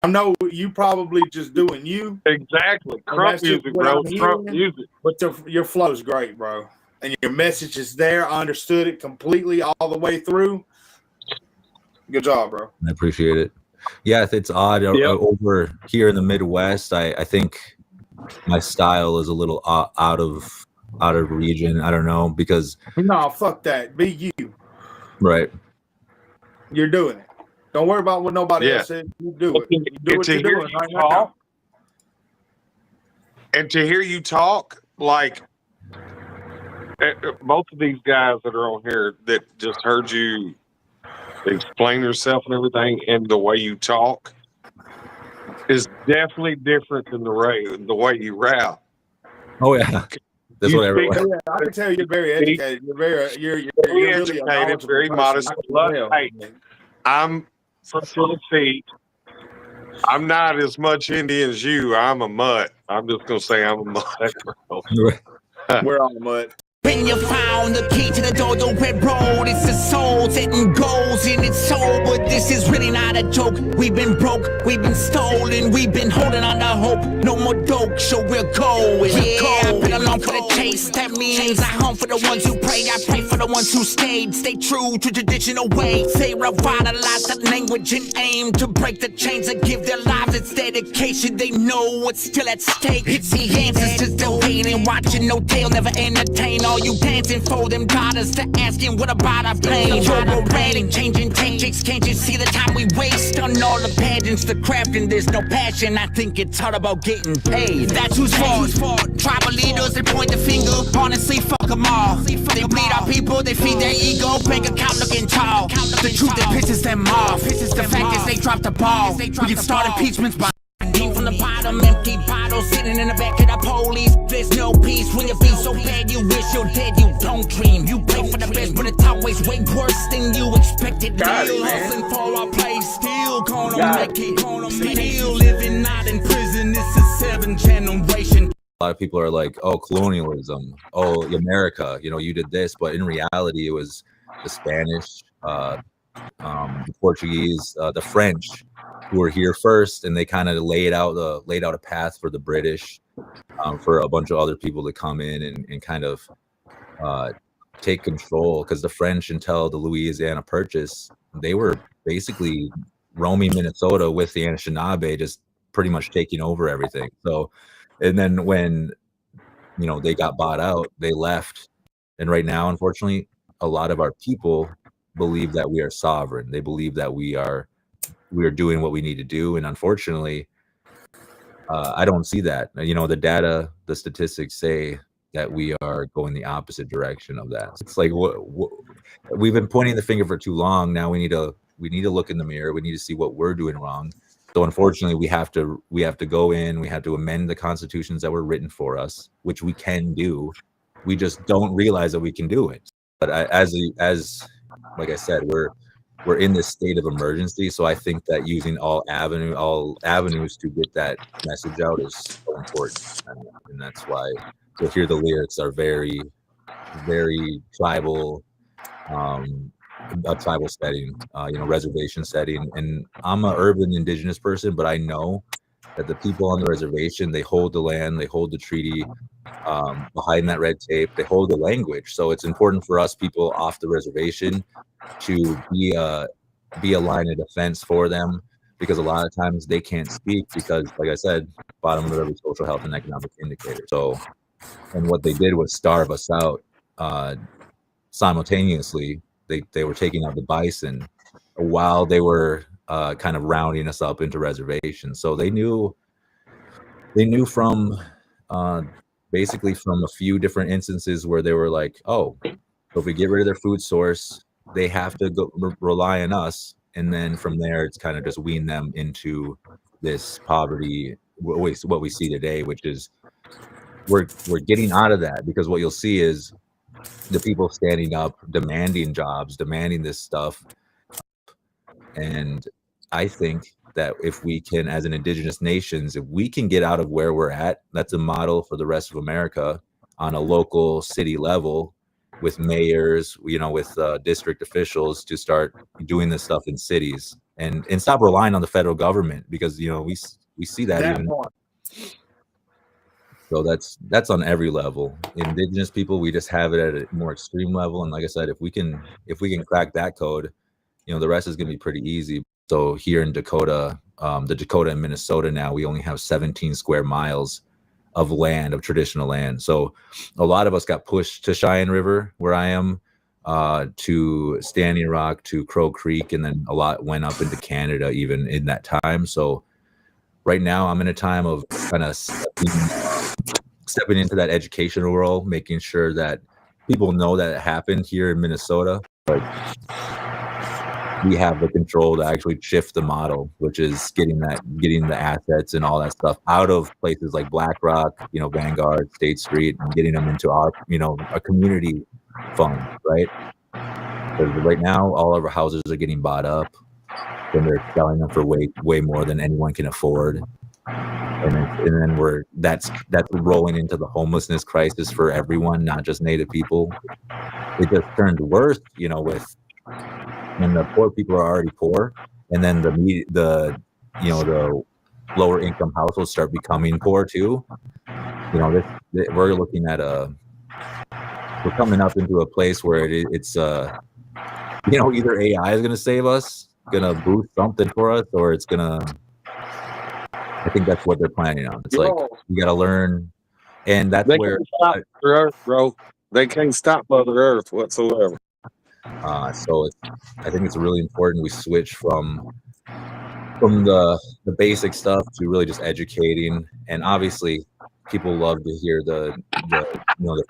I know you probably just doing you. Exactly. Crump music, bro. Crump music. But your flow's great, bro. And your message is there. I understood it completely all the way through. Good job, bro. I appreciate it. Yeah, it's odd over here in the Midwest. I think my style is a little out of region. I don't know, because no, fuck that. Be you. Right. You're doing it. Don't worry about what nobody else said. You do it. You do what you're doing right now. And to hear you talk, like both of these guys that are on here that just heard you explain yourself and everything, and the way you talk is definitely different than the way you rap. Oh yeah, that's what everyone. Yeah, I can tell you're very educated. You're very educated, very modest. Hey, I'm from Tennessee. I'm not as much Indian as you. I'm a mutt. I'm just gonna say I'm a mutt. We're all mutt. When you found the key to the door, the red road, it's the soul setting goals in its soul. But this is really not a joke. We've been broke, we've been stolen, we've been holding on to hope. No more dope, so we're going. Yeah, I've been along for the chase. That means I home for the ones who pray. I pray for the ones who stayed. Stay true to traditional ways. They revitalize the language and aim to break the chains and give their lives its dedication. They know what's still at stake. It's the answers to still waiting, watching no tail, never entertain. All you dancing for them daughters to asking what about our pain. You're ready, changing tactics. Can't you see the time we waste on all the pageants, the crafting? There's no passion. I think it's all about getting paid. That's whose fault. Tribal leaders, they point the finger. Honestly, fuck them all. They bleed our people, they feed their ego. Bank account looking tall. The truth that pisses them off. The fact is they dropped the ball. We can start impeachments by from the bottom, empty bottles sitting in the back of the police. There's no peace when you feel so bad you wish you're dead. You don't dream. You pray for the best, but it's always way worse than you expected. Still hustling for our place, still gonna make it. Still living out in prison. This is 7th generation. A lot of people are like, "Oh, colonialism. Oh, America. You know, you did this," but in reality, it was the Spanish, the Portuguese, the French, who were here first, and they kind of laid out a path for the British, for a bunch of other people to come in and kind of take control. Because the French, until the Louisiana Purchase, they were basically roaming Minnesota with the Anishinaabe, just pretty much taking over everything. So, and then when they got bought out, they left. And right now, unfortunately, a lot of our people believe that we are sovereign. They believe that we are doing what we need to do, and unfortunately, I don't see that. The data, the statistics say that we are going the opposite direction of that. It's like we've been pointing the finger for too long. Now we need to look in the mirror. We need to see what we're doing wrong. So unfortunately, we have to go in. We have to amend the constitutions that were written for us, which we can do. We just don't realize that we can do it. But as like I said, we're in this state of emergency. So I think that using all avenues to get that message out is so important. And that's why to hear the lyrics are very, very tribal, a tribal setting, reservation setting. And I'm an urban indigenous person, but I know that the people on the reservation, they hold the land, they hold the treaty, behind that red tape, they hold the language. So it's important for us people off the reservation to be a line of defense for them, because a lot of times they can't speak because, like I said, bottom of every social health and economic indicator. So, and what they did was starve us out. Simultaneously, they were taking out the bison while they were kind of rounding us up into reservations. So they knew from basically from a few different instances where they were like, oh, so if we get rid of their food source, they have to go rely on us. And then from there, it's kind of just wean them into this poverty, what we see today, which is we're getting out of that, because what you'll see is the people standing up, demanding jobs, demanding this stuff. And I think that if we can, as an indigenous nations, if we can get out of where we're at, that's a model for the rest of America on a local city level, with mayors, with district officials to start doing this stuff in cities and stop relying on the federal government, because we see that even. So that's on every level. Indigenous people, we just have it at a more extreme level, and like I said, if we can crack that code, the rest is going to be pretty easy. So here in Dakota, the Dakota and Minnesota now, we only have 17 square miles of land, of traditional land. So a lot of us got pushed to Cheyenne River, where I am, to Standing Rock, to Crow Creek, and then a lot went up into Canada even in that time. So right now I'm in a time of kind of stepping into that educational role, making sure that people know that it happened here in Minnesota, but we have the control to actually shift the model, which is getting the assets and all that stuff out of places like BlackRock, Vanguard, State Street, and getting them into our, a community fund, right? Because right now, all of our houses are getting bought up, and they're selling them for way more than anyone can afford. And then that's rolling into the homelessness crisis for everyone, not just Native people. It just turned worse, when the poor people are already poor, and then the lower income households start becoming poor too. We're looking at we're coming up into a place where it's either AI is going to save us, going to boost something for us, or it's going to. I think that's what they're planning on. It's like you got to learn, and that's where can't stop Mother Earth, bro. They can't stop Mother Earth whatsoever. So I think it's really important we switch from the basic stuff to really just educating. And obviously, people love to hear the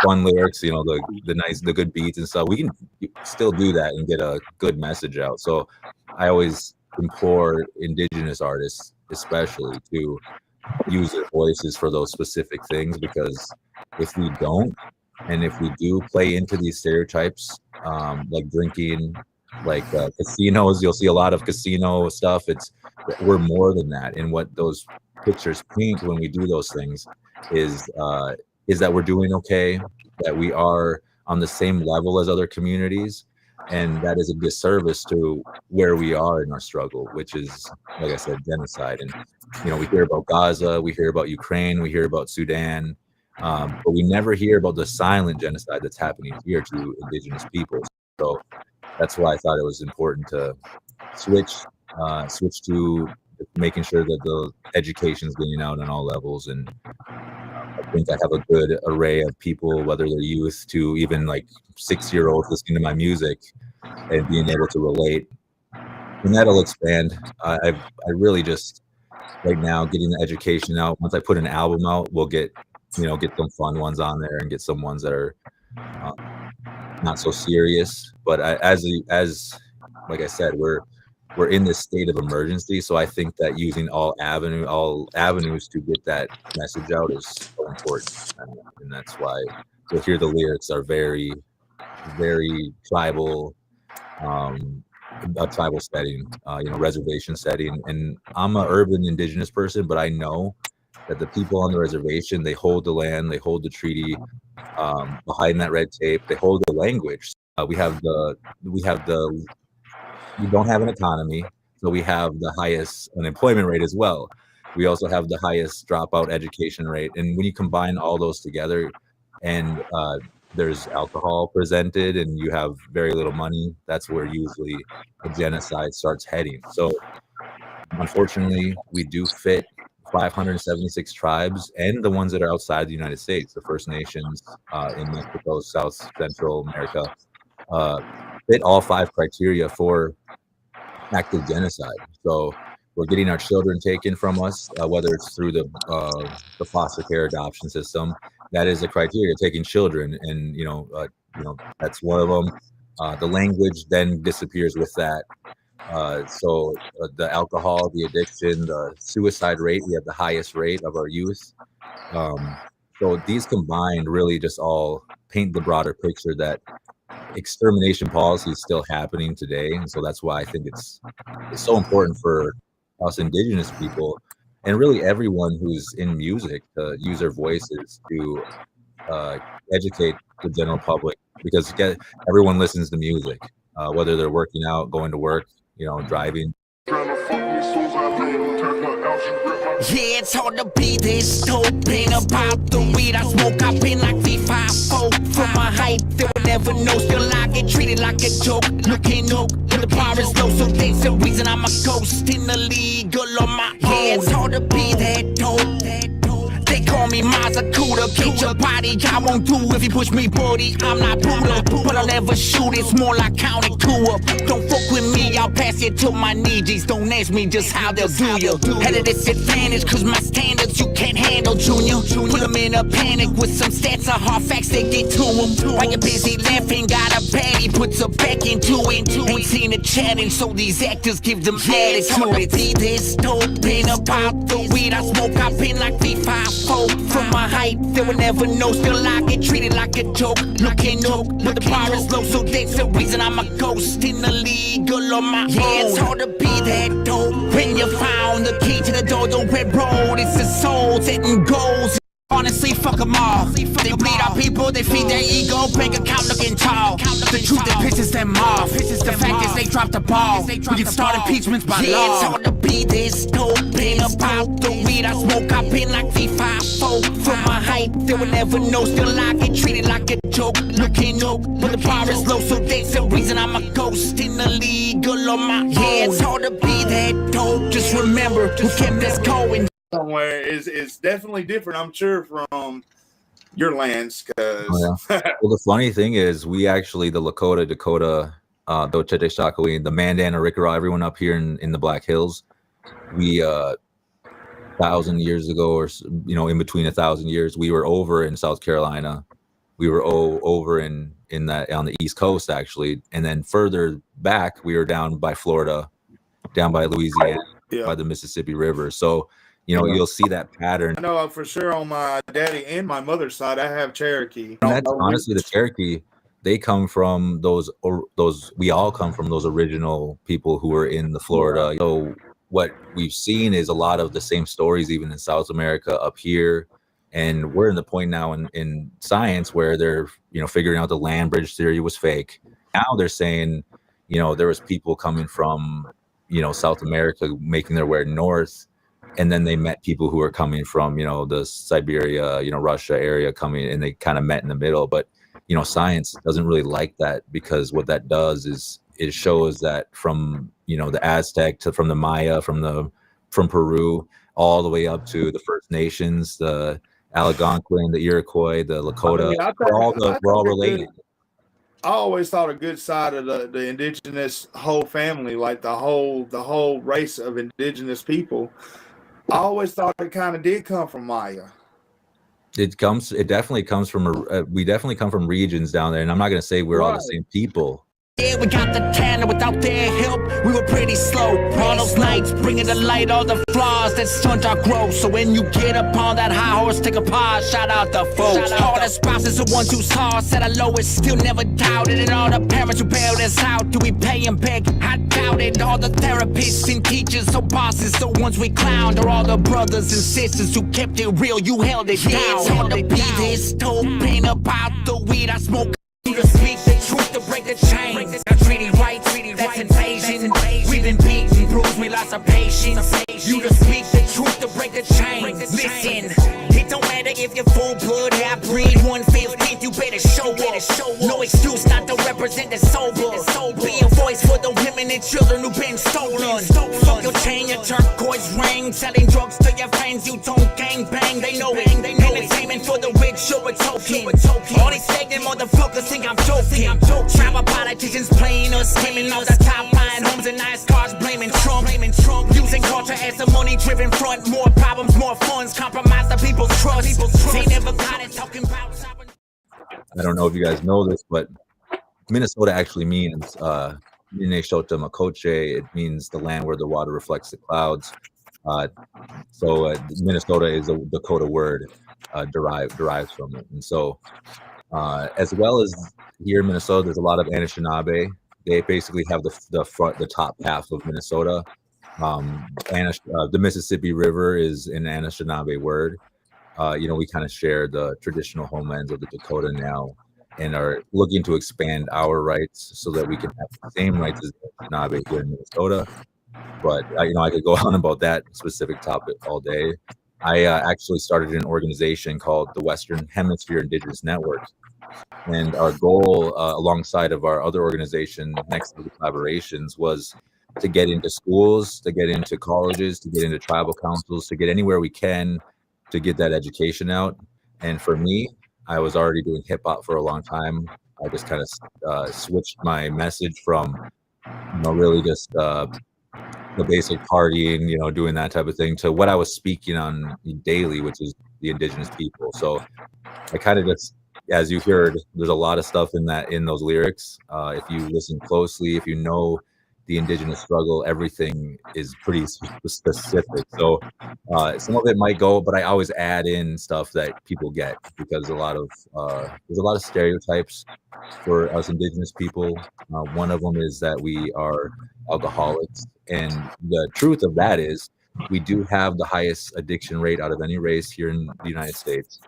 fun lyrics, the good beats and stuff. We can still do that and get a good message out. So I always implore Indigenous artists, especially, to use their voices for those specific things, because if we don't, and if we do play into these stereotypes, like drinking, like casinos, you'll see a lot of casino stuff. We're more than that. And what those pictures paint when we do those things is that we're doing okay, that we are on the same level as other communities, and that is a disservice to where we are in our struggle, which is, like I said, genocide. And we hear about Gaza, we hear about Ukraine, we hear about Sudan, but we never hear about the silent genocide that's happening here to Indigenous people. So that's why I thought it was important to switch to making sure that the education is getting out on all levels. And I think I have a good array of people, whether they're youth to even like 6-year-olds, listening to my music and being able to relate. And that'll expand. I really just right now getting the education out. Once I put an album out, we'll get some fun ones on there and get some ones that are not so serious. But as like I said, we're in this state of emergency. So I think that using all avenues to get that message out is so important. And that's why you'll hear the lyrics are very, very tribal, a tribal setting, reservation setting. And I'm an urban Indigenous person, but I know that the people on the reservation, they hold the land, they hold the treaty, behind that red tape, they hold the language. We don't have an economy, so we have the highest unemployment rate as well. We also have the highest dropout education rate. And when you combine all those together, and there's alcohol presented and you have very little money, that's where usually a genocide starts heading. So unfortunately, we do fit 576 tribes, and the ones that are outside the United States, the First Nations in Mexico, South Central America, fit all 5 criteria for active genocide. So we're getting our children taken from us, whether it's through the foster care adoption system. That is a criteria, taking children, and that's one of them. The language then disappears with that. So the alcohol, the addiction, the suicide rate, we have the highest rate of our youth. So these combined really just all paint the broader picture that extermination policy is still happening today. And so that's why I think it's so important for us Indigenous people, and really everyone who's in music, to use their voices to educate the general public because everyone listens to music, whether they're working out, going to work, driving. Yeah, it's hard to be this dope. Ain't about the weed I smoke. I've been like V5-4. From my height, they'll never know. Still I get treated like a joke. Looking up, and the bar is low, so there's a reason I'm a ghost in the league all on my own. Yeah, it's hard to be that dope. They call me Mazakuda, get your body, I won't do if you push me, buddy. I'm not Buddha, but I'll never shoot, it's more like counting two up. Don't fuck with me, I'll pass it to my knees. Don't ask me just how they'll do you. At a disadvantage, cause my standards you can't handle, Junior. Put them in a panic with some stats or hard facts, they get to them. While you're busy laughing, got a baddie, puts her back into it. Ain't seen a challenge, so these actors give them attitude. See this dope, ain't about the weed I smoke, I've been like V5. From my height, they will never know. Still I get treated like a joke. Looking up, but the bar is low, so that's the reason I'm a ghost in the league all on my own. Yeah, it's hard to be that dope. When you found the key to the door, the red road, it's the soul setting goals. Honestly, fuck them all. They bleed our people, they feed their ego, bank account looking tall. The truth that pisses them off. The fact is they dropped the ball. We can start impeachments by law. Yeah, it's hard to be this dope. Ain't about the weed I smoke, I've been like V5-4. From my height, they will never know. Still I get treated like a joke. Looking up, but the bar is low, so that's the reason I'm a ghost in the league all on my own. Yeah, it's hard to be that dope. Just remember who kept us going. Somewhere is definitely different, I'm sure, from your lands. Because well, the funny thing is, we actually, the Lakota, Dakota, Dochete Shakawee, the Mandan, Arikara, everyone up here in the Black Hills, we 1,000 years ago, or in between 1,000 years, we were over in South Carolina. We were over in that on the East Coast actually, and then further back, we were down by Florida, down by Louisiana, by the Mississippi River. So. You'll see that pattern. I know for sure on my daddy and my mother's side, I have Cherokee. And that's honestly the Cherokee. They come from those. We all come from those original people who were in the Florida. So what we've seen is a lot of the same stories, even in South America up here. And we're in the point now in science where they're figuring out the land bridge theory was fake. Now they're saying, there was people coming from South America making their way north. And then they met people who are coming from, the Siberia, Russia area coming, and they kind of met in the middle. But, science doesn't really like that, because what that does is it shows that from, the Aztec from the Maya, from Peru, all the way up to the First Nations, the Algonquin, the Iroquois, the Lakota, we're all related. I always thought a good side of the indigenous whole family, like the whole race of indigenous people, I always thought it kind of did come from Maya. It definitely comes from we definitely come from regions down there, and I'm not going to say we're all the same people. Yeah, we got the talent. Without their help, we were pretty slow. All those nights, bringing to light all the flaws that stunt our growth. So when you get upon that high horse, take a pause, shout out the folks. All the spouses, the ones who saw us at our lowest, still never doubted. And all the parents who bailed us out, do we pay and beg? I doubt it. All the therapists and teachers, so bosses, the ones we clowned, or all the brothers and sisters who kept it real, you held it down. It's hard to be this dope, ain't about the weed I smoke. You to speak the truth, to break the chain. A treaty right, that's invasion. We've been beaten, bruised, we lost our patience. You to speak the truth, to break the chain. Listen, it don't matter if you're full blood, half breed, 1/15, you better show up. No excuse not to represent the sober. Be a voice for the women and children who've been stolen. Fuck your chain, your turquoise ring. Selling drugs to your friends, you don't gang bang. They know it. Entertainment for the rich, sure it's okay. All these stagnant motherfuckers think I'm joking. Tribal politicians playing us, claiming all the top line homes and nice cars, blaming Trump. Using culture as a money-driven front. More problems, more funds, compromise the people's trust. They never got it, talking about. I don't know if you guys know this, but Minnesota actually means Minnesota Makoche. It means the land where the water reflects the clouds. So Minnesota is a Dakota word, derives from it. And so as well as here in Minnesota, there's a lot of Anishinaabe. They basically have the top half of Minnesota. The Mississippi River is an Anishinaabe word. We kind of share the traditional homelands of the Dakota now. and are looking to expand our rights so that we can have the same rights as the Anishinaabe here in Minnesota. But I could go on about that specific topic all day. I actually started an organization called the Western Hemisphere Indigenous Network, and our goal, alongside of our other organization, Next Level Collaborations, was to get into schools, to get into colleges, to get into tribal councils, to get anywhere we can to get that education out. And for me, I was already doing hip hop for a long time. I just kind of switched my message from, really just the basic partying, doing that type of thing, to what I was speaking on daily, which is the Indigenous people. So I kind of just, as you heard, there's a lot of stuff in those lyrics. If you listen closely, if you know the Indigenous struggle, everything is pretty specific. So some of it might go, but I always add in stuff that people get, because there's a lot of stereotypes for us Indigenous people. One of them is that we are alcoholics, and the truth of that is we do have the highest addiction rate out of any race here in the United States,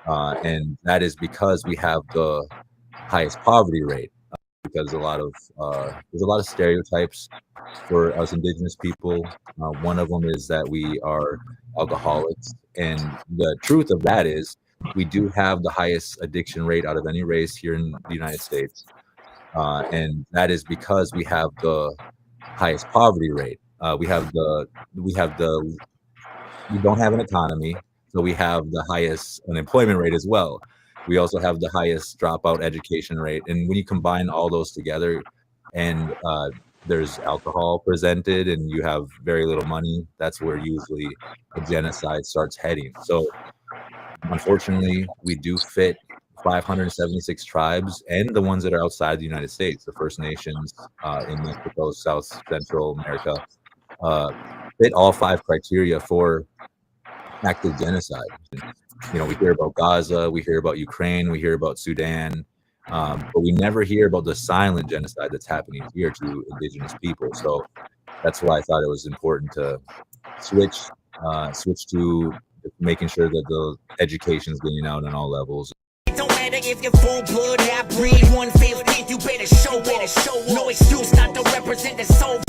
and that is because we have the highest poverty rate. Because there's a lot of stereotypes for us Indigenous people. One of them is that we are alcoholics, and the truth of that is we do have the highest addiction rate out of any race here in the United States, and that is because we have the highest poverty rate. We don't have an economy, so we have the highest unemployment rate as well. We also have the highest dropout education rate. And when you combine all those together, and there's alcohol presented, and you have very little money, that's where usually a genocide starts heading. So unfortunately, we do fit 576 tribes, and the ones that are outside the United States, the First Nations in Mexico, South Central America, fit all 5 criteria for active genocide. We hear about Gaza, we hear about Ukraine, we hear about Sudan, but we never hear about the silent genocide that's happening here to Indigenous people. So that's why I thought it was important to switch to making sure that the education is getting out on all levels. Don't matter if you're full blood, half breed, 1/15, you better show up. No excuse not to represent the sober.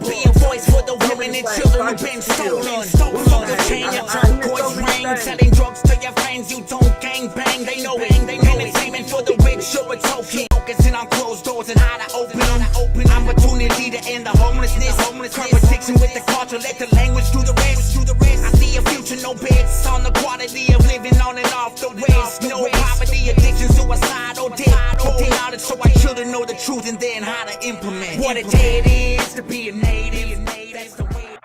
Be a voice for the women and children who've been stolen. Fuck the chain, your turquoise ring, selling drugs to your friends, you don't gang bang. They know it. Entertainment for the rich, sure it's okay. Focusing on closed doors and how to open them. Opportunity to end the homelessness. Contradiction with the culture, let the language do the rest. I see a future, no bets on the quality of living on and off the west. No poverty, addiction, suicide, or death. Holding knowledge so our children know the truth and then how to implement what it is to be a native. That's the way.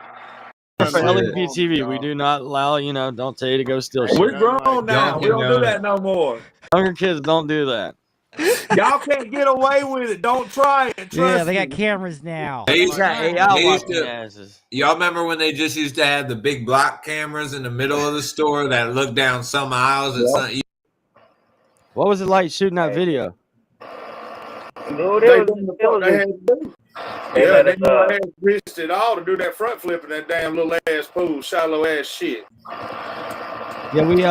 For LEPTV, we do not allow, don't tell you to go steal shit. We're grown now. We don't do that no more. Younger kids don't do that. Y'all can't get away with it. Don't try it. Yeah, they got cameras now. Y'all remember when they just used to have the big block cameras in the middle of the store that looked down some aisles? And What was it like shooting that video? They had risked it all to do that front flip in that damn little ass pool, shallow ass shit. Yeah, we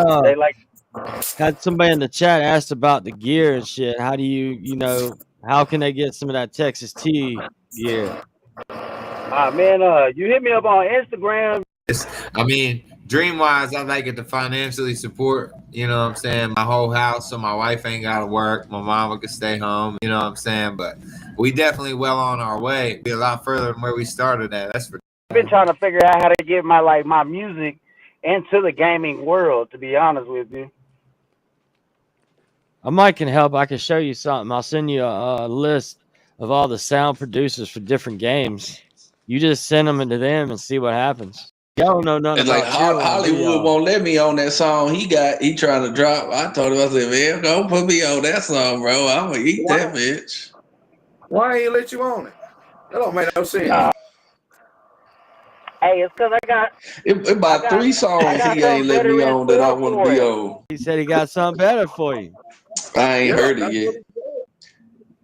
had somebody in the chat asked about the gear and shit. How do how can they get some of that Texas tea gear? You hit me up on Instagram. Dream-wise, I'd like it to financially support, my whole house, so my wife ain't got to work, my mama can stay home, but we definitely well on our way. Be a lot further than where we started at. I've been trying to figure out how to get my music into the gaming world, to be honest with you. I might can help. I can show you something. I'll send you a list of all the sound producers for different games. You just send them into them and see what happens. Y'all don't know nothing about Hollywood won't let me on that song he trying to drop. I told him, I said, man, don't put me on that song, bro. I'm going to eat that bitch. Why ain't he let you on it? That don't make no sense. Hey, it's because I got... It's about 3 songs he ain't let me on that I want to be on. He said he got something better for you. I ain't heard it yet.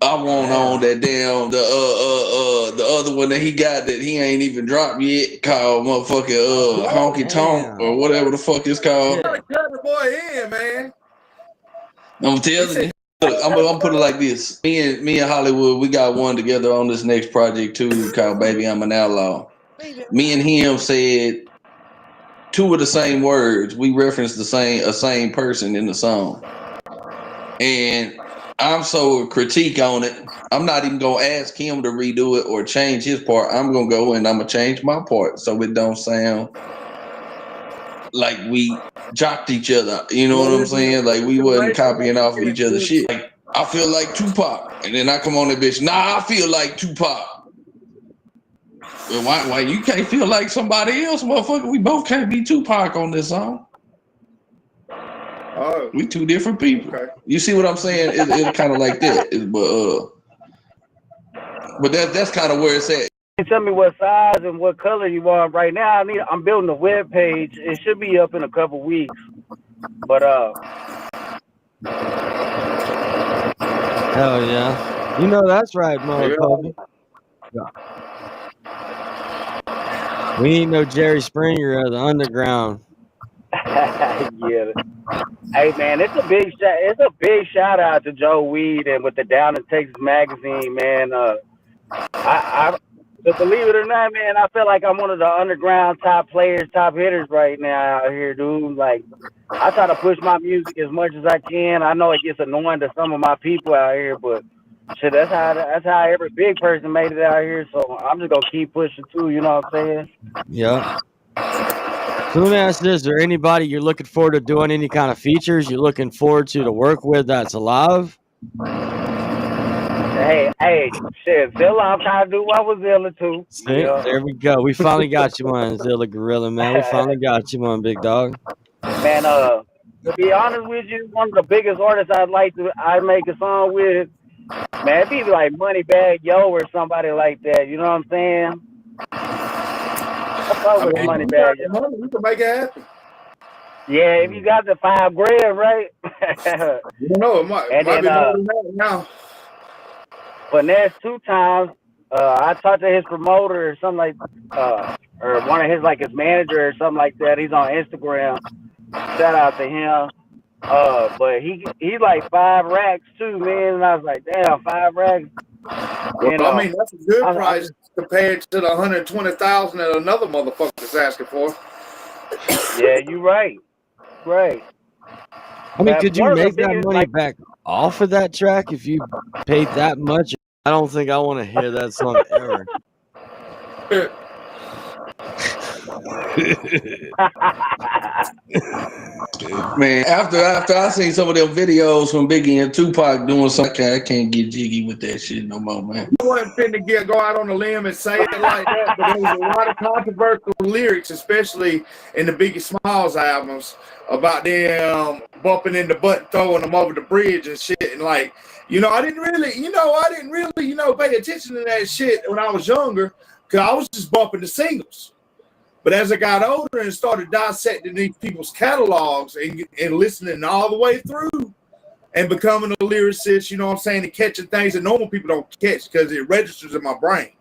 I want on that damn the other one that he got that he ain't even dropped yet, called motherfucking Honky Tonk or whatever the fuck it's called. Cut the boy in, man. I'm telling you. Look, I'm gonna put it like this. Me and Hollywood, we got one together on this next project too, called Baby I'm an Outlaw. Me and him said two of the same words. We referenced a same person in the song. And I'm so critique on it. I'm not even gonna ask him to redo it or change his part. I'm gonna go and I'm gonna change my part so it don't sound like we jocked each other. You know what I'm saying? Like we wasn't copying off of each other's shit. Like, I feel like Tupac, and then I come on that bitch. Nah, I feel like Tupac. Well, why you can't feel like somebody else, motherfucker? We both can't be Tupac on this song. Oh, we two different people. Okay. You see what I'm saying? It's kind of like that. But that's kind of where it's at. Tell me what size and what color you want right now. I'm building a web page. It should be up in a couple weeks. But hell yeah. You know that's right, motherfucker. Yeah. We ain't no Jerry Springer of the underground. yeah. Hey man, it's a big shout out to Joe Weed and with the Down in Texas magazine, man. But believe it or not, man, I feel like I'm one of the underground top players, top hitters right now out here, dude. Like, I try to push my music as much as I can. I know it gets annoying to some of my people out here, but shit, that's how every big person made it out here. So I'm just gonna keep pushing too. You know what I'm saying? Yeah. So let me ask this: is there anybody you're looking forward to doing any kind of features? You're looking forward to work with that's alive? Hey, shit, Zilla, I'm trying to do one with Zilla too. See, yeah. There we go. We finally got you one, Zilla Gorilla, man. We finally got you one, big dog. Man, to be honest with you, one of the biggest artists I'd make a song with, man, it'd be like Moneybagg Yo or somebody like that. You know what I'm saying? Moneybagg Yo. We can make it happen. Yeah, if you got the $5,000, right? You know, it might be more than that now. But there's 2 times I talked to his promoter or something like, or one of his his manager or something like that. He's on Instagram. Shout out to him. But he's like 5 racks too, man. And I was like, damn, 5 racks. Well, I mean, that's a good price compared to the $120,000 that another motherfucker's asking for. Yeah, you right. Right. I mean, could you make that money back off of that track if you paid that much? I don't think I want to hear that song ever. Man, after I seen some of them videos from Biggie and Tupac doing something, I can't get jiggy with that shit no more, man. I wasn't finna go out on a limb and say it like that, but there was a lot of controversial lyrics, especially in the Biggie Smalls albums, about them bumping into butt, throwing them over the bridge and shit. And I didn't really, pay attention to that shit when I was younger, because I was just bumping the singles. But as I got older and started dissecting these people's catalogs and listening all the way through and becoming a lyricist, you know what I'm saying, and catching things that normal people don't catch because it registers in my brain,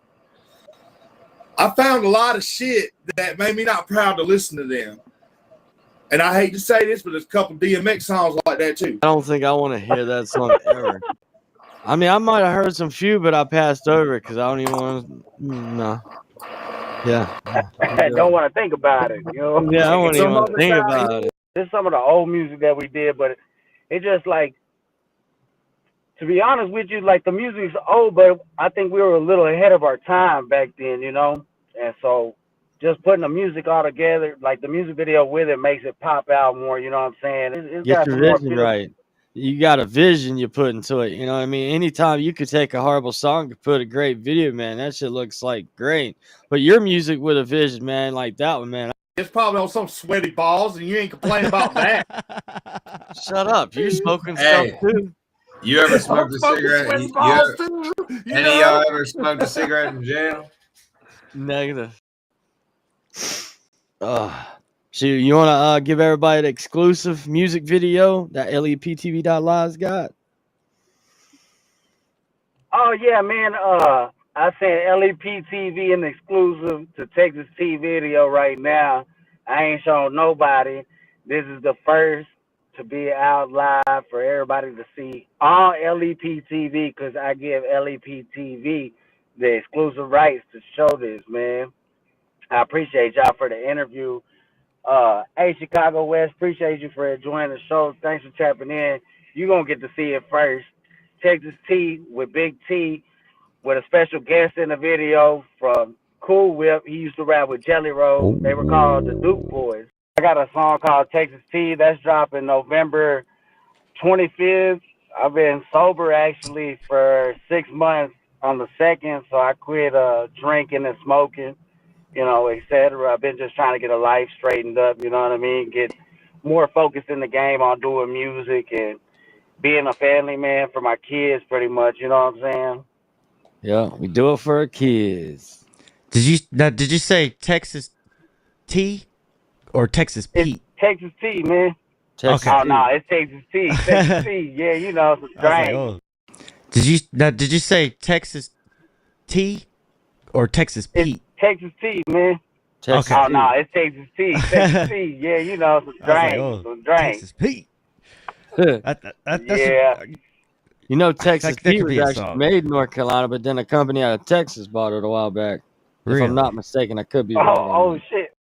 I found a lot of shit that made me not proud to listen to them. And I hate to say this, but there's a couple DMX songs like that too. I don't think I want to hear that song ever. I mean, I might have heard some few, but I passed over it because I don't even want to. No. Yeah. Don't want to think about it. You know? Yeah, I don't even want to think about it. This is some of the old music that we did, but it's just like, to be honest with you, like the music's old, but I think we were a little ahead of our time back then, you know? And so just putting the music all together, like the music video with it makes it pop out more, you know what I'm saying? It's get your vision right. You got a vision you put into it, you know what I mean? Anytime you could take a horrible song and put a great video, man, that shit looks like great. But your music with a vision, man, like that one, man. It's probably on some sweaty balls, and you ain't complaining about that. Shut up. You're smoking stuff too. You ever smoked a cigarette? Any of y'all ever smoked a cigarette in jail? Negative. So you want to give everybody the exclusive music video that Leptv.Live's got? Oh, yeah, man. I sent Leptv an exclusive to Texas T video right now. I ain't showing nobody. This is the first to be out live for everybody to see on Leptv because I give Leptv the exclusive rights to show this, man. I appreciate y'all for the interview. Hey, Chicago West, appreciate you for enjoying the show. Thanks for tapping in. You're going to get to see it first. Texas T with Big T with a special guest in the video from Cool Whip. He used to rap with Jelly Roll. They were called the Duke Boys. I got a song called Texas T that's dropping November 25th. I've been sober actually for 6 months on the 2nd, so I quit drinking and smoking, you know, etc. I've been just trying to get a life straightened up, you know what I mean? Get more focused in the game on doing music and being a family man for my kids pretty much, you know what I'm saying? Yeah, we do it for our kids. Did you say Texas T or Texas It's Pete? Texas T, man. Texas Okay. Oh, T. no, it's Texas T. Texas T, yeah, you know, it's a I was like, drink. oh. Did you say Texas T or Texas It's Pete? Texas T, man. Texas Okay. Oh, T. no, it's Texas T. Texas T, yeah, you know, it's a I was like, drink. oh, It's a drink. Texas Pete. That's Yeah. You know, Texas that T could was be a actually song. made in North Carolina, but then a company out of Texas bought it a while back. If Really? I'm not mistaken, I could be wrong. Oh, shit.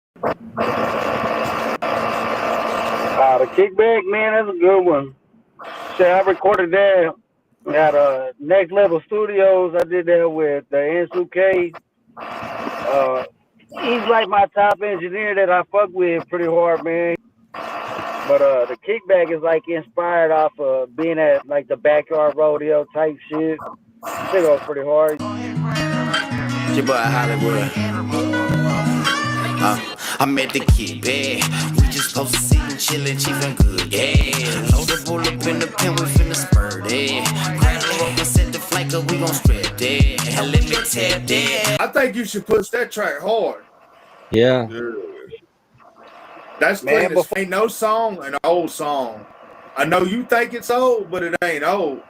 The Kickback, man, that's a good one. Shit, I recorded that at Next Level Studios. I did that with the N2K. He's like my top engineer that I fuck with pretty hard, man. But the Kickback is like inspired off of being at like the backyard rodeo type shit. Shit goes pretty hard. Your boy Hollywood. I'm at the Kickback. We just supposed to see him chillin', chiefin' good. Yeah. Load the bull up in the pen, we finna spur that. Grab the rope and set the flank up, we gon' strap that. And let me tap that. I think you should push that track hard. Yeah. That's Man, clean. Ain't no song an old song. I know you think it's old, but it ain't old.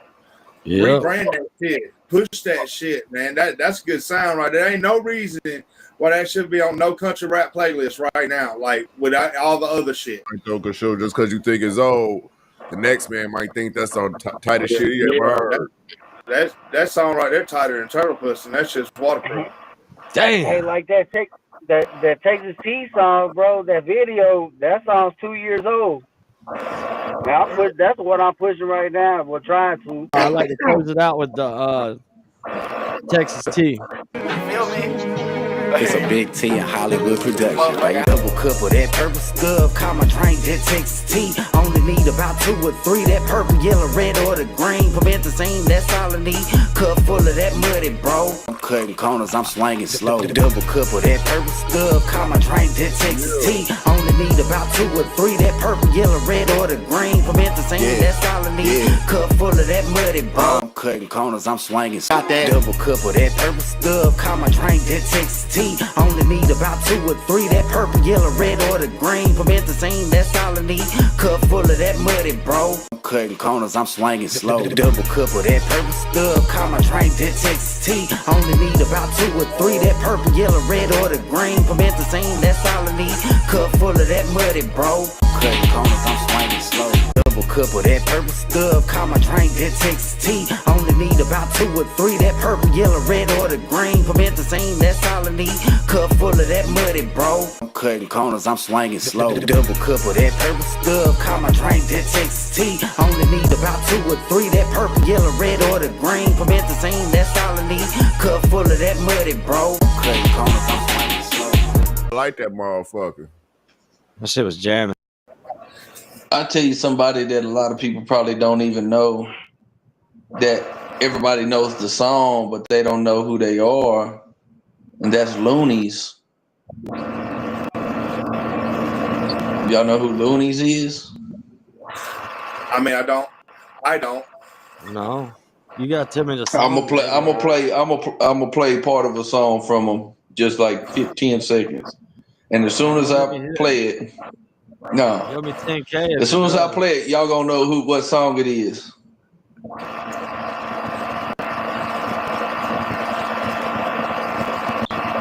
Yeah. Rebrand that shit. Push that shit, man. That's good sound right there. Ain't no reason why that should be on no country rap playlist right now, like without all the other shit. Joker show just because you think it's old, the next man might think that's the tightest shit he ever heard. That song right there tighter than Turtle Puss, and that's just waterproof. Damn. Hey, like that Texas T song, bro, that video, that song's 2 years old. Now that's what I'm pushing right now. We're trying to. I like to close it out with the Texas T. Feel me? It's a Big T and Hollywood production. Like double cup of that purple stuff. Call my drink that Texas T. Only need about 2 or 3. That purple, yellow, red, or the green. Prevent the same, that's all I need. Cup full of that muddy, bro. I'm cutting corners, I'm swinging slow. The double cup of that purple stuff. Call my drink that Texas T. Only need about 2 or 3. That purple, yellow, red, or the green. Prevent the same, that's all I need. Cup full of that muddy, bro. I'm cutting corners, I'm swinging slow. That double cup of that purple stuff. Call my drink that Texas T. Only need about 2 or 3. That purple, yellow, red, or the green. Prevent the same, that's all I need. Cup full of that muddy, bro. I'm cutting corners, I'm swinging slow. The double cup of that purple stuff. Call my drink that Texas T. Only need about 2 or 3. That purple, yellow, red, or the green. Prevent the same, that's all I need. Cup full of that muddy, bro. I'm cutting corners, I'm swinging slow. Double cup of that purple stuff. Call my drink that Texas T. Only need about 2 or 3. That purple, yellow, red, or the green. Prevent the same, that's all I need. Cup full of that muddy, bro. I'm cutting corners, I'm swinging slow. Double cup of that purple stuff. Call my drink that Texas T. Only need about 2 or 3. That purple, yellow, red, or the green. Prevent the same, that's all I need. Cup full of that muddy, bro. I'm cutting corners, I'm swinging slow. I like that motherfucker. That shit was jamming. I'll tell you somebody that a lot of people probably don't even know, that everybody knows the song, but they don't know who they are, and that's Loonies. Y'all know who Loonies is? I mean, I don't. No. You gotta tell me the I'm song. gonna play part of a song from them, just like 10 seconds. And as soon as I play it, no. Give me 10K. As soon as I play it, y'all gonna know what song it is.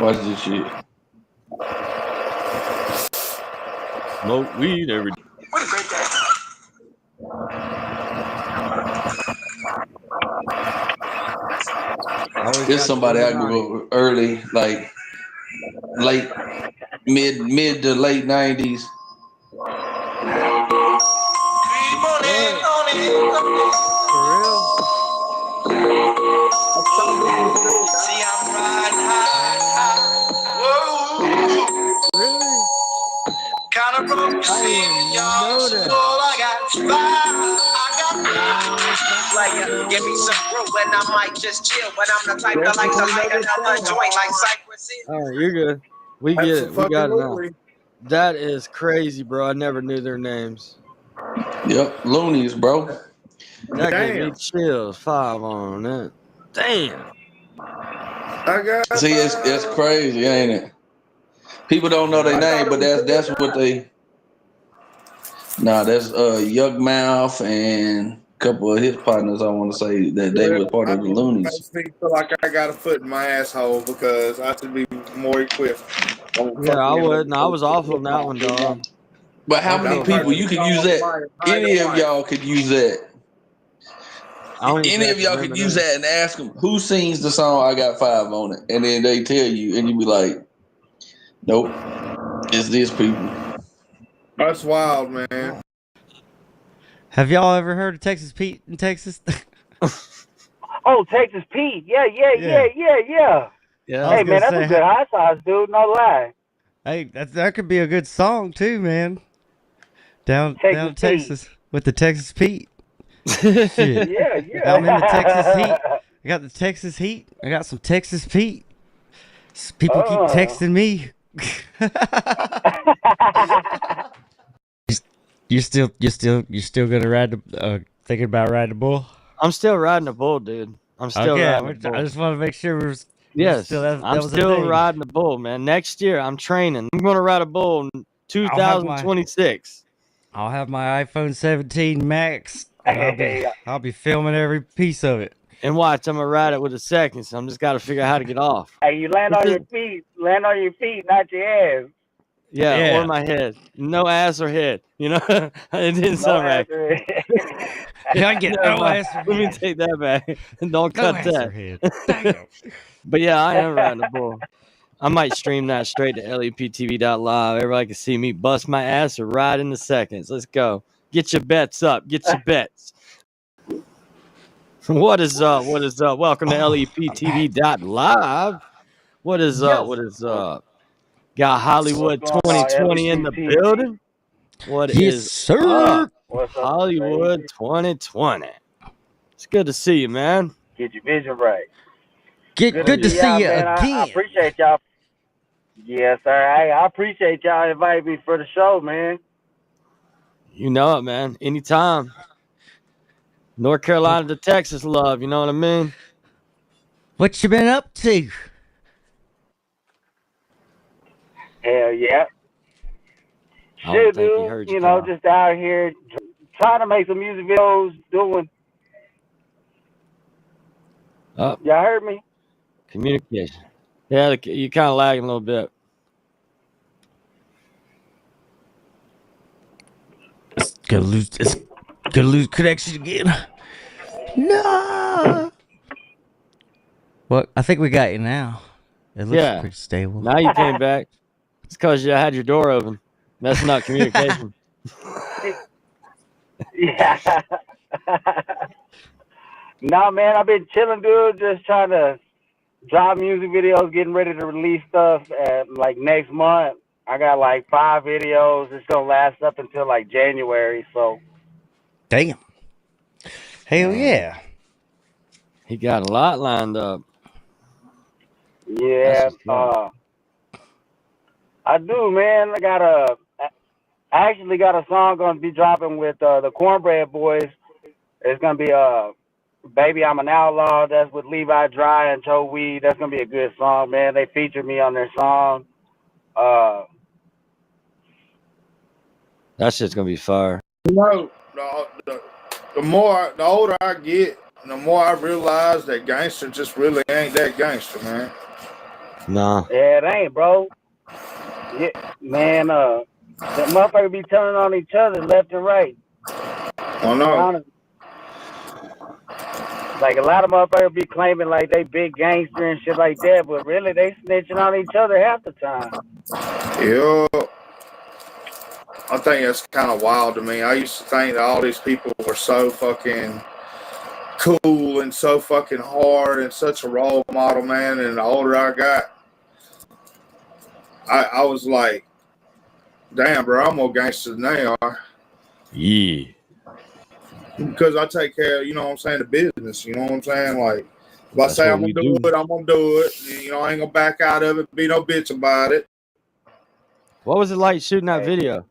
Watch this shit. Smoke weed every day. What a great day. Always It's got somebody I Illuminati. grew up early, like late, mid to late 90s. For real? See, I'm riding high. Whoa. Really? Kind of broke the I didn't ceiling, y'all. know So that. all I got is fire. I got player. Give me some room and I might just chill. But I'm the type that like to light another joint like Cypress Hill. All right, you're good. We get it. We got it now. Absolutely. That is crazy, bro. I never knew their names. Yep, Loonies, bro. That gave me Damn. chills. 5 on that. Damn. I got See, it's crazy, ain't it? People don't know their name, but that's what they. Nah, that's Young Mouth and a couple of his partners. I want to say that they were part of the Loonies. Makes me feel like I got a foot in my asshole because I should be more equipped. Yeah, I wouldn't. I was off on that one, dog. But how I many feel people bad. you could use that? Any of y'all could use that. I don't even Any have of to y'all could remember use that. that and ask them who sings the song "I Got 5 on It," and then they tell you, and you be like, "Nope, it's these people." That's wild, man. Have y'all ever heard of Texas Pete in Texas? Oh, Texas Pete. Yeah. Yeah. Yeah. I was Hey, man, gonna that's say, a good hot sauce, dude. No lie. hey, that could be a good song too, man. Down Texas in Pete. Texas with the Texas Pete. Shit. Yeah. I'm in the Texas heat. I got the Texas heat. I got some Texas Pete. People keep texting me. You still gonna ride the thinking about riding the bull? I'm still riding a bull, dude. I'm still riding a bull. I just want to make sure Yes, still that I'm was a still thing. riding a bull, man. Next year, I'm training. I'm going to ride a bull in 2026. I'll have my iPhone 17 Max. And I'll be filming every piece of it. And watch, I'm going to ride it with a second, so I'm just got to figure out how to get off. Hey, you land on your feet. Land on your feet, not your ass. Yeah, or my head. No ass or head. You know, it didn't sound right. I get no ass or Let me head. take that back. Don't No cut ass that. or head. Damn. But yeah, I am riding a bull. I might stream that straight to Leptv.Live. Everybody can see me bust my ass or ride in the seconds. Let's go. Get your bets up. Get your bets. What is up? What is up? Welcome to Leptv.Live. What is up? What is up? Got Hollywood What's going on, 2020 in the LEPT? building. What Yes, is sir. up? What's up, Hollywood baby? 2020. It's good to see you, man. Get your vision right. Good to see you man. I again. appreciate y'all. Yes, sir. I appreciate y'all inviting me for the show, man. You know it, man. Anytime. North Carolina to Texas love, you know what I mean? What you been up to? Hell yeah. I don't Shit, think he dude. heard You you, know, Kyle. just out here trying to make some music videos, doing. Oh, Y'all heard me? communication. Yeah, you kind of lagging a little bit. It's gonna lose connection again. No. Well, I think we got you now. It looks Yeah. pretty stable. Now you came back. It's because you had your door open. That's not communication. Yeah. Nah, man, I've been chilling, dude. Just trying to drop music videos, getting ready to release stuff like next month. I got like 5 videos. It's gonna last up until like January. So. Damn. Hell yeah. He got a lot lined up. Yeah. I do, man. I actually got a song gonna be dropping with the Cornbread Boys. It's gonna be Baby I'm an Outlaw. That's with Levi Dry and Joe Weed. That's gonna be a good song, man. They featured me on their song. That shit's gonna be fire. You know, the older I get, the more I realize that gangster just really ain't that gangster, man. Nah. Yeah, it ain't, bro. Yeah, man. The motherfuckers be turning on each other left and right. I know. Like a lot of motherfuckers be claiming like they big gangster and shit like that, but really they snitching on each other half the time. Yeah. I think that's kind of wild to me. I used to think that all these people were so fucking cool and so fucking hard and such a role model, man. And the older I got, I was like, damn, bro, I'm more gangster than they are. Yeah. Because I take care of, you know what I'm saying, the business. You know what I'm saying? Like, if I That's say what I'm we going to do. do it, I'm going to do it. You know, I ain't going to back out of it, be no bitch about it. What was it like shooting that video?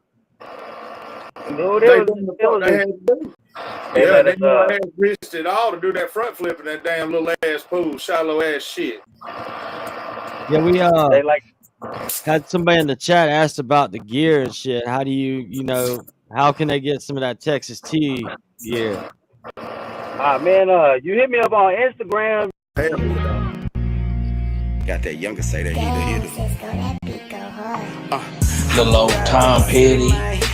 Dude, They done the fuck they just, had to do. they Yeah, let they us, knew I had risked it all to do that front flip in that damn little ass pool, shallow ass shit. Yeah, we they like, had somebody in the chat asked about the gear and shit. How do you know, how can they get some of that Texas T gear? man, you hit me up on Instagram. Hell yeah. Got that younger say that Little old Tom Petty.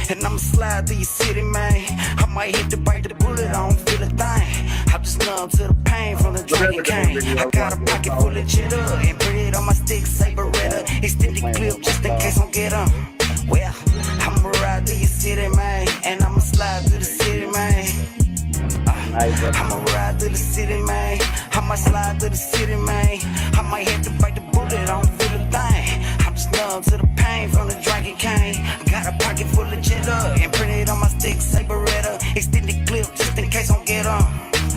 And I'ma slide through your city, man. I might hit the bite the bullet, I don't feel a thing. I'm just numb to the pain from the drinking cane. I got a pocket full of cheddar and bread on my stick, say Beretta. Extended clip just in case I don't get on. Well, I'ma ride through your city, man. And I'ma slide through the city, man. I'ma ride through the city, man. I might slide through the city, man. I might have to bite the bullet, I don't feel a thing. I'm just numb to the pain from the drinking cane. Got a pocket full of cheddar and printed on my stick, say Beretta. Extended clip just in case I don't get on.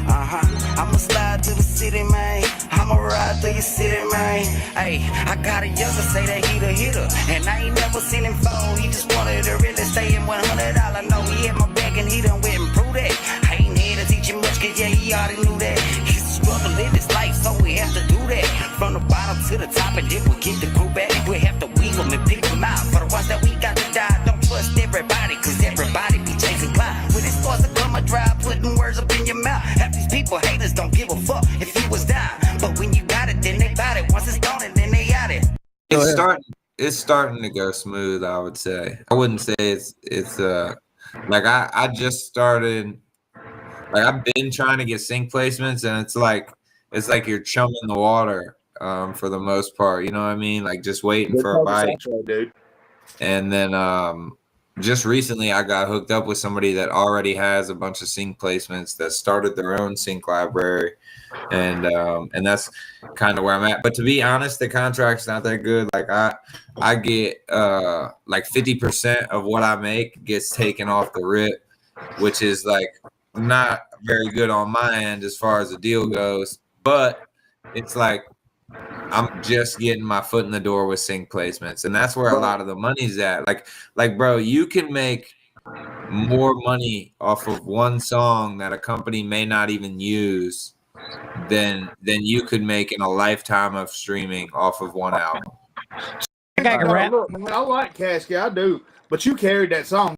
I'ma slide to the city, man. I'ma ride through your city, man. Hey, I got a younger say that he the hitter, and I ain't never seen him fall. He just wanted to really stay in $100. Know he had my back and he done went and proved that. I ain't here to teach him much, cause yeah, he already knew that. He's a struggle in his life, so we have to do that. From the bottom to the top, and then we get the crew back. We have to weave them and pick them out. For the ones that we got to die, don't trust everybody, cause everybody be chasing clout. When it starts to come a drive, putting words up in your mouth. Half these people haters don't give a fuck if you was down. But when you got it, then they got it. Once it's gone, and then they got it. It's starting to go smooth, I would say. I wouldn't say it's like I just started, like I've been trying to get sync placements, and it's like you're chumming the water for the most part, you know what I mean? Like just waiting for a bite. Dude. And then just recently I got hooked up with somebody that already has a bunch of sync placements that started their own sync library. And that's kind of where I'm at. But to be honest, the contract's not that good. Like I get like 50% of what I make gets taken off the rip, which is like not very good on my end as far as the deal goes. But it's like I'm just getting my foot in the door with sync placements, and that's where a lot of the money's at. Like bro, you can make more money off of one song that a company may not even use than you could make in a lifetime of streaming off of one album. I got your rap. Look, man, I like Casky, I do, but you carried that song.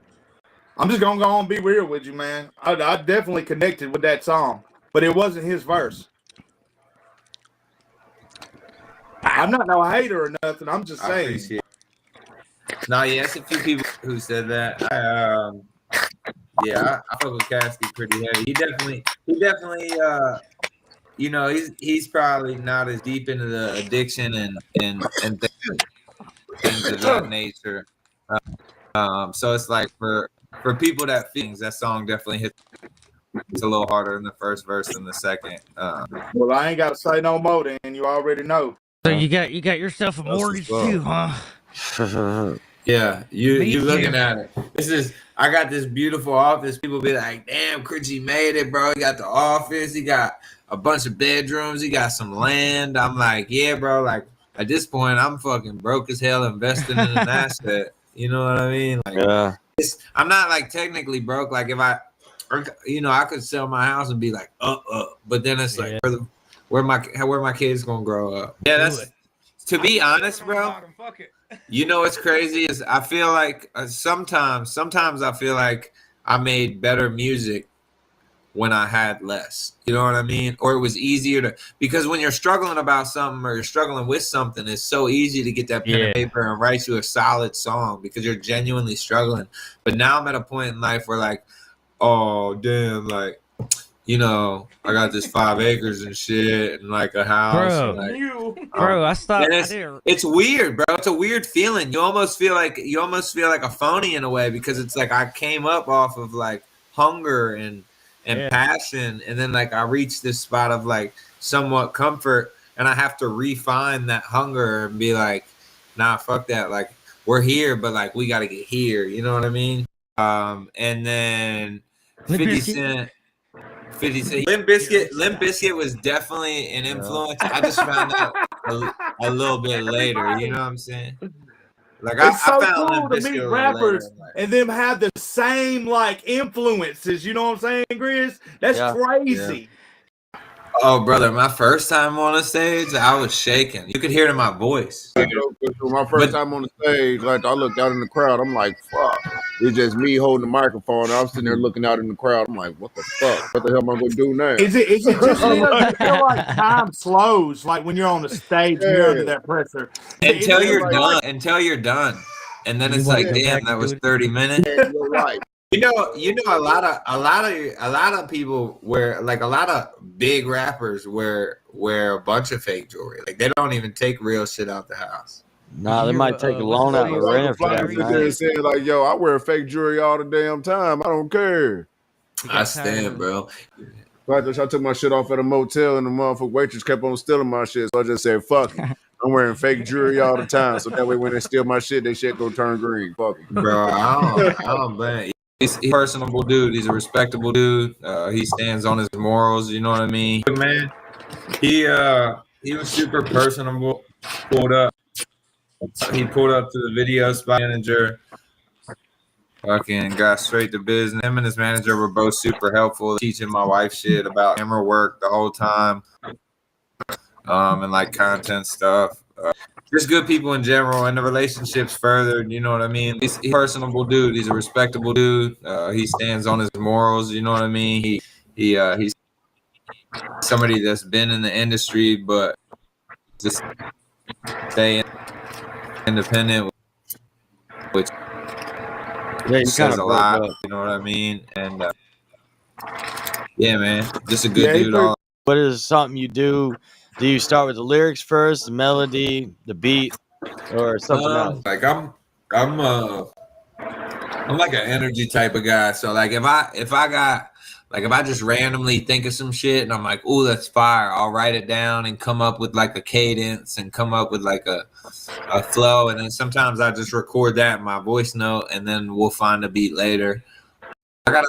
I'm just gonna go on and be real with you, man. I definitely connected with that song, but it wasn't his verse. I'm not no hater or nothing. I'm just saying. I appreciate it. No, yeah, it's a few people who said that. I fuck with Casky pretty heavy. He definitely you know, he's probably not as deep into the addiction and things of that nature. So it's like for people that feelings, that song definitely hits a little harder in the first verse than the second. Well, I ain't gotta say no more. Then you already know. So you got yourself a mortgage too, huh? Yeah, you looking at it. I got this beautiful office. People be like, damn, Critchy made it, bro. He got the office. He got a bunch of bedrooms. He got some land. I'm like, yeah, bro. Like at this point, I'm fucking broke as hell investing in an asset. You know what I mean? Like, Yeah. I'm not like technically broke. Like if I could sell my house and be like, but then it's like, where my kids gonna grow up? Yeah, that's to be honest, bro. You know what's crazy is I feel like sometimes I feel like I made better music when I had less. You know what I mean? Or it was easier to, because when you're struggling about something or you're struggling with something, it's so easy to get that pen and paper and write you a solid song because you're genuinely struggling. But now I'm at a point in life where like, oh damn, like you know, I got this 5 acres and shit and like a house. Bro. And, like, Bro, I stopped. it's weird, bro. It's a weird feeling. You almost feel like a phony in a way, because it's like I came up off of like hunger and passion, and then like I reached this spot of like somewhat comfort, and I have to refine that hunger and be like, nah, fuck that. Like, we're here, but like we got to get here. You know what I mean? And then 50 Cent. Limp Bizkit was definitely an influence. I just found out a little bit later. You know what I'm saying? Like It's so I found cool Limp to Bizkit meet a little rappers later. Like, and them have the same like influences. You know what I'm saying, Grizz? That's crazy. oh, brother, my first time on a stage, I was shaking. You could hear it in my voice. My first time on the stage, like I looked out in the crowd, I'm like, fuck. It's just me holding the microphone. I'm sitting there looking out in the crowd. I'm like, what the fuck? What the hell am I going to do now? Is it just you feel like time slows, like when you're on the stage and you're under that pressure? Until you're done. And then it's like, damn, that was 30 minutes. You're right. You know, a lot of people wear, like, a lot of big rappers wear a bunch of fake jewelry. Like, they don't even take real shit out the house. Nah, they might take a loan out of rent for that. There saying like, yo, I wear fake jewelry all the damn time. I don't care. I stand, bro. So I took my shit off at a motel, and the motherfucking waitress kept on stealing my shit. So I just said, fuck it. I'm wearing fake jewelry all the time. So that way when they steal my shit, they shit go turn green. Fuck it. Bro, I don't blame. He's a personable dude. He's a respectable dude. He stands on his morals. You know what I mean? Man, he was super personable. He pulled up to the video spot manager. Fucking got straight to business. Him and his manager were both super helpful, teaching my wife shit about camera work the whole time, and like content stuff. Just good people in general, and the relationships furthered. You know what I mean? He's a personable dude. He's a respectable dude. He stands on his morals. You know what I mean? He's somebody that's been in the industry, but just stay independent, which says a lot. You know what I mean? And yeah, man, just a good dude. What is something you do? Do you start with the lyrics first, the melody, the beat, or something else? Like I'm like an energy type of guy. So like if I just randomly think of some shit and I'm like, ooh, that's fire, I'll write it down and come up with like a cadence and come up with like a flow. And then sometimes I just record that in my voice note, and then we'll find a beat later. I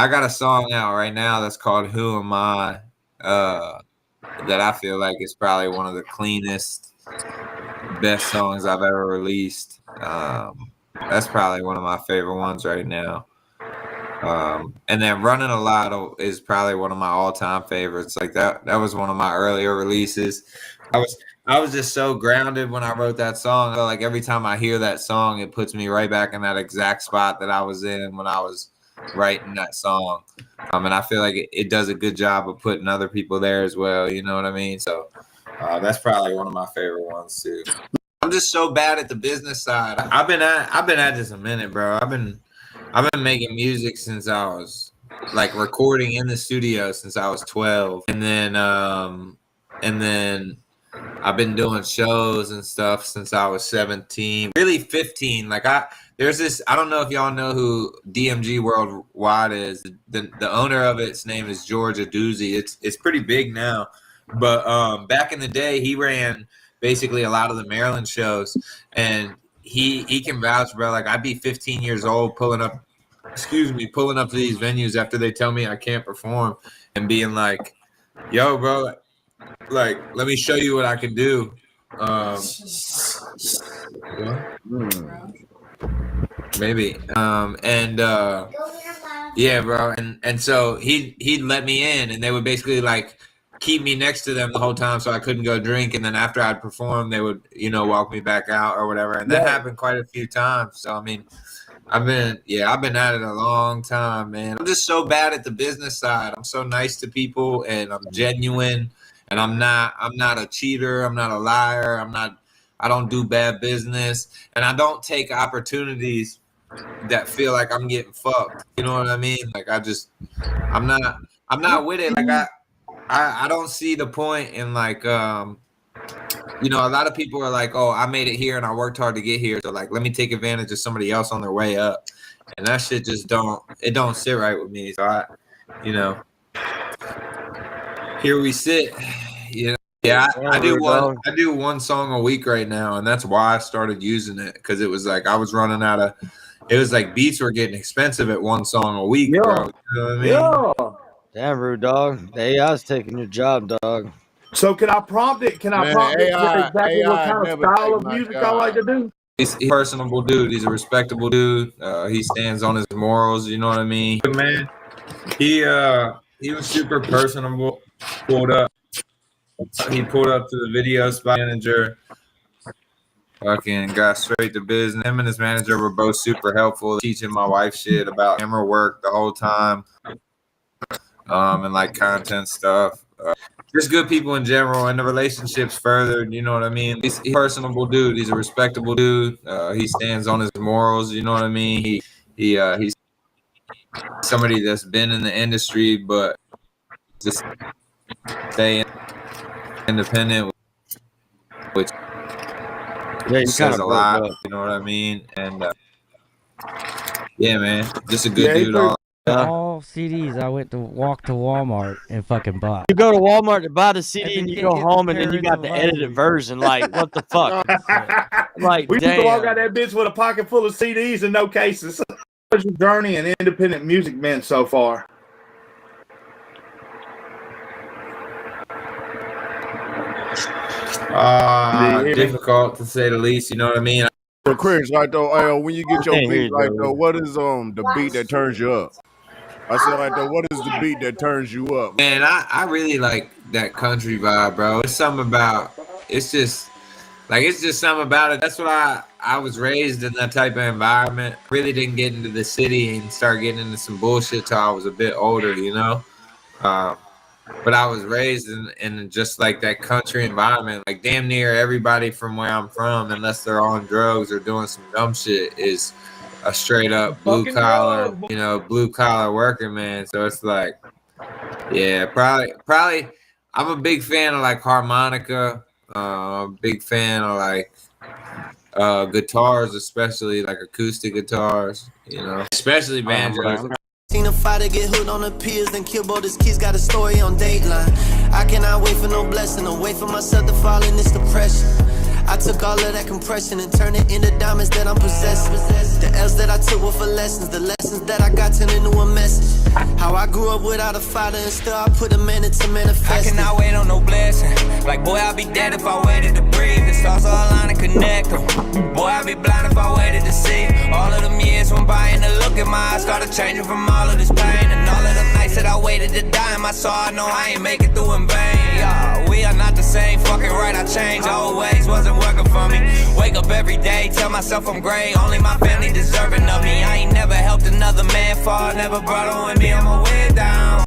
got a song out right now that's called Who Am I? That I feel like is probably one of the cleanest, best songs I've ever released. That's probably one of my favorite ones right now. And then Running a Lot is probably one of my all-time favorites. Like that was one of my earlier releases. I was just so grounded when I wrote that song. Like every time I hear that song, it puts me right back in that exact spot that I was in when I was writing that song. And I feel like it does a good job of putting other people there as well. You know what I mean? So that's probably one of my favorite ones too. I'm just so bad at the business side. I've been at this a minute, bro. I've been making music since I was like recording in the studio since I was 12, and then I've been doing shows and stuff since I was 17, really 15. Like there's this, I don't know if y'all know who DMG Worldwide is. The owner of its name is George Aduzzi. It's pretty big now, but back in the day, he ran basically a lot of the Maryland shows, and he can vouch, bro. Like I'd be 15 years old pulling up to these venues after they tell me I can't perform and being like, yo, bro, like, let me show you what I can do. Maybe. Yeah, bro. And so he'd let me in, and they would basically like keep me next to them the whole time so I couldn't go drink. And then after I'd perform, they would, walk me back out or whatever. And that happened quite a few times. So, I mean, I've been at it a long time, man. I'm just so bad at the business side. I'm so nice to people, and I'm genuine, and I'm not a cheater. I'm not a liar. I don't do bad business, and I don't take opportunities that feel like I'm getting fucked. You know what I mean? Like I'm not I'm not with it. Like I don't see the point in like you know, a lot of people are like, oh, I made it here and I worked hard to get here. So like, let me take advantage of somebody else on their way up. And that shit just don't sit right with me. So you know, here we sit. You know, yeah, I do one song a week right now, and that's why I started using it, because it was like I was running out of. It was like beats were getting expensive at one song a week, bro. You know what I mean? Yeah. Damn, rude dog. The AI's taking your job, dog. So can I prompt it? Can I prompt it with exactly what kind of never style take of my music I job. like to do? He's a personable dude. He's a respectable dude. He stands on his morals. You know what I mean? But man, he was super personable. He pulled up to the video spot manager. Fucking got straight to business. Him and his manager were both super helpful, teaching my wife shit about camera work the whole time, and like content stuff. Just good people in general, and the relationships furthered. You know what I mean? He's a personable dude. He's a respectable dude. He stands on his morals. You know what I mean? He's somebody that's been in the industry, but just stay independent, which says a lot. You know what I mean? And yeah, man, just a good dude. All CDs, I went to walk to Walmart and fucking bought. You go to Walmart to buy the CD and you go home and then you got the edited version. Like, what the fuck? Like, we used to walk damn. out that bitch with a pocket full of CDs and no cases. What's your journey in independent music been so far? Difficult to say the least. You know what I mean? So Chris, like though, when you get your beat, like though, what is the beat that turns you up? I said like though, what is the beat that turns you up? Man, I really like that country vibe, bro. It's something about it's just something about it. That's what I was raised in, that type of environment. Really didn't get into the city and start getting into some bullshit till I was a bit older, you know. But I was raised in just like that country environment. Like damn near everybody from where I'm from, unless they're on drugs or doing some dumb shit, is a straight up blue collar worker, man. So it's like, yeah, probably. I'm a big fan of like harmonica. Big fan of like guitars, especially like acoustic guitars. You know, especially banjos. Seen a fighter get hooked on the pills, then kill both his kids, got a story on Dateline. I cannot wait for no blessing, or wait for myself to fall in this depression. I took all of that compression and turned it into diamonds that I'm possessing. The L's that I took were for lessons, the lessons that I got turned into a message. How I grew up without a father and still I put a man into manifest. I cannot wait on no blessing. Like boy, I'll be dead if I waited to breathe. The stars all align and connect them. Boy, I'll be blind if I waited to see. All of them years went by and the look in my eyes started changing from all of this pain. And all of the nights that I waited to die in my soul, I know I ain't make it through in vain. Yeah, we are not the same, fucking right, I changed. Always wasn't working for me. Wake up every day, tell myself I'm great. Only my family deserving of me. I ain't never helped another man fall, never brought on with me, I'ma way down.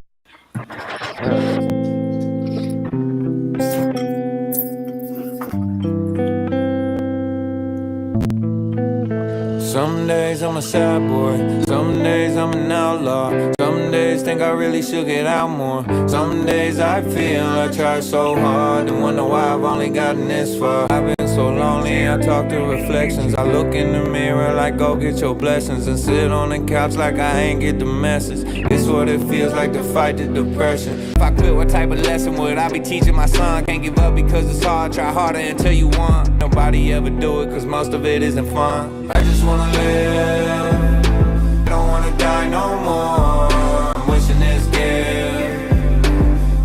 Some days I'm a sad boy, some days I'm an outlaw. Some days think I really should get out more. Some days I feel I tried so hard and wonder why I've only gotten this far. I've been so lonely, I talk to reflections. I look in the mirror like go get your blessings, and sit on the couch like I ain't get the message. It's what it feels like to fight the depression. If I quit, what type of lesson would I be teaching my son? Can't give up because it's hard, try harder until you want. Nobody ever do it cause most of it isn't fun. I just wanna live, I don't wanna die no more. I'm wishing this gift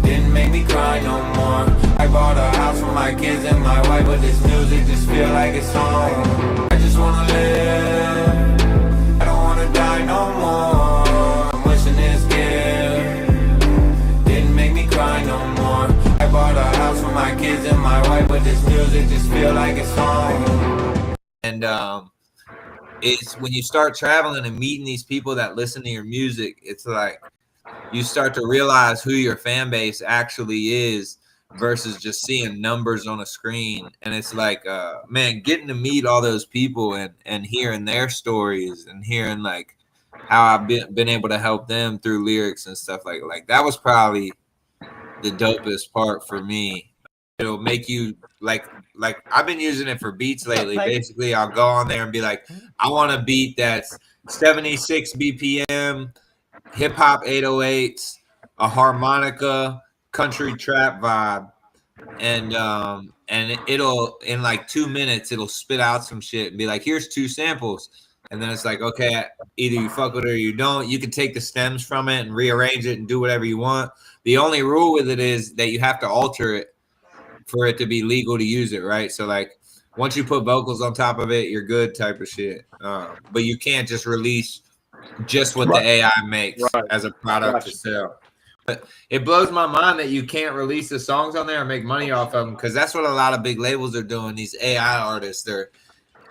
didn't make me cry no more. I bought a house for my kids and my wife, but this music just feel like it's home. I just wanna live, I don't wanna die no more. I'm wishing this gift didn't make me cry no more. I bought a house for my kids and my wife, but this music just feel like it's home. And it's when you start traveling and meeting these people that listen to your music, it's like you start to realize who your fan base actually is versus just seeing numbers on a screen. And it's like, man, getting to meet all those people and hearing their stories and hearing like how I've been able to help them through lyrics and stuff like that was probably the dopest part for me. It'll make you like I've been using it for beats lately. Basically, I'll go on there and be like, I want a beat that's 76 BPM, hip hop 808s, a harmonica, country trap vibe, and it'll in like 2 minutes it'll spit out some shit and be like, here's 2 samples. And then it's like, okay, either you fuck with it or you don't. You can take the stems from it and rearrange it and do whatever you want. The only rule with it is that you have to alter it for it to be legal to use it, right? So like once you put vocals on top of it, you're good type of shit. But you can't just release just what the AI makes as a product to sell. But it blows my mind that you can't release the songs on there and make money off of them, because that's what a lot of big labels are doing. These AI artists,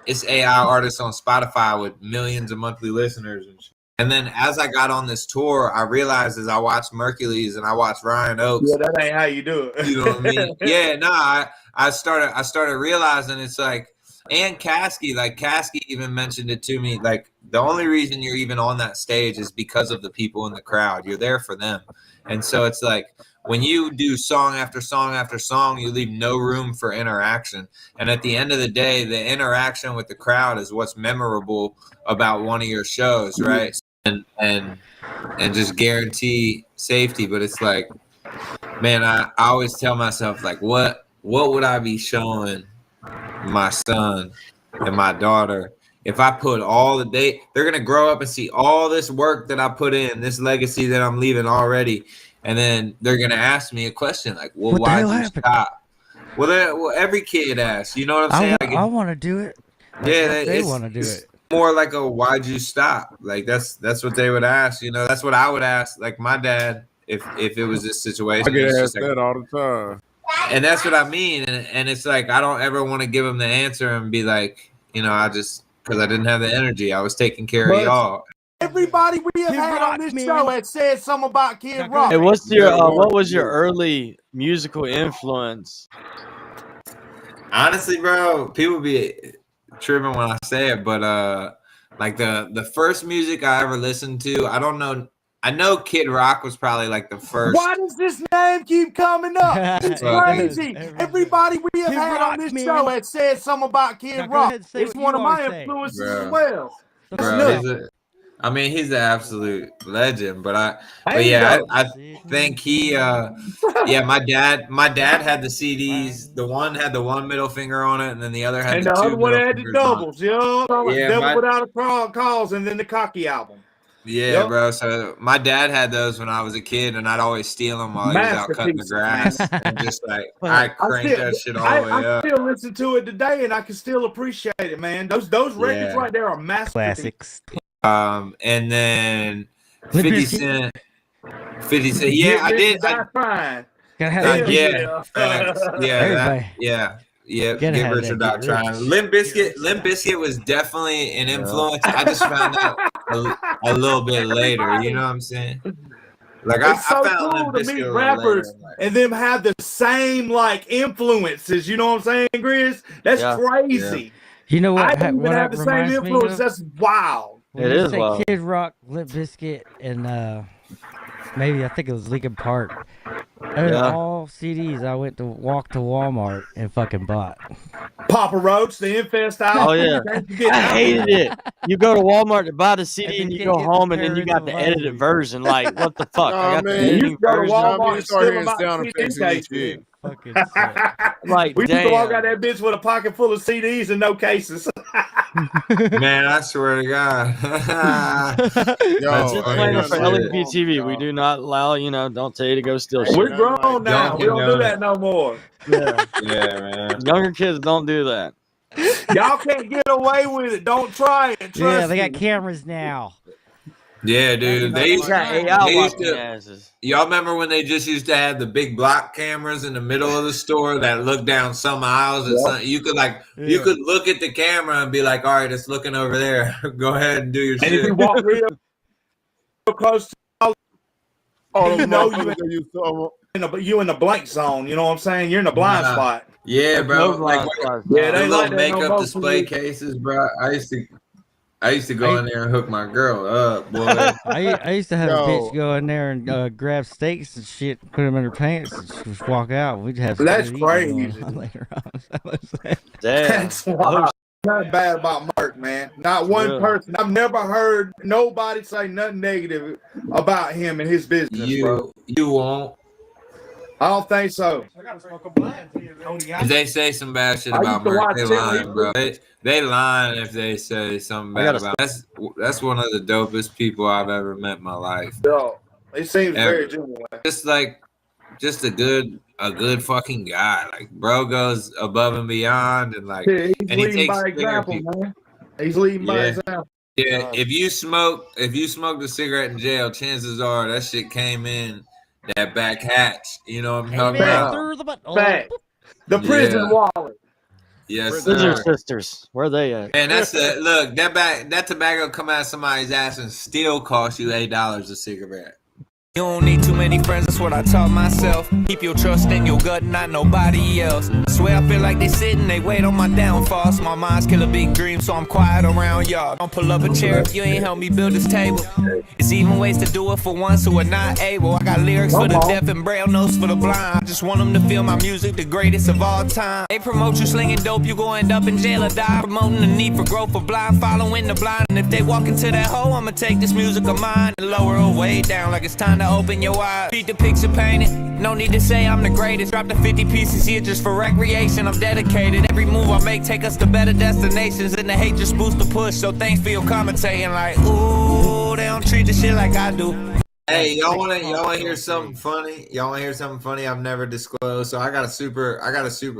it's AI artists on Spotify with millions of monthly listeners and shit. And then as I got on this tour, I realized as I watched Mercules and I watched Ryan Oakes. Yeah, that ain't how you do it. You know what I mean? Yeah, no, I started realizing it's like, and Caskey, like Caskey even mentioned it to me, like the only reason you're even on that stage is because of the people in the crowd. You're there for them. And so it's like when you do song after song after song, you leave no room for interaction. And at the end of the day, the interaction with the crowd is what's memorable about one of your shows, right? And just guarantee safety. But it's like, man, I always tell myself, like, what would I be showing my son and my daughter if I put they're gonna grow up and see all this work that I put in, this legacy that I'm leaving already, and then they're gonna ask me a question like, well, why'd you stop? Well, every kid asks, you know what I'm saying? I want to do it. Yeah, they want to do it. More like a why'd you stop? Like that's what they would ask. You know, that's what I would ask. Like my dad, if it was this situation, I get asked like, that all the time. And that's what I mean. And it's like I don't ever want to give him the answer and be like, you know, because I didn't have the energy. I was taking care of y'all. Everybody we have had on this show has said something about Kid Rock. Hey, what was your early musical influence? Honestly, bro, people be tripping when I say it, but like the first music I ever listened to, I don't know. I know Kid Rock was probably like the first. Why does this name keep coming up? It's crazy. Everybody we have had on this show has said something about Kid Rock. It's one of my influences as well. Bro, I mean, he's an absolute legend. But I think he, my dad had the CDs. The one had the one middle finger on it, and then the other had the other one had the doubles. Devil Without a Cause, and then the Cocky album. Yeah, bro. So my dad had those when I was a kid, and I'd always steal them while he was out cutting the grass, and just like I cranked that shit all the way up. I still listen to it today, and I can still appreciate it, man. Those records right there are masterpieces. And then 50 Cent. 50 Cent. Yeah, I did. Yeah, Get Rich or Die Trying. Limp Bizkit was definitely an influence. I just found out a little bit later. You know what I'm saying? Like it's I so found cool Limp to Bizkit meet rappers and them have the same like influences. You know what I'm saying, Grizz? That's crazy. Yeah. You know what? I didn't even have the same influence. That's wild. It is wild. Kid Rock, Limp Bizkit, and maybe I think it was Linkin Park. All CDs I went to walk to Walmart and fucking bought. Papa Roach, the Infest album. Oh yeah, I hated it. You go to Walmart to buy the CD and you go home and then you got the edited version. Like what the fuck? I got the edited version. Walmart and steal about CDs. Like we used to walk out that bitch with a pocket full of CDs and no cases. Man, I swear to God. Just playing for Leptv.Live. We do not allow, don't tell you to go steal shit. We're grown now. We don't do that no more. Yeah, man. Younger kids don't do that. Y'all can't get away with it. Don't try it. Trust they got cameras now. Yeah, dude. They used to, y'all remember when they just used to have the big block cameras in the middle of the store that looked down some aisles and you could you could look at the camera and be like, all right, it's looking over there. Go ahead and do your shit. And if you walk real close to you in the blank zone, you know what I'm saying? You're in the blind spot. Yeah, bro. They like little makeup display cases, bro. I I used to go in there and hook my girl up, boy. I used to have a Yo. bitch go in there and grab steaks and shit, put them in her pants, and just walk out. We'd have some That's good eating crazy. going on later on. Damn. That's wild. Nothing bad about Mark, man. Not one Really? person. I've never heard nobody say nothing negative about him and his business, bro. You won't. I don't think so. If they say some bad shit I about used to Merc, watch they him. lying, bro. They lying if they say something bad about. That's one of the dopest people I've ever met in my life. Yo, it seems Ever. very genuine. Just a good fucking guy. Like, bro goes above and beyond, and like, Yeah, he's and he leading takes by care of example, people. man. He's leading by Yeah. example. Yeah, if you smoked a cigarette in jail, chances are that shit came in that back hatch. You know what I'm talking about? Through the butthole. Fact. The prison wallet. Yes, Scissor sir. Sisters. Where they at? Man, that's the look. That tobacco come out of somebody's ass and still cost you $8 a cigarette. You don't need too many friends, that's what I taught myself. Keep your trust in your gut, not nobody else. I swear I feel like they sitting, they wait on my downfall. So my mind's kill a big dream, so I'm quiet around y'all. Don't pull up a chair if you ain't help me build this table. It's even ways to do it for ones who are not able. I got lyrics for the deaf and braille notes for the blind. I just want them to feel my music, the greatest of all time. They promote you slinging dope, you gon' end up in jail or die. Promoting the need for growth for blind, following the blind. And if they walk into that hole, I'ma take this music of mine and lower her way down like it's time to open your eyes. Beat the picture painted. No need to say I'm the greatest. Drop the 50 pieces here just for recreation. I'm dedicated. Every move I make take us to better destinations. And the hate just boosts the push. So thanks for your commentating. Like, ooh, they don't treat the shit like I do. Hey, y'all wanna hear something funny? Y'all wanna hear something funny I've never disclosed? So I got a super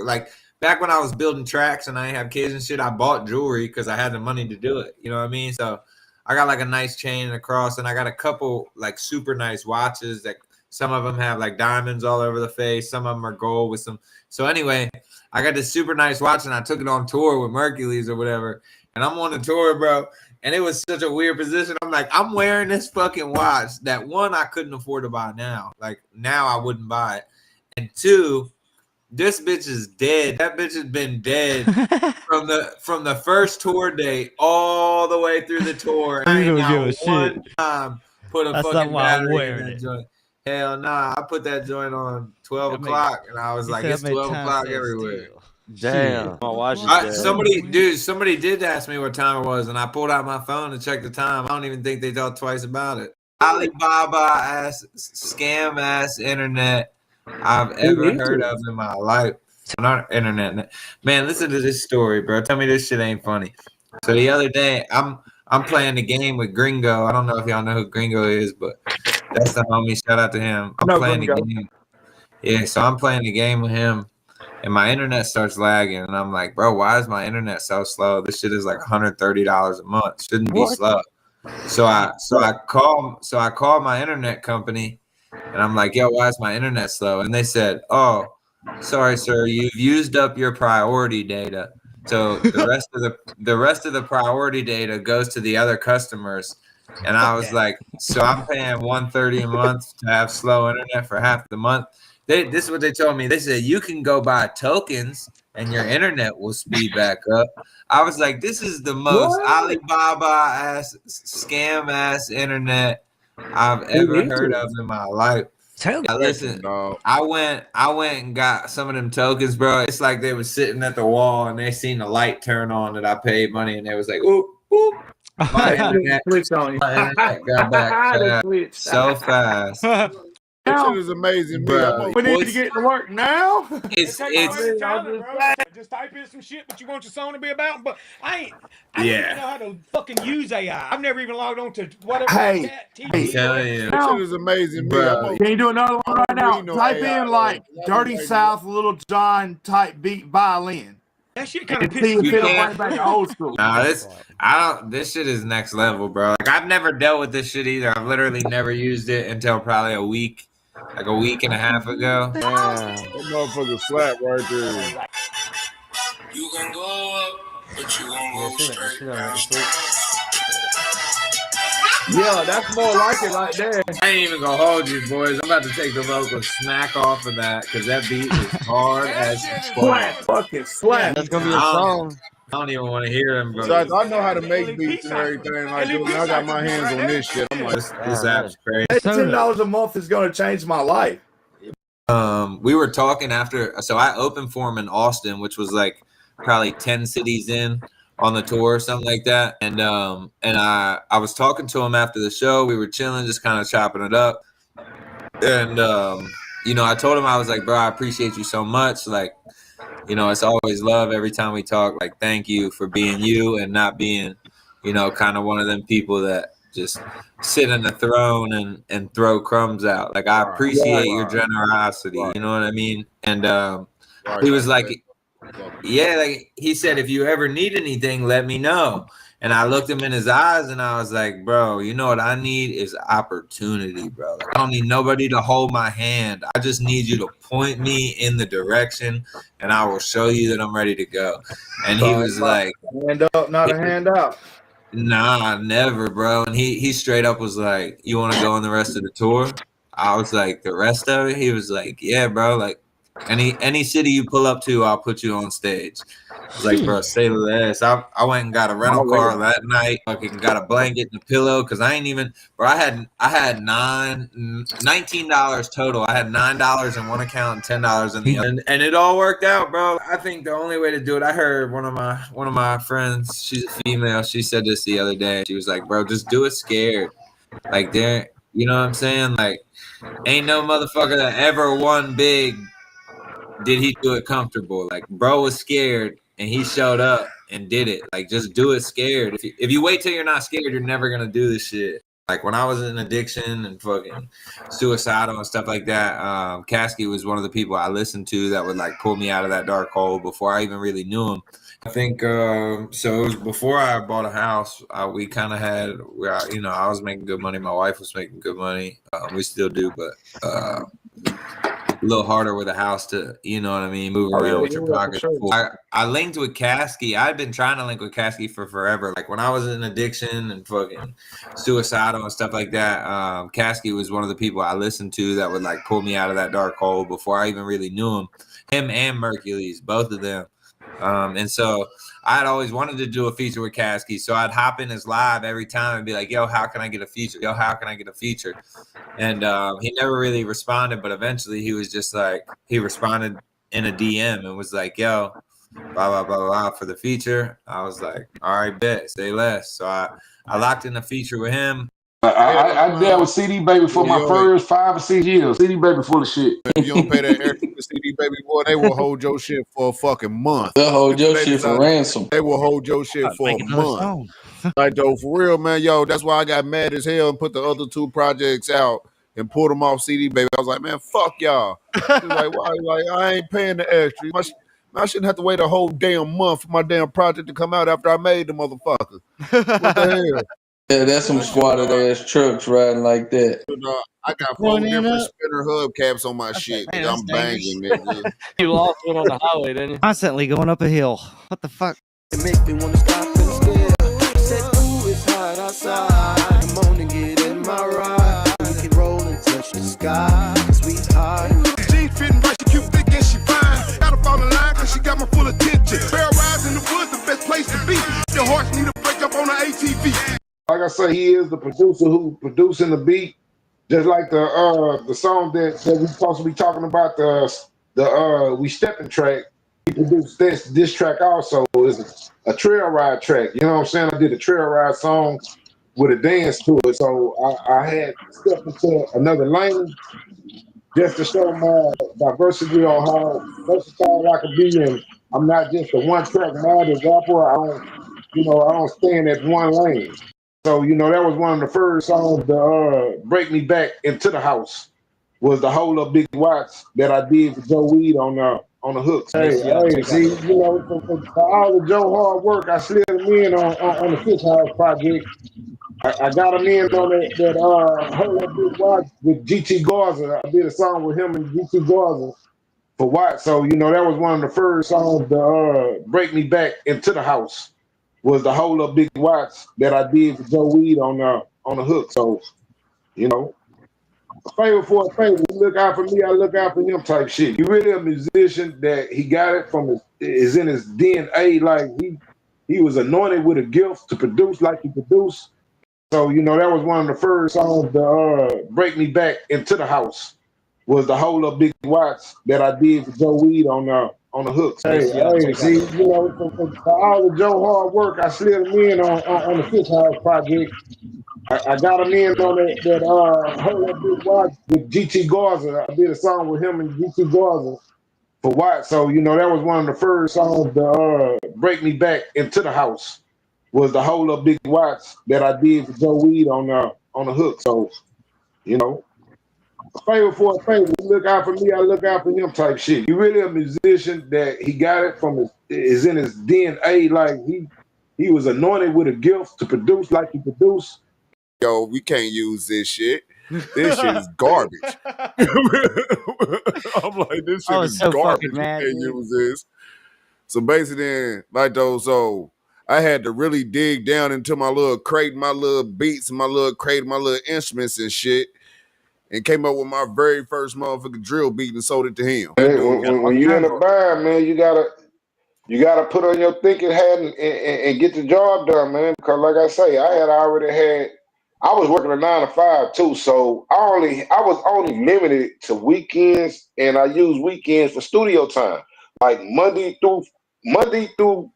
like back when I was building tracks and I didn't have kids and shit, I bought jewelry because I had the money to do it. You know what I mean? So I got like a nice chain and a cross, and I got a couple like super nice watches that some of them have like diamonds all over the face. Some of them are gold with some. So anyway, I got this super nice watch and I took it on tour with Mercules or whatever. And I'm on the tour, bro. And it was such a weird position. I'm like, I'm wearing this fucking watch that one, I couldn't afford to buy now. Like now I wouldn't buy it. And two, this bitch is dead. That bitch has been dead from the first tour date all the way through the tour. I ain't not one time put a fucking battery in that joint. Hell nah. I put that joint on 12 o'clock and I was like, it's 12 o'clock everywhere. Damn. My watch is dead. Somebody did ask me what time it was, and I pulled out my phone to check the time. I don't even think they thought twice about it. Alibaba ass scam ass internet I've ever heard of in my life. Not internet. Man, listen to this story, bro. Tell me this shit ain't funny. So the other day, I'm playing the game with Gringo. I don't know if y'all know who Gringo is, but that's the homie. Shout out to him. I'm playing the game. Yeah, so I'm playing the game with him, and my internet starts lagging, and I'm like, bro, why is my internet so slow? This shit is like $130 a month. Shouldn't be slow. So I call my internet company. And I'm like, yo, why is my internet slow? And they said, oh, sorry, sir, you've used up your priority data. So the rest of the priority data goes to the other customers. And I was like, so I'm paying $130 a month to have slow internet for half the month. This is what they told me. They said you can go buy tokens and your internet will speed back up. I was like, this is the most Alibaba ass scam ass internet I've ever heard of in my life. Now, listen, I went and got some of them tokens, bro. It's like they were sitting at the wall and they seen the light turn on that I paid money, and they was like, oop, oop. My internet got back so fast. That shit is amazing, bro. We need to get to work now. It's just type in some shit what you want your song to be about, but I don't even know how to fucking use AI. I've never even logged on to whatever. Hey, I'm telling you, that shit is amazing, bro. Can you do another one right now? Type in like Dirty South, Little John type beat violin. That shit kind of pisses me off. Back to old school. Nah, this shit is next level, bro. Like I've never dealt with this shit either. I've literally never used it until probably a week and a half ago. That motherfucker slap right there. You gonna go up, but you won't go straight down. Yeah, that's more like it right there. I ain't even gonna hold you, boys. I'm about to take the vocal smack off of that because that beat is hard as fuck. Fucking slap. That's gonna be a song. I don't even want to hear them, bro. So I know how to make beats and everything. Like, dude, when I got my hands on this shit, I'm like, This app's crazy. $10 a month is going to change my life. We were talking after, so I opened for him in Austin, which was like probably 10 cities in on the tour or something like that. And I was talking to him after the show. We were chilling, just kind of chopping it up. And you know, I told him, I was like, bro, I appreciate you so much. Like, you know, it's always love every time we talk. Like, thank you for being you and not being, you know, kind of one of them people that just sit in the throne and throw crumbs out. Like, I appreciate your generosity. You know what I mean? And he was like, yeah, like he said, if you ever need anything, let me know. And I looked him in his eyes and I was like, bro, you know what I need is opportunity, bro. Like, I don't need nobody to hold my hand. I just need you to point me in the direction and I will show you that I'm ready to go. And he was like, hand up, not a handout. Nah, never, bro. And he straight up was like, you want to go on the rest of the tour? I was like, the rest of it? He was like, yeah, bro. Like, any city you pull up to, I'll put you on stage. I was like, bro, say less. I went and got a rental car that night. Fucking got a blanket and a pillow because I ain't even, bro. I had $19 total. I had $9 in one account and $10 in the other, and it all worked out, bro. I think the only way to do it. I heard one of my friends. She's a female. She said this the other day. She was like, bro, just do it scared. Like, there, you know what I'm saying? Like, ain't no motherfucker that ever won big. Did he do it comfortable? Like, bro was scared and he showed up and did it. Like, just do it scared. If you wait till you're not scared, you're never gonna do this shit. Like, when I was in addiction and fucking suicidal and stuff like that, Kasky was one of the people I listened to that would like pull me out of that dark hole before I even really knew him. I think so. It was before I bought a house. We kind of had, you know, I was making good money. My wife was making good money. We still do, but a little harder with a house to, you know what I mean, move around with your pockets. Sure. I linked with Kasky. I've been trying to link with Kasky for forever. Like, when I was in addiction and fucking suicidal and stuff like that, Kasky was one of the people I listened to that would like pull me out of that dark hole before I even really knew him. Him and Mercules, both of them. And so I'd always wanted to do a feature with Kasky. So I'd hop in his live every time and be like, yo, how can I get a feature? Yo, how can I get a feature? And he never really responded, but eventually he was just like, he responded in a DM and was like, yo, blah, blah, blah, blah, for the feature. I was like, all right, bet, say less. So I locked in a feature with him. I dealt with CD Baby for my first 5 or 6 years. CD Baby full of shit. If you don't pay that extra to CD Baby, boy, they will hold your shit for a fucking month. They'll hold your shit for ransom. They will hold your shit for a month. Like, though, for real, man, yo, that's why I got mad as hell and put the other 2 projects out and pulled them off CD Baby. I was like, man, fuck y'all. He was like, why? Like, I ain't paying the extra. I shouldn't have to wait a whole damn month for my damn project to come out after I made the motherfucker. What the hell? Yeah, that's some squatted ass trucks riding like that. I got 4 different spinner hubcaps on my shit. Man, I'm banging, nigga. You lost one on the highway, didn't you? Constantly going up a hill. What the fuck? It make me wanna stop and stare. Said, ooh, it's hot outside. Come on and get in my ride. We can roll and touch the sky. Sweetheart. Jeans fitting right, she cute, thick, and she fine. Gotta fall in line cause she got my full attention. Barrel rides in the woods, the best place to be. Your horse need a break up on an ATV. Like I say, he is the producer who producing the beat, just like the song that we supposed to be talking about, the We Stepping track. He produced this track also. Is a trail ride track. You know what I'm saying? I did a trail ride song with a dance to it, so I had stepped into another lane just to show my diversity on how versatile I could be, and I'm not just a one track minded rapper. I don't stay in that one lane. So, you know, that was one of the first songs to break me back into the house, was the Hold Up Big Watts that I did with Joe Weed on the hooks. Hey, see, you know, for all the Joe hard work, I slid him in on the Fish House project. I got him in on that Hold Up Big Watts with GT Garza. I did a song with him and GT Garza for Watts. So, you know, that was one of the first songs to break me back into the house, was the Hold Up Big Watts that I did for Joe Weed on the hook. So, you know, a favor for a favor. You look out for me, I look out for him type shit. You really a musician that he got it from is in his DNA. Like, he was anointed with a gift to produce like he produced. So, you know, that was one of the first songs to break me back into the house. Was the Hold Up Big Watts that I did for Joe Weed on the hooks. Hey, see, you know, for all the Joe hard work, I slid him in on the Fish House project. I got him in on that Hold Up Big Watts with GT Garza. I did a song with him and GT Garza for Watts. So, you know, that was one of the first songs to break me back into the house. Was the Hold Up Big Watts that I did for Joe Weed on the hook. So, you know, a favor for a favor. You look out for me, I look out for him type shit. You really a musician that he got it from is in his DNA. Like he was anointed with a gift to produce like he produced. Yo, we can't use this shit. This shit is garbage. I'm like, this shit is so garbage. fucking mad, We can't dude. use this. So basically, like those, so I had to really dig down into my little crate, my little beats, my little crate, my little instruments and shit, and came up with my very first motherfucking drill beat and sold it to him. Hey, when you're in a band, man, you gotta put on your thinking hat and get the job done, man. Because like I say, I was working a 9 to 5 too, so I was only limited to weekends, and I use weekends for studio time. Like Monday through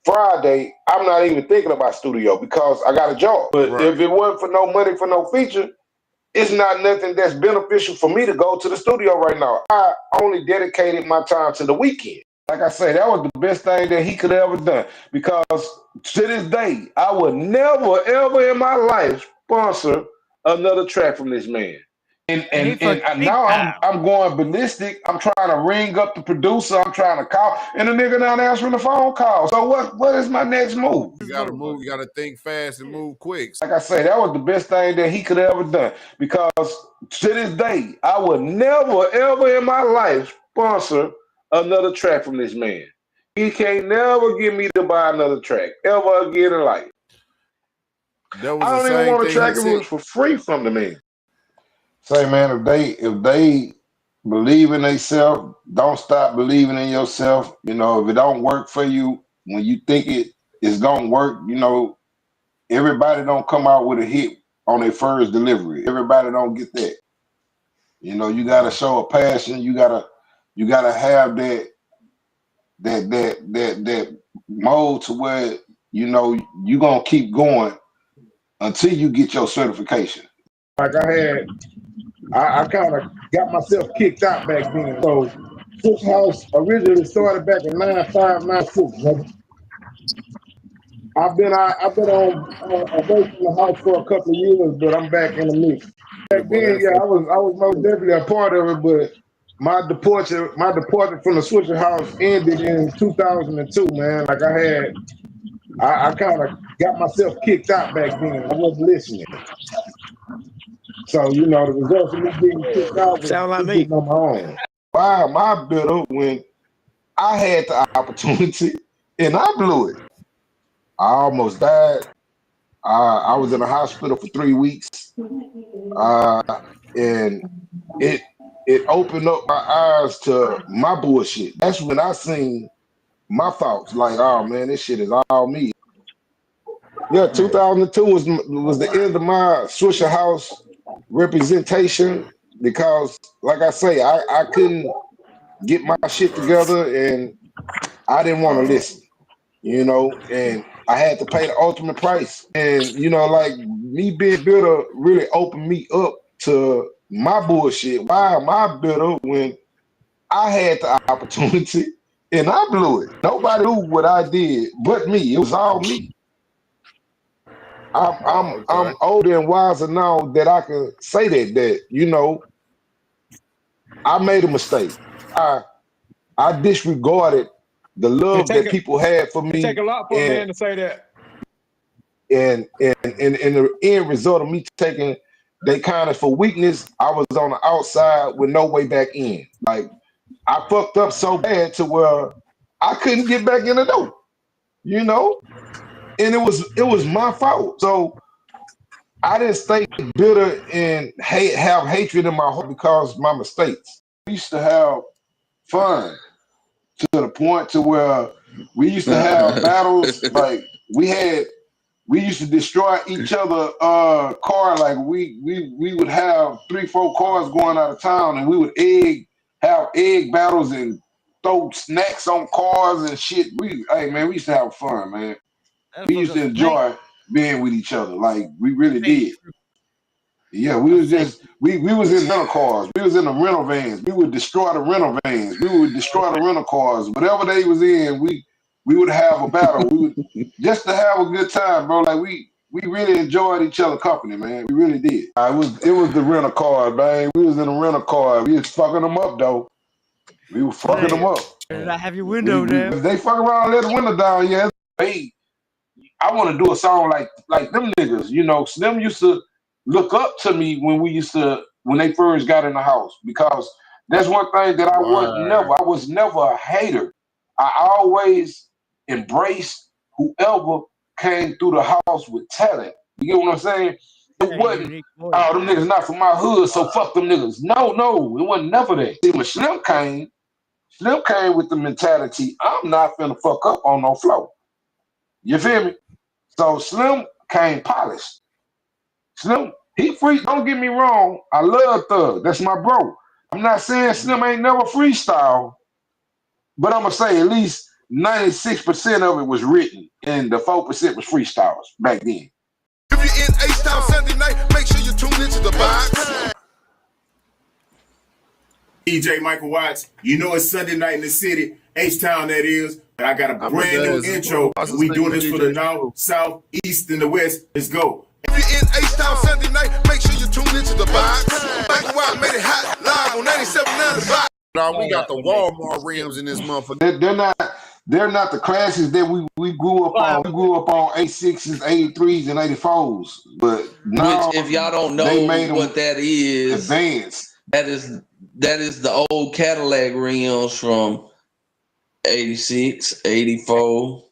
Friday, I'm not even thinking about studio because I got a job. But if it wasn't for no money for no feature, it's not nothing that's beneficial for me to go to the studio right now. I only dedicated my time to the weekend. Like I say, that was the best thing that he could have ever done. Because to this day, I would never, ever in my life sponsor another track from this man. And now I'm going ballistic. I'm trying to ring up the producer. I'm trying to call, and the nigga not answering the phone call. So what is my next move? You gotta move. You gotta think fast and move quick. Like I say, that was the best thing that he could have ever done. Because to this day, I would never, ever in my life sponsor another track from this man. He can't never get me to buy another track ever again in life. I don't even want a track if it was for free from the man. Say, man, if they believe in themselves, don't stop believing in yourself. You know, if it don't work for you when you think it is gonna work, you know, everybody don't come out with a hit on their first delivery. Everybody don't get that. You know, you gotta show a passion. You gotta have that mode to where, you know, you gonna keep going until you get your certification. Like I kind of got myself kicked out back then. So Switch House originally started back in 95, 96. I've been on away from the house for a couple of years, but I'm back in the mix. Back then, yeah, I was most definitely a part of it, but my departure from the Switcher House ended in 2002, man. Like I kind of got myself kicked out back then. I wasn't listening. So, you know, the results of me being kicked out was getting on my own. Why am I bitter when I had the opportunity and I blew it? I almost died. I was in the hospital for 3 weeks. And it opened up my eyes to my bullshit. That's when I seen my thoughts. Like, oh man, this shit is all me. Yeah, 2002 was the end of my Swisher House representation because, like I say, I couldn't get my shit together and I didn't want to listen, you know, and I had to pay the ultimate price. And, you know, like me being bitter really opened me up to my bullshit. Why am I bitter when I had the opportunity and I blew it? Nobody knew what I did but me. It was all me. I'm older and wiser now that I can say that you know, I made a mistake. I disregarded the love that people had for me. It take a lot for a man to say that. And the end result of me taking they kindness for weakness, I was on the outside with no way back in. Like I fucked up so bad to where I couldn't get back in the door, you know? And it was my fault. So I didn't stay bitter and have hatred in my heart because of my mistakes. I used to have fun to the point to where we used to have battles. Like we used to destroy each other car. Like we would have 3-4 cars going out of town, and we would have egg battles and throw snacks on cars and shit. We used to have fun, man. We used to enjoy being with each other. Like we really did. Yeah, we was in rental cars. We was in the rental vans. We would destroy the rental vans. We would destroy the rental cars. Whatever they was in, we would have a battle. We would just to have a good time, bro. Like we really enjoyed each other company, man. We really did. It was the rental car, man. We was in the rental car. We was fucking them up though. We were fucking them up. Did I have your window down? They fuck around and let the window down, yeah. Hey, I want to do a song like them niggas. You know, Slim used to look up to me when they first got in the house, because that's one thing that I was never a hater. I always embraced whoever came through the house with talent. You get what I'm saying? It wasn't, them niggas not from my hood, so fuck them niggas. No, it wasn't never that. See, when Slim came with the mentality, I'm not finna fuck up on no flow. You feel me? So Slim came polished. Slim, he free. Don't get me wrong. I love Thug. That's my bro. I'm not saying Slim ain't never freestyle, but I'm gonna say at least 96% of it was written, and the 4% was freestyles back then. If you're in H-Town Sunday night, make sure you tune into the box. DJ Michael Watts, you know it's Sunday night in the city, H-Town that is. I got a brand new intro. We doing this for the North, South, East, and the West. Let's go. If you're in H-Town Sunday night, make sure you tune into the box. Michael Watts made it hot live on 97.9 The Box. No, we got the Walmart rims in this motherfucker. They're not the classics that we grew up on. We grew up on 86s, 83s, and 84s. But now, which, if y'all don't know what that is, advanced. That is the old Cadillac rims from 86, 84,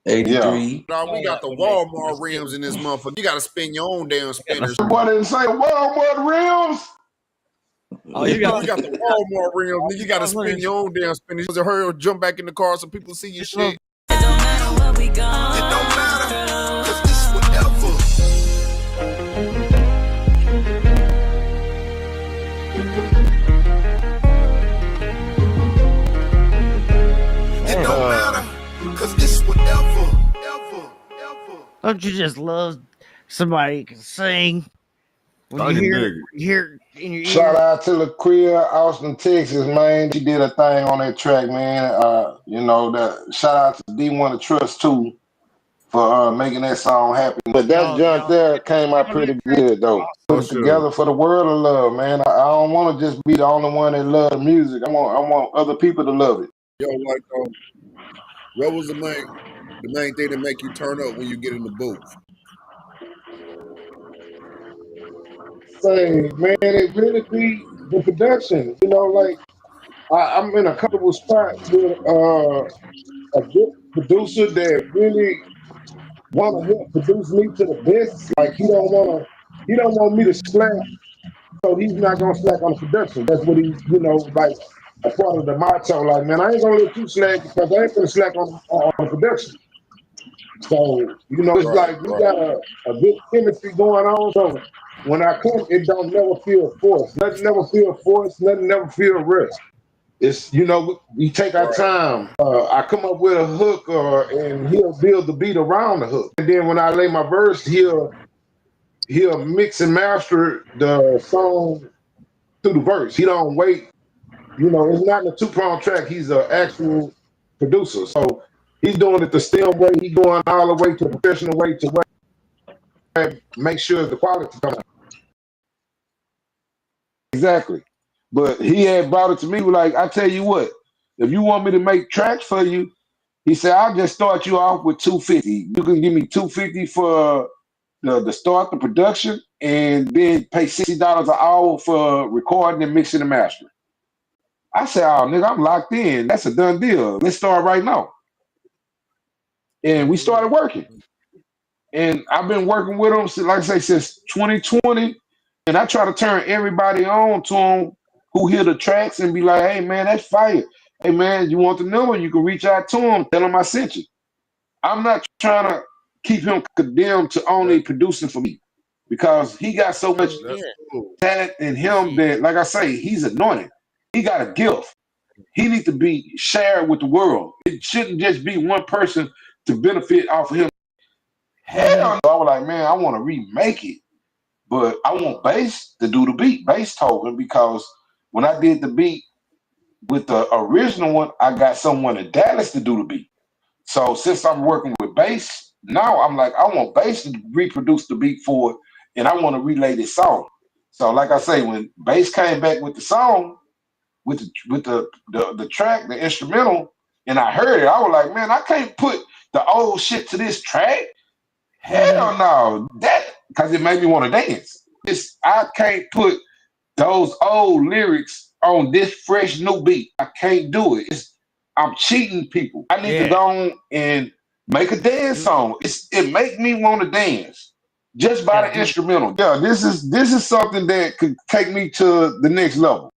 83. Yeah. No, we got the Walmart rims in this motherfucker. You got to spin your own damn spinners. Somebody didn't say Walmart rims. Oh, you got the Walmart rims. You got to spin your own damn spinners. Hurry or jump back in the car so people see your shit. It don't matter where we go. It don't matter, cause this is whatever. It don't matter, cause this is whatever. Don't you just love somebody who can sing? When you hear in your ear. Shout out to LaQuia, Austin, Texas, man. She did a thing on that track, man. Shout out to D1 to Trust too for making that song happen. But that junk there came out pretty good though. Put it together for the world to love, man. I don't want to just be the only one that love the music. I want other people to love it. Yo, like, what was the main thing that make you turn up when you get in the booth? Say, man, it really be the production. You know, like I'm in a comfortable spot with a good producer that really want to help produce me to the best. Like he don't want me to slack, so he's not gonna slack on the production. That's what he's, like a part of the motto. Like, man, I ain't gonna let you slack because I ain't gonna slack on the production. So, it's like we got a good chemistry going on. So when I come, it don't never feel forced. Nothing never feel forced. Nothing never feel rushed. It's, we take our time. I come up with a hook and he'll build the beat around the hook. And then when I lay my verse, he'll mix and master the song through the verse. He don't wait. It's not in a two-pronged track. He's an actual producer. So he's doing it the STEM way. He's going all the way to a professional way to make sure the quality comes out. Exactly. But he had brought it to me like, I tell you what, if you want me to make tracks for you, he said, I'll just start you off with $250. You can give me $250 for the start, the production, and then pay $60 an hour for recording and mixing and mastering. I said, oh, nigga, I'm locked in. That's a done deal. Let's start right now. And we started working. And I've been working with him, since 2020. And I try to turn everybody on to him who hear the tracks and be like, hey, man, that's fire. hey man, you want the number? You can reach out to him, tell him I sent you. I'm not trying to keep him condemned to only producing for me because he got so much talent in him that, like I say, he's anointed. He got a gift. He needs to be shared with the world. It shouldn't just be one person to benefit off of him. Hell no. I was like, man, I want to remake it, but I want Bass to do the beat. Bass told me because when I did the beat with the original one, I got someone in Dallas to do the beat. So since I'm working with Bass, now I'm like, I want Bass to reproduce the beat for it, and I want to relay this song. So like I say, when Bass came back with the song, with the track, the instrumental, and I heard it, I was like, man, I can't put the old shit to this track. Hell no, that because it made me want to dance. I can't put those old lyrics on this fresh new beat. I can't do it. I'm cheating people. I need to go on and make a dance song. It make me want to dance just by the instrumental. Yeah, this is something that could take me to the next level.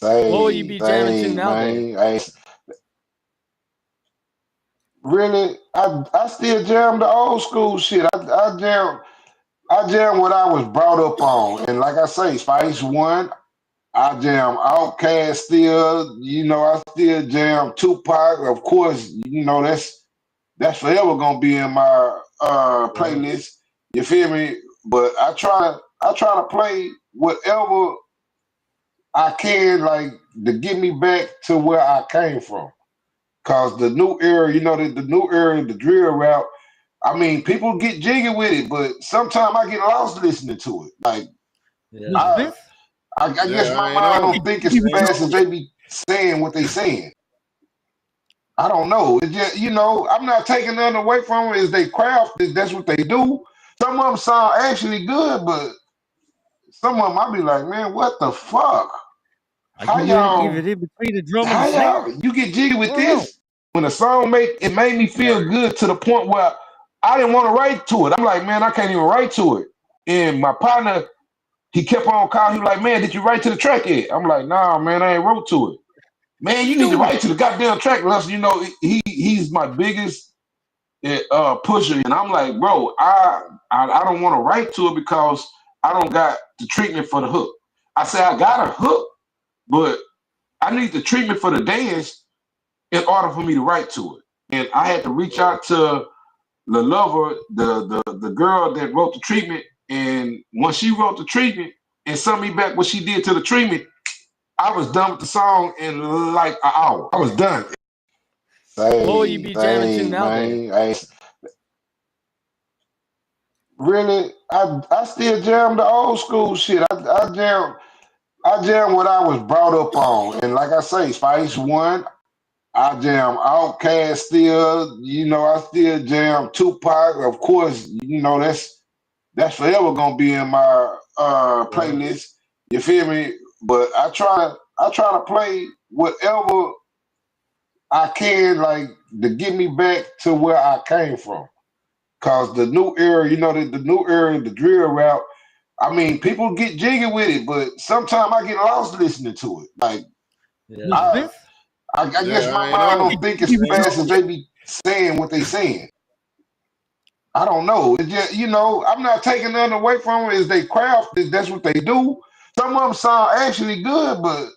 What will you be jamming to nowadays? Really, I still jam the old school shit. I jam what I was brought up on, and like I say, Spice One. I jam Outkast still. I still jam Tupac. Of course, that's forever gonna be in my playlist. You feel me? But I try to play whatever I can, like to get me back to where I came from. Cause the new era, the new era, the drill rap. I mean, people get jiggy with it, but sometimes I get lost listening to it. Like, I guess my mind don't think as fast as they be saying what they saying. I don't know. It just, I'm not taking nothing away from it. Is they craft? That's what they do. Some of them sound actually good, but some of them I be like, man, what the fuck? How y'all? Even in between the drum How and the y'all? snare? You get jiggy with this? When a song made me feel good to the point where I didn't want to write to it. I'm like, man, I can't even write to it. And my partner, he kept on calling. He was like, man, did you write to the track yet? I'm like, nah, man, I ain't wrote to it. Man, you need to write to the goddamn track. He's my biggest pusher. And I'm like, bro, I don't want to write to it because I don't got the treatment for the hook. I say I got a hook, but I need the treatment for the dance in order for me to write to it. And I had to reach out to the lover, the girl that wrote the treatment. And once she wrote the treatment and sent me back what she did to the treatment, I was done with the song in like an hour. I was done. What will you be jamming to nowadays? Really, I still jam the old school shit. I jam what I was brought up on, and like I say, Spice One. I jam Outkast still. I still jam Tupac. Of course, that's forever gonna be in my playlist. You feel me? But I try to play whatever I can, like to get me back to where I came from. Cause the new era, the new era, the drill rap. I mean, people get jiggy with it, but sometimes I get lost listening to it. Like, I guess my mind don't think as fast as they be saying what they saying. I don't know. It just, I'm not taking nothing away from it. Is they craft? That's what they do. Some of them sound actually good, but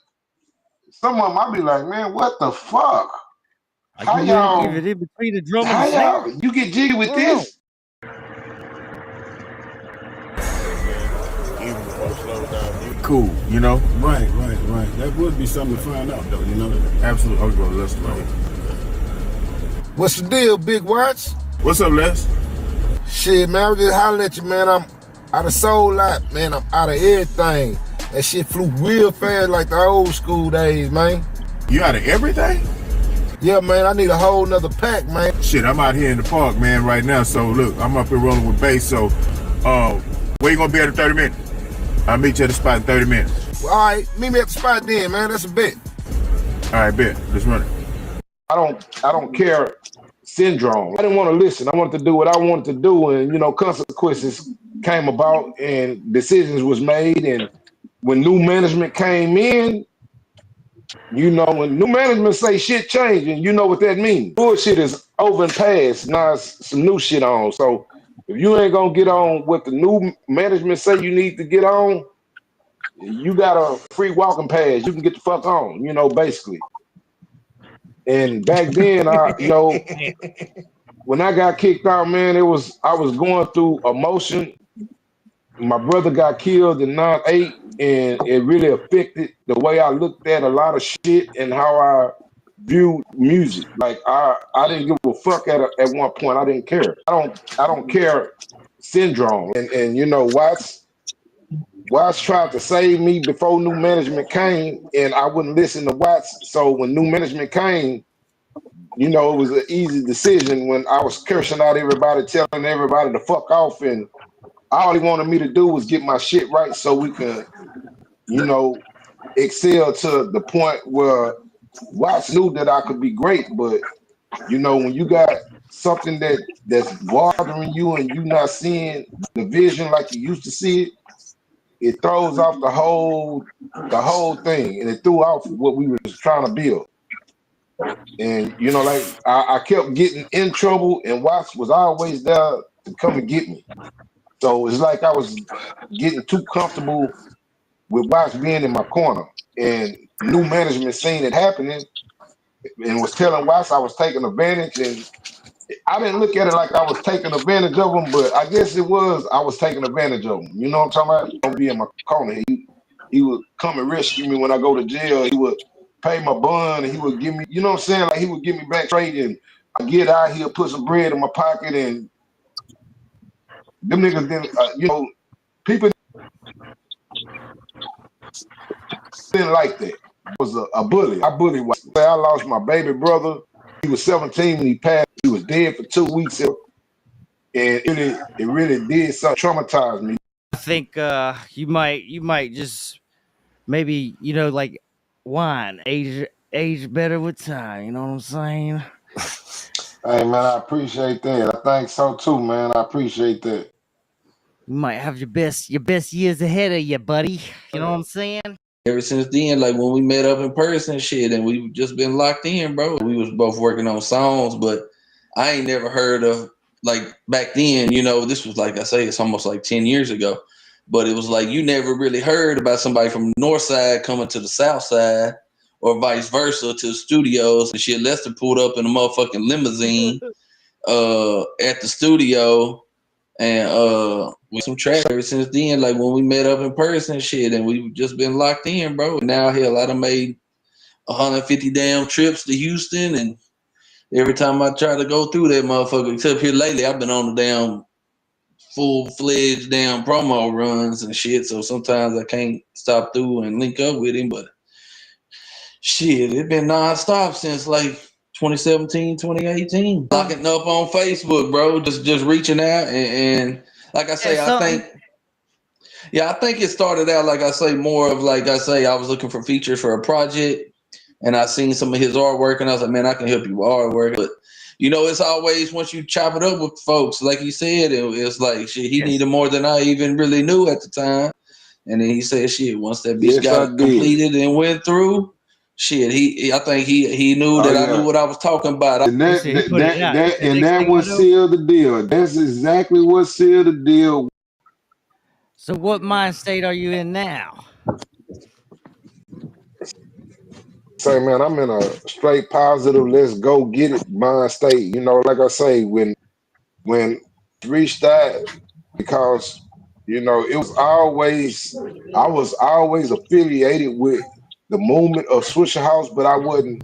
some of them I be like, man, what the fuck? How y'all? Even in between the drum and How the snare? y'all? You get jiggy with this? Cool, Right. That would be something to find out, though, Absolutely. Okay, well, let's go. What's the deal, Big Watch? What's up, Les? Shit, man, I was just hollering at you, man. I'm out of soul lot, man. I'm out of everything. That shit flew real fast like the old school days, man. You out of everything? Yeah, man, I need a whole nother pack, man. Shit, I'm out here in the park, man, right now. So, look, I'm up here rolling with Bass. So, where you gonna be at in 30 minutes? I'll meet you at the spot in 30 minutes. Well, all right, meet me at the spot then, man. That's a bet. All right, bet. Let's run it. I don't care syndrome. I didn't want to listen. I wanted to do what I wanted to do, and consequences came about and decisions was made. And when new management came in, You know, when new management say shit changing, you know what that means. Bullshit is over and past. Now it's some new shit on. So if you ain't gonna get on what the new management say you need to get on, you got a free walking pass. You can get the fuck on, you know, basically. And back then, when I got kicked out, man, I was going through emotion. My brother got killed in '98, and it really affected the way I looked at a lot of shit and how I viewed music. Like I didn't give a fuck at one point. I didn't care. I don't care syndrome. And you know, Watts tried to save me before new management came, and I wouldn't listen to Watts. So when new management came, you know, it was an easy decision when I was cursing out everybody, telling everybody to fuck off, and all he wanted me to do was get my shit right so we can, you know, excel to the point where Watts knew that I could be great. But, you know, when you got something that's bothering you and you not seeing the vision like you used to see it, it throws off the whole thing, and it threw off what we were trying to build. And, you know, like I kept getting in trouble, and Watts was always there to come and get me. So it's like I was getting too comfortable with Watts being in my corner, and new management seen it happening and was telling Watts I was taking advantage. And I didn't look at it like I was taking advantage of him, but I guess it was I was taking advantage of him. You know what I'm talking about? Don't be in my corner. He would come and rescue me when I go to jail. He would pay my bond, and he would give me, you know what I'm saying? Like he would give me back straight, and I get out here, put some bread in my pocket, and them niggas didn't, you know, people didn't like that. I was a bully. I bullied. I lost my baby brother. He was 17 when he passed. He was dead for 2 weeks. And it really did something, traumatized me. I think you might just maybe, you know, like wine age better with time. You know what I'm saying? Hey man, I appreciate that. I think so too, man. I appreciate that. You might have your best years ahead of you, buddy. You know what I'm saying? Ever since then, like when we met up in person, shit, and we've just been locked in, bro. We was both working on songs, but I ain't never heard of, like back then, you know, this was like I say, it's almost like 10 years ago. But it was like you never really heard about somebody from the north side coming to the south side or vice versa to the studios and shit. Lester pulled up in a motherfucking limousine at the studio and with some tracks ever since then, like when we met up in person shit, and we've just been locked in, bro. Now hell, I done made 150 damn trips to Houston, and every time I try to go through that motherfucker, except here lately, I've been on the damn full-fledged damn promo runs and shit, so sometimes I can't stop through and link up with him, but shit, it been non-stop since like 2017, 2018. Locking up on Facebook, bro, just reaching out and like I say, I think it started out, like I say, more of like I say, I was looking for features for a project and I seen some of his artwork and I was like, man, I can help you with artwork. But you know, it's always once you chop it up with folks, like he said, it's like shit, he needed more than I even really knew at the time. And then he said, shit, once that bitch got completed and went through, shit, I think he knew that I knew what I was talking about. And that what sealed the deal. That's exactly what sealed the deal. So what mind state are you in now? Say, man, I'm in a straight positive, let's go get it mind state. You know, like I say, when reached that, because you know, I was always affiliated with the movement of Swisher House, but I wasn't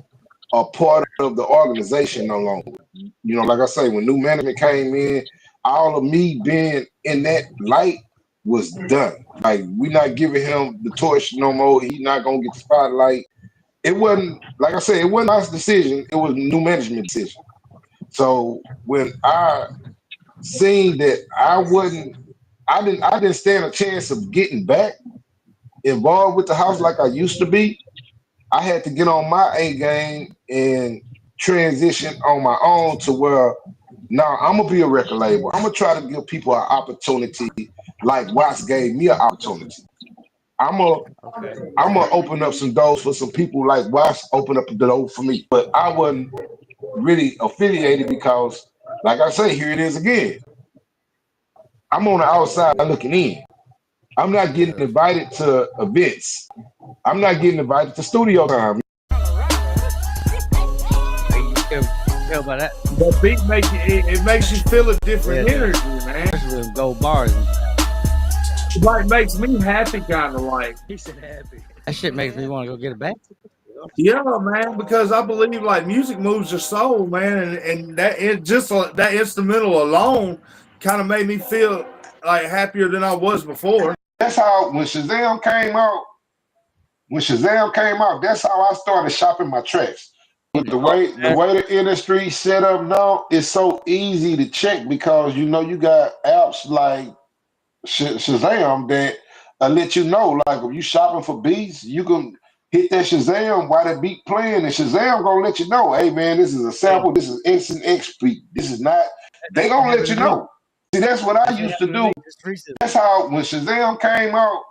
a part of the organization no longer. You know, like I say, when new management came in, all of me being in that light was done. Like, we not giving him the torch no more. He not gonna get the spotlight. It wasn't, like I said, it wasn't my decision. It was new management decision. So when I seen that I didn't stand a chance of getting back involved with the house like I used to be. I had to get on my A game and transition on my own to where now I'm gonna be a record label. I'm gonna try to give people an opportunity like Watts gave me an opportunity. I'm gonna open up some doors for some people like Watts open up the door for me. But I wasn't really affiliated because, like I say, here it is again. I'm on the outside looking in. I'm not getting invited to events. I'm not getting invited to studio time. Feel about that. The beat it makes you feel a different energy, man. Especially with gold bars. It like makes me happy, kind of like. He said happy. That shit makes me want to go get it back. Yeah, man, because I believe like music moves your soul, man, and that it just that instrumental alone kind of made me feel like happier than I was before. That's how when Shazam came out. That's how I started shopping my tracks. But the way the industry set up now, it's so easy to check because you got apps like Shazam that let you know. Like if you shopping for beats, you can hit that Shazam while the beat playing, and Shazam gonna let you know, hey man, this is a sample, this is instant X beat. This is not. They gonna let you know. See, that's what I used to do. That's how when Shazam came out.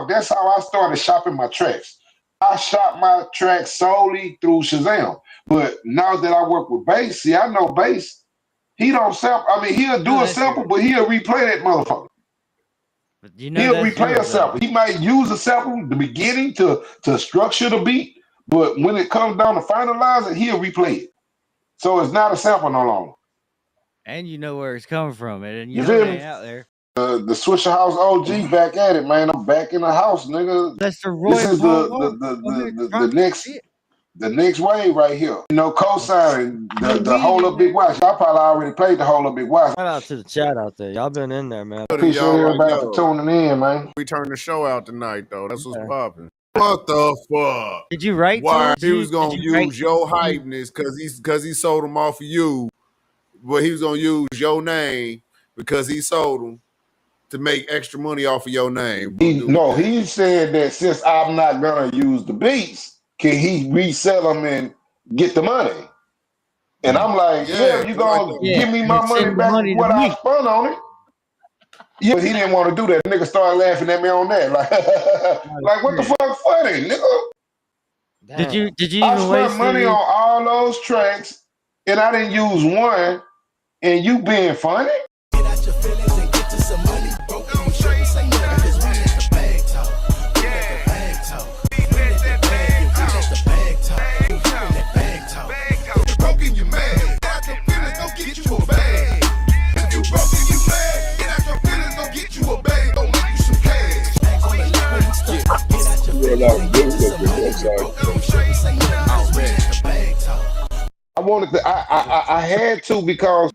That's how I started shopping my tracks. I shop my tracks solely through Shazam. But now that I work with Bass, see, I know Bass. He don't sample. I mean, he'll do a sample, but he'll replay that motherfucker. He'll replay a sample. He might use a sample in the beginning to structure the beat, but when it comes down to finalize it, he'll replay it. So it's not a sample no longer. And you know where it's coming from, and you You know feel it me? ain't out there. The Swisher House OG back at it, man. I'm back in the house, nigga. That's the Roy This is the next wave right here. Co-signing the Whole Up Big Watch. Y'all probably already played the Whole Up Big Watch. Shout out to the chat out there. Y'all been in there, man. Appreciate everybody for tuning in, man. We turned the show out tonight, though. That's what's popping. What the fuck? Did you write? Why he was gonna use your hypeness because he sold them off of you, but he was gonna use your name because he sold them to make extra money off of your name. He said that since I'm not gonna use the beats, can he resell them and get the money? And I'm like, yeah, you gonna give me my money back what I spent on it? Yeah, but he didn't want to do that. Nigga started laughing at me on that. Like what the fuck funny, nigga? Did you I even spent money on all those tracks and I didn't use one, and you being funny? I wanted to. I had to because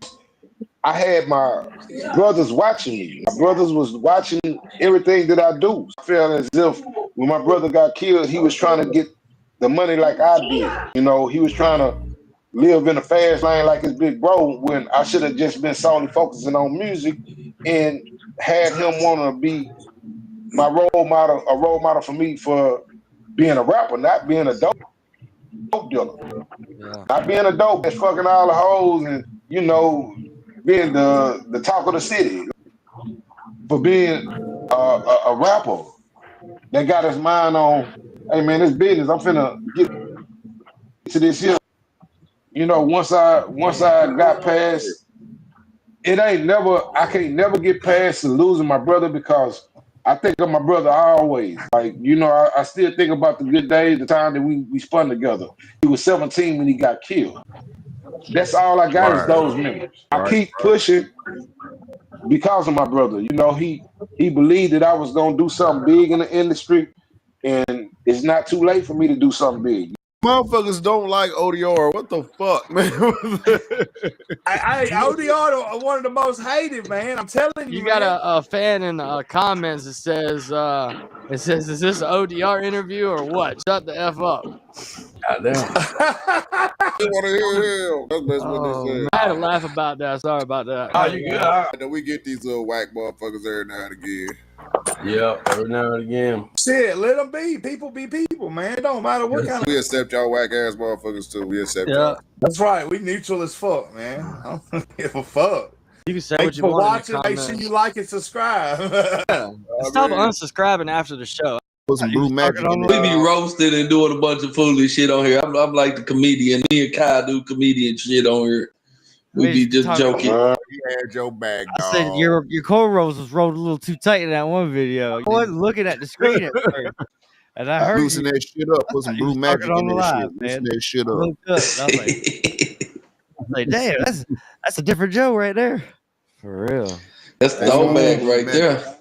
I had my brothers watching me. My brothers was watching everything that I do. I felt as if when my brother got killed, he was trying to get the money like I did. He was trying to live in a fast lane like his big bro when I should have just been solely focusing on music and had him want to be my role model, a role model for me for being a rapper, not being a dope dealer. Yeah. Not being a dope that's fucking all the hoes and, being the talk of the city. For being a rapper that got his mind on, hey man, this business, I'm finna get to this here. Once I got past, I can't never get past losing my brother because I think of my brother always. Like, I still think about the good days, the time that we spun together. He was 17 when he got killed. That's all I got is those memories. I keep pushing because of my brother. He believed that I was going to do something big in the industry, and it's not too late for me to do something big. Motherfuckers don't like ODR. What the fuck, man? ODR are one of the most hated, man. I'm telling you. You got a fan in the comments that says, is this an ODR interview or what? Shut the F up. God damn. That's what they said. I had to laugh about that. Sorry about that. Oh, you good? All right. We get these little whack motherfuckers every now and again. Yep, every now and again. Shit, let them be. People be people, man. It don't matter what kind of. We accept y'all whack ass motherfuckers too. We accept y'all. That's right. We neutral as fuck, man. I don't give a fuck. You can say Thanks what you for want in the watching. Make sure comments. you like and subscribe. Stop unsubscribing after the show. Put some blue magic in We be roasting and doing a bunch of foolish shit on here. I'm like the comedian. Me and Kai do comedian shit on here. We be just joking. You had your bag, I dog. said your cornrows was rolled a little too tight in that one video. I wasn't looking at the screen at first, and I heard Loosen you. that shit up. Put some You blue was magic talking on in the that live, shit. Loosen man. that shit I up. looked up, and I was like, damn, that's a different Joe right there. For real. That's the throwback right there.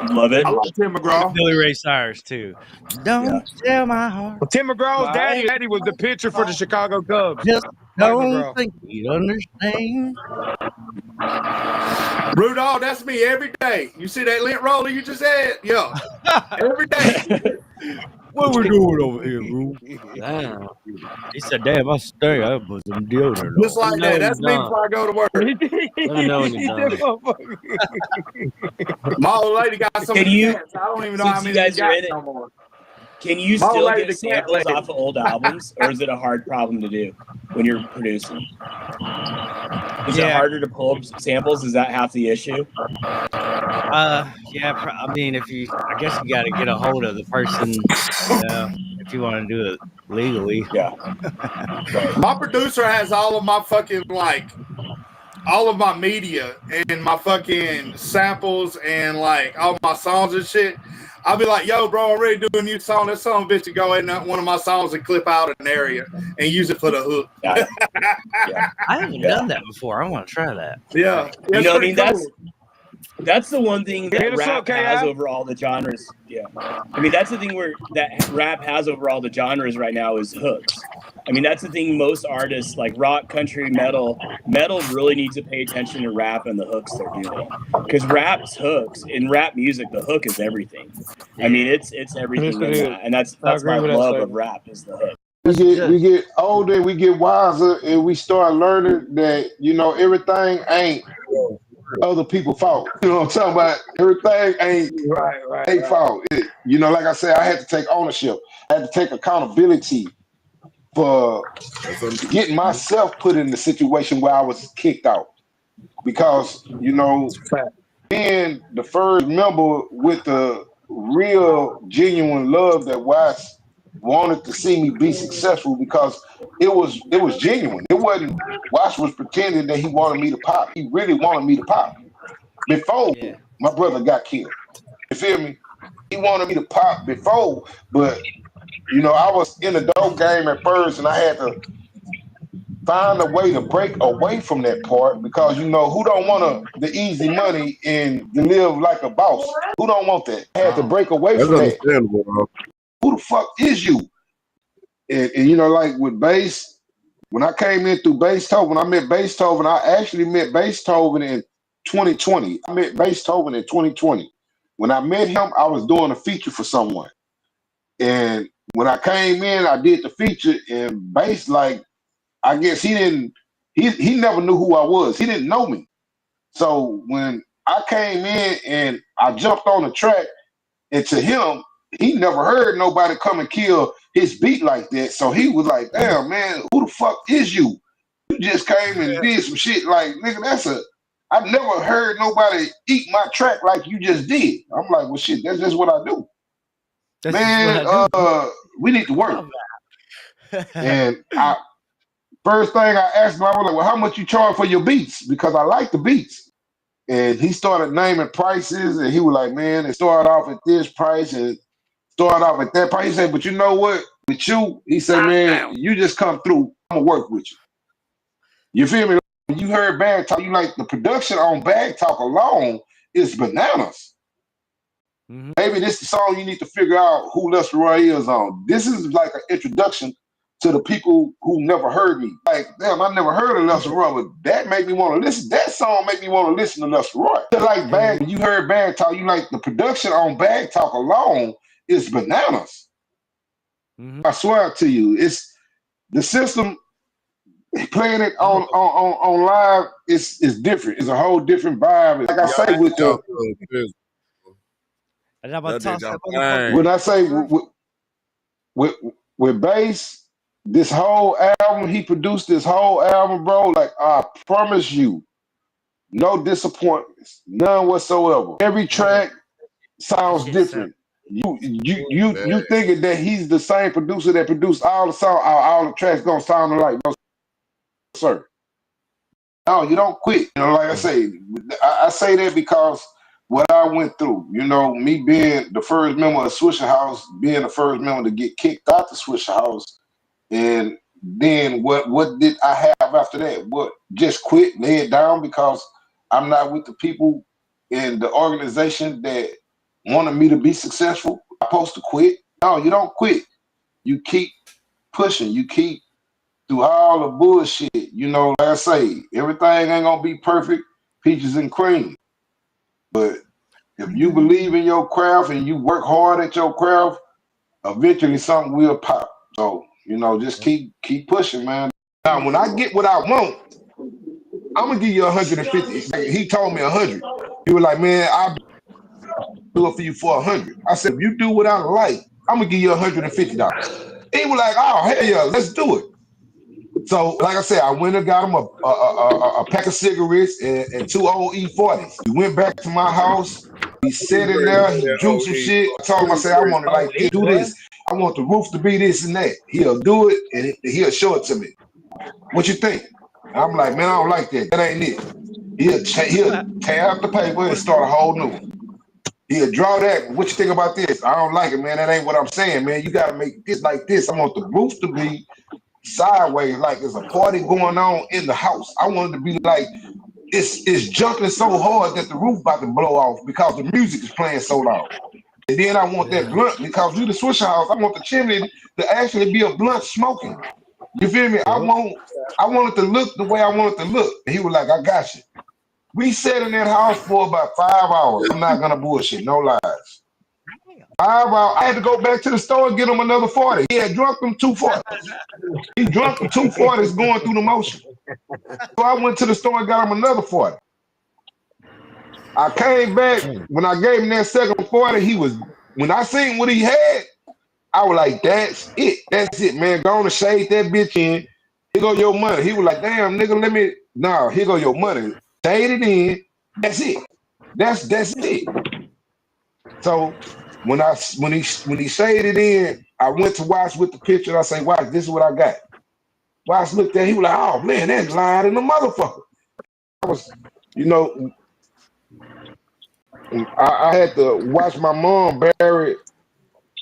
Love it. I like Tim McGraw. Billy Ray Cyrus too. Don't tell my heart. Well, Tim McGraw's daddy was the pitcher for the Chicago Cubs. Just Mike don't McGraw. think he'd understand. Rudolph, that's me every day. You see that lint roller you just had? Yeah. Every day. What we doing over here, bro? Damn. He said, damn, I stink. I put some deodorant Just like that. That's me before I go to work. Let me know when you're done. My old lady got some Can of the you- cats. I don't even know since how you many guys they are got in it, no more. Can you My still lady, get the cat samples lady. off of old albums, or is it a hard problem to do when you're producing? Is it harder to pull up samples? Is that half the issue? Yeah. I mean, I guess you got to get a hold of the person, if you want to do it legally. Yeah. My producer has all of my fucking all of my media and my fucking samples and all my songs and shit. I'll be like, yo, bro, I'm ready to do a new song. That song, bitch, to go in one of my songs and clip out an area and use it for the hook. Yeah. I haven't done that before. I want to try that. Yeah. You know what I mean? That's the one thing that Hit us rap up, KI. has over all the genres. Yeah. I mean, that's the thing that rap has over all the genres right now is hooks. I mean, that's the thing most artists like rock, country, metal really needs to pay attention to rap and the hooks they're doing. Because rap's hooks, in rap music, the hook is everything. I mean, it's everything in that. And that's my love of rap is the hook. We get older, we get wiser, and we start learning that everything ain't other people's fault. You know what I'm talking about? Everything ain't fault. Like I said, I had to take ownership. I had to take accountability for getting myself put in the situation where I was kicked out. Because, being the first member with the real genuine love that Watts wanted to see me be successful, because it was genuine. It wasn't Watts was pretending that he wanted me to pop. He really wanted me to pop before my brother got killed. You feel me? He wanted me to pop before, but I was in the dope game at first, and I had to find a way to break away from that part, because who don't want the easy money and to live like a boss? Who don't want that? I had to break away from that. Understandable, bro. Who the fuck is you? And like with bass, when I came in through Beethoven, I met Beethoven. I actually met Beethoven in 2020. I met Beethoven in 2020. When I met him, I was doing a feature for someone. And when I came in, I did the feature, and Bass, I guess he never knew who I was. He didn't know me. So when I came in and I jumped on the track, and to him, he never heard nobody come and kill his beat like that. So he was like, damn, man, who the fuck is you? You just came and did some shit nigga, I've never heard nobody eat my track like you just did. I'm like, well, shit, that's just what I do. We need to work. And first thing I asked him, I was like, well, how much you charge for your beats? Because I like the beats. And he started naming prices, and he was like, man, it started off at this price and started off at that price. He said, but you know what? With you, he said, man, you just come through. I'm going to work with you. You feel me? When you heard Bag Talk, the production on Bag Talk alone is bananas. Maybe this is the song you need to figure out who Lester Roy is on. This is like an introduction to the people who never heard me. Like, damn, I never heard of Lester Roy, but that made me want to listen. That song made me want to listen to Lester Roy. Like Bag, when you heard Bag Talk, the production on Bag Talk alone is bananas. I swear to you, it's the system. Playing it on live is different. It's a whole different vibe. Like I say with and I'm gonna toss that when I say with bass, this whole album, he produced this whole album, bro. Like I promise you, No disappointments, none whatsoever. Every track sounds different. You thinking that he's the same producer that produced all the song, all the tracks gonna sound alike? No, sir. No, you don't quit. You know, like I say, I say that because what I went through. You know, me being the first member of Swisher House, being the first member to get kicked out the Swisher House, and then what did I have after that? What, just quit, lay it down because I'm not with the people in the organization that wanted me to be successful? I'm supposed to quit? No, you don't quit. You keep pushing. You keep through all the bullshit. You know, like I say, everything ain't gonna be perfect, peaches and cream. But if you believe in your craft and you work hard at your craft, eventually something will pop. So, you know, just keep pushing, man. Now, when I get what I want, I'm gonna give you 150. Like, he told me 100. He was like, man, I'll do it for you for 100. I said, if you do what I like, I'm gonna give you $150. He was like, oh, hell yeah, let's do it. So, like I said, I went and got him a pack of cigarettes and 2 old E40s. We went back to my house. He sat in there. He drew some shit. I told him, I said, I want to like this, do this. I want the roof to be this and that. He'll do it, and he'll show it to me. What you think? I'm like, man, I don't like that. That ain't it. He'll tear up the paper and start a whole new one. He'll draw that. What you think about this? I don't like it, man. That ain't what I'm saying, man. You got to make this like this. I want the roof to be sideways, like there's a party going on in the house. I want it to be like it's jumping so hard that the roof about to blow off because the music is playing so loud. And then I want that blunt because we the Swisher House. I want the chimney to actually be a blunt smoking. You feel me? I want it to look the way I want it to look. And he was like, I got you. We sat in that house for about 5 hours. I'm not gonna bullshit, no lies. 5 hours. I had to go back to the store and get him another 40. He had drunk them 2 40s. He drunk them 2 40s going through the motion. So I went to the store and got him another 40. I came back when I gave him that second 40. When I seen what he had, I was like, that's it, man. Go on and shade that bitch in. Here go your money. He was like, damn, nigga, here go your money. Shade it in. That's it. That's it. So when he shaded in, I went to Watts with the picture. And I say, Watts, this is what I got. Watts looked at it, he was like, oh man, that's lying in the motherfucker. I was, you know, I had to watch my mom bury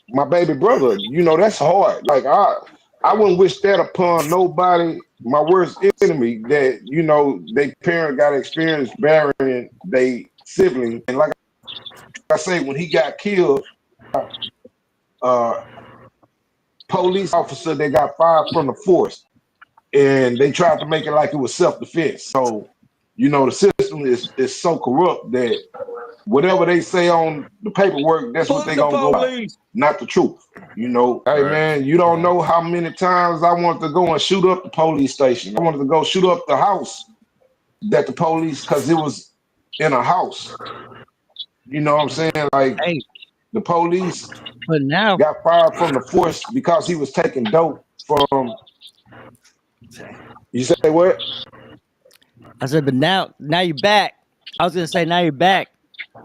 my baby brother. You know, that's hard. Like I wouldn't wish that upon nobody, my worst enemy, that, you know, they parent got experience burying their sibling. And like I say, when he got killed, police officer, they got fired from the force. And they tried to make it like it was self-defense. So, you know, the system is so corrupt that whatever they say on the paperwork, that's what they gonna go by, not the truth. You know, hey man, you don't know how many times I wanted to go and shoot up the police station. I wanted to go shoot up the house that the police, because it was in a house. You know what I'm saying? Like, the police got fired from the force because he was taking dope from. You say what? I said, but now you're back. I was gonna say now you're back,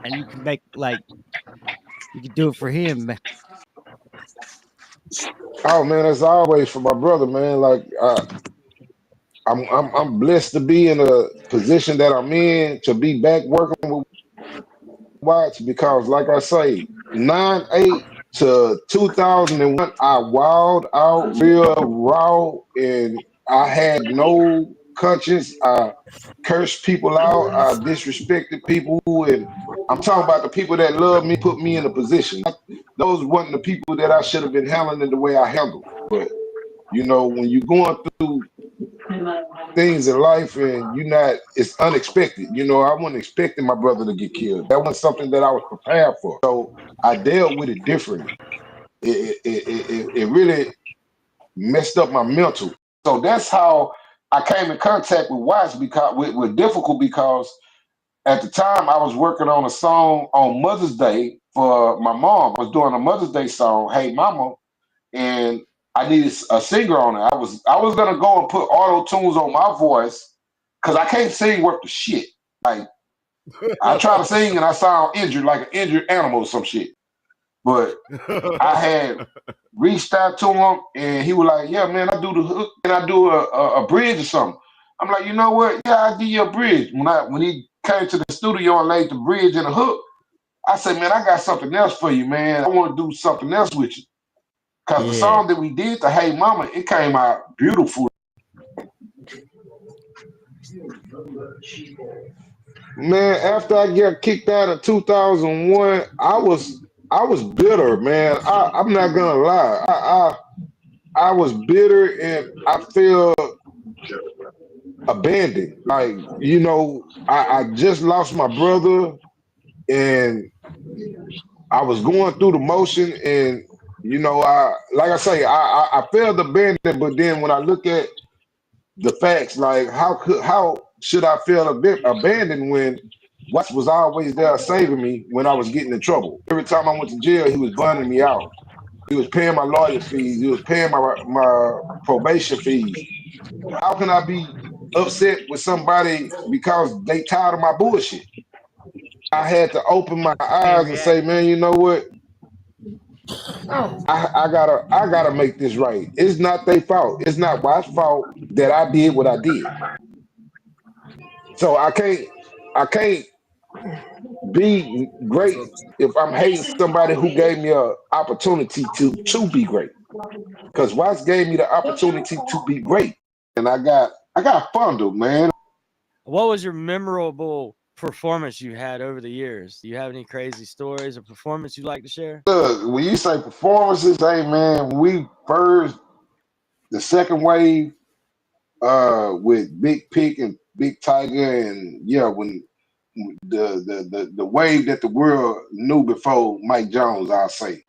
and you can make you can do it for him. Oh man, as always for my brother, man. Like I'm blessed to be in a position that I'm in, to be back working with Watts, because like I say, 98 to 2001, I wilded out real raw, and I had no conscience. I cursed people out. I disrespected people, and I'm talking about the people that love me, put me in a position. Those weren't the people that I should have been handling the way I handled. But you know, when you're going through things in life and it's unexpected. You know, I wasn't expecting my brother to get killed. That wasn't something that I was prepared for. So I dealt with it differently. It really messed up my mental. So that's how I came in contact with Watts, because with Difficult, because at the time I was working on a song on Mother's Day for my mom. I was doing a Mother's Day song, Hey Mama, and I needed a singer on it. I was gonna go and put auto tunes on my voice because I can't sing worth the shit. Like I try to sing and I sound injured, like an injured animal or some shit. But I had reached out to him and he was like, yeah, man, I do the hook and I do a bridge or something. I'm like, you know what? Yeah, I'll give you a bridge. When he came to the studio and laid the bridge and the hook, I said, man, I got something else for you, man. I want to do something else with you. Because the song that we did, the Hey Mama, it came out beautiful. Man, after I got kicked out in 2001, I was bitter, man. I'm not gonna lie. I was bitter and I felt abandoned. Like, you know, I just lost my brother and I was going through the motion and you know, I felt abandoned, but then when I look at the facts, like how should I feel abandoned when Watts was always there saving me when I was getting in trouble? Every time I went to jail, he was bonding me out. He was paying my lawyer fees. He was paying my probation fees. How can I be upset with somebody because they tired of my bullshit? I had to open my eyes and say, man, you know what? I gotta make this right. It's not their fault. It's not Watts' fault that I did what I did. So I can't be great if I'm hating somebody who gave me an opportunity to be great. Because Watts gave me the opportunity to be great, and I got fondled, man. What was your memorable performance you had over the years? Do you have any crazy stories or performance you'd like to share? Look, when you say performances, hey man, we first the second wave with Big Pick and Big Tiger, and yeah, when the wave that the world knew before Mike Jones, I'll say.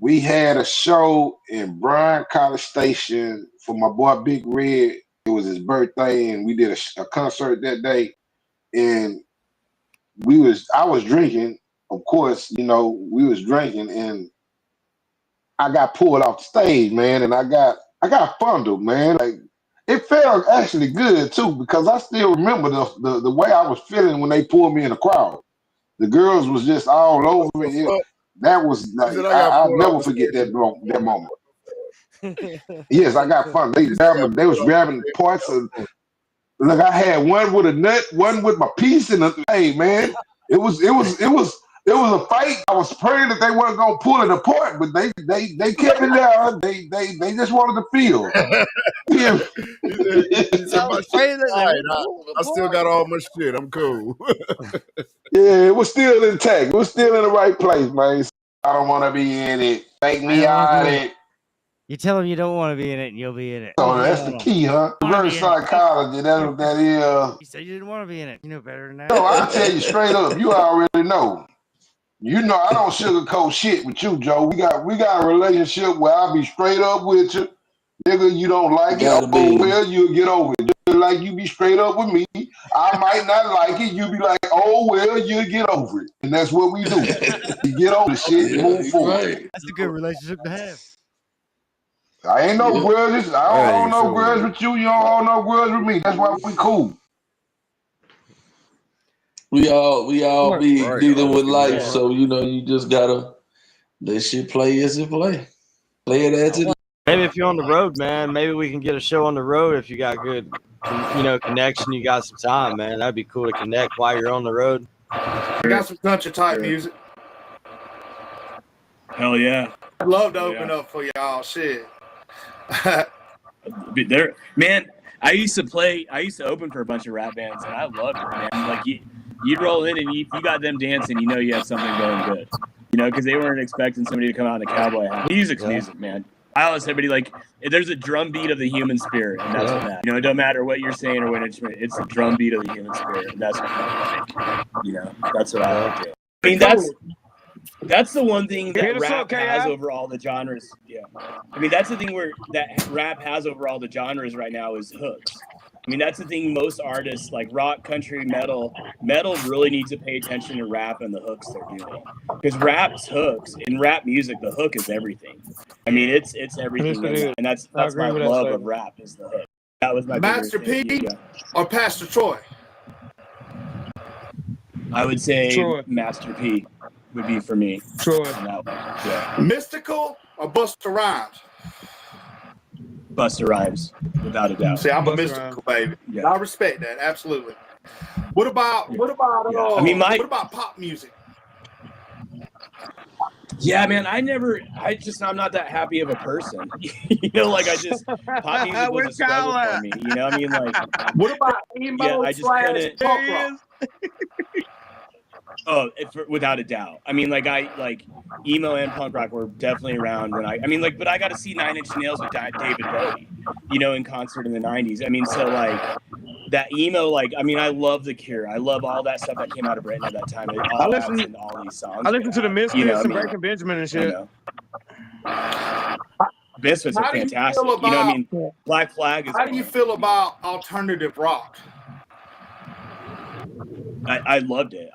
We had a show in Bryan College Station for my boy Big Red. It was his birthday, and we did a concert that day. And I was drinking, of course, you know, we was drinking, and I got pulled off the stage, man, and I got fondled, man. Like it felt actually good too, because I still remember the way I was feeling when they pulled me in the crowd. The girls was just all over it. That was like I'll never forget that moment. Yes, I got fun. They was grabbing parts of. Look, I had one with a nut, one with my piece, and hey, man, it was a fight. I was praying that they weren't gonna pull it apart, but they kept it there. They just wanted to feel. Yeah. I still got all my shit. I'm cool. Yeah, it was still intact. It was still in the right place, man. I don't want to be in it. Take me out of it. You tell them you don't want to be in it, and you'll be in it. So that's the key, huh? Reverse psychology. That's what that is. You said you didn't want to be in it. You know better than that. No, I tell you straight up. You already know. You know I don't sugarcoat shit with you, Joe. We got a relationship where I'll be straight up with you. Nigga, you don't like it. Oh, well, you'll get over it. Just like you be straight up with me. I might not like it. You be like, oh, well, you'll get over it. And that's what we do. You get over the shit and move forward. Right. That's a good relationship to have. I ain't no grudges. I don't hold no grudge with you. You don't hold no grudge with me. That's why we cool. We all be dealing with life, so you know you just gotta let shit play as it play. Play it as it. Maybe if you're on the road, man, maybe we can get a show on the road if you got good, connection. You got some time, man. That'd be cool to connect while you're on the road. I got some country type music. Hell yeah! I'd love to open up for y'all. Shit. There, man. I used to open for a bunch of rap bands, and I loved it, man. Like you'd roll in, and if you got them dancing, you know you had something going good. You know, because they weren't expecting somebody to come out in a cowboy hat. Music's music, man. I always tell everybody, like, there's a drum beat of the human spirit, and that's what that. You know, it don't matter what you're saying or what instrument. It's the drum beat of the human spirit, and that's what I like. You know, that's what I like to. I mean, that's the one thing that rap has over all the genres. Yeah, I mean that's the thing that rap has over all the genres right now is hooks. I mean that's the thing most artists like rock, country, metal really needs to pay attention to rap and the hooks they're doing, because rap's hooks in rap music, the hook is everything. I mean it's everything, and that's my love of rap is the hook. That was my Master P or Pastor Troy. I would say Troy. Master P would be for me. Troy. Yeah. Mystical or Busta Rhymes? Busta Rhymes, without a doubt. See, I'm a Busta mystical baby. Yeah. I respect that, absolutely. What about Yeah. I mean, what about pop music? Yeah, man, I'm not that happy of a person. You know, like pop music was a struggle for me. You know, I mean, like, what about emo yeah, I just couldn't. punk rock? Oh, without a doubt. I mean, like emo and punk rock were definitely around when but I got to see 9 Inch Nails with David Bowie, you know, in concert in the 90s. I mean, so like that emo, I love The Cure. I love all that stuff that came out of Britain at that time. I listened to all these songs. I listened to the Misfits and Breaking Benjamin and shit. Misfits are fantastic. You know what I mean? Black Flag is. How do you feel about alternative rock? I loved it.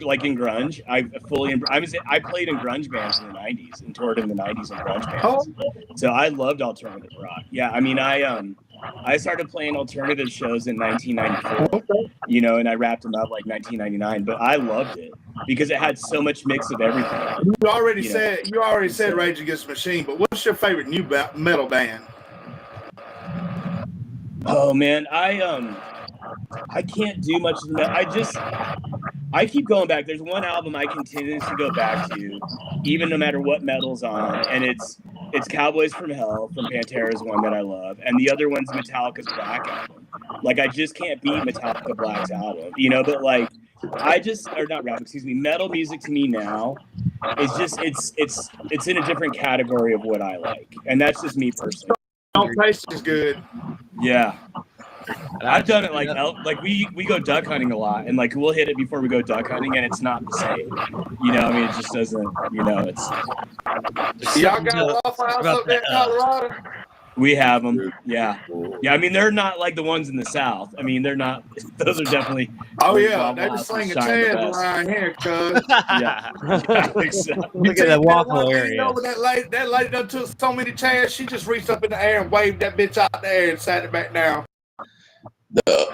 Like in grunge. I played in grunge bands in the 90s and toured in the 90s in grunge bands. So I loved alternative rock. Yeah, I mean, I started playing alternative shows in 1994. You know, and I wrapped them up like 1999. But I loved it because it had so much mix of everything. You already said Rage Against the Machine, but what's your favorite new metal band? Oh man, I can't do much of that. I keep going back. There's one album I continuously go back to, even no matter what metal's on, and it's Cowboys from Hell from Pantera is one that I love, and the other one's Metallica's Black album. Like I just can't beat Metallica Black's album, you know. But like metal music to me now is just it's in a different category of what I like, and that's just me personally. Don't taste as good. Yeah. I've done it like we go duck hunting a lot, and like we'll hit it before we go duck hunting, and it's not the same. You know, I mean, it just doesn't. You know, it's. Y'all got a Waffle House up there in Colorado? We have them, yeah. I mean, they're not like the ones in the South. I mean, they're not. Those are definitely. Oh yeah, they just slinging chairs around here, cuz. Yeah, I think so. Look at that waffle area. You know, that lady done took so many chairs, she just reached up in the air and waved that bitch out there and sat it back down.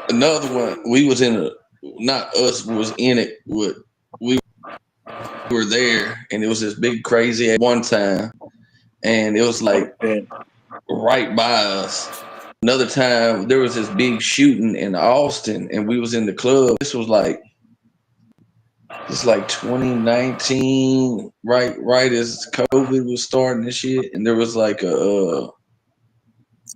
Another one, we was in not us was in it. We were there, and it was this big crazy at one time, and it was like right by us. Another time, there was this big shooting in Austin, and we was in the club. This was like 2019, right as COVID was starting and shit, and there was like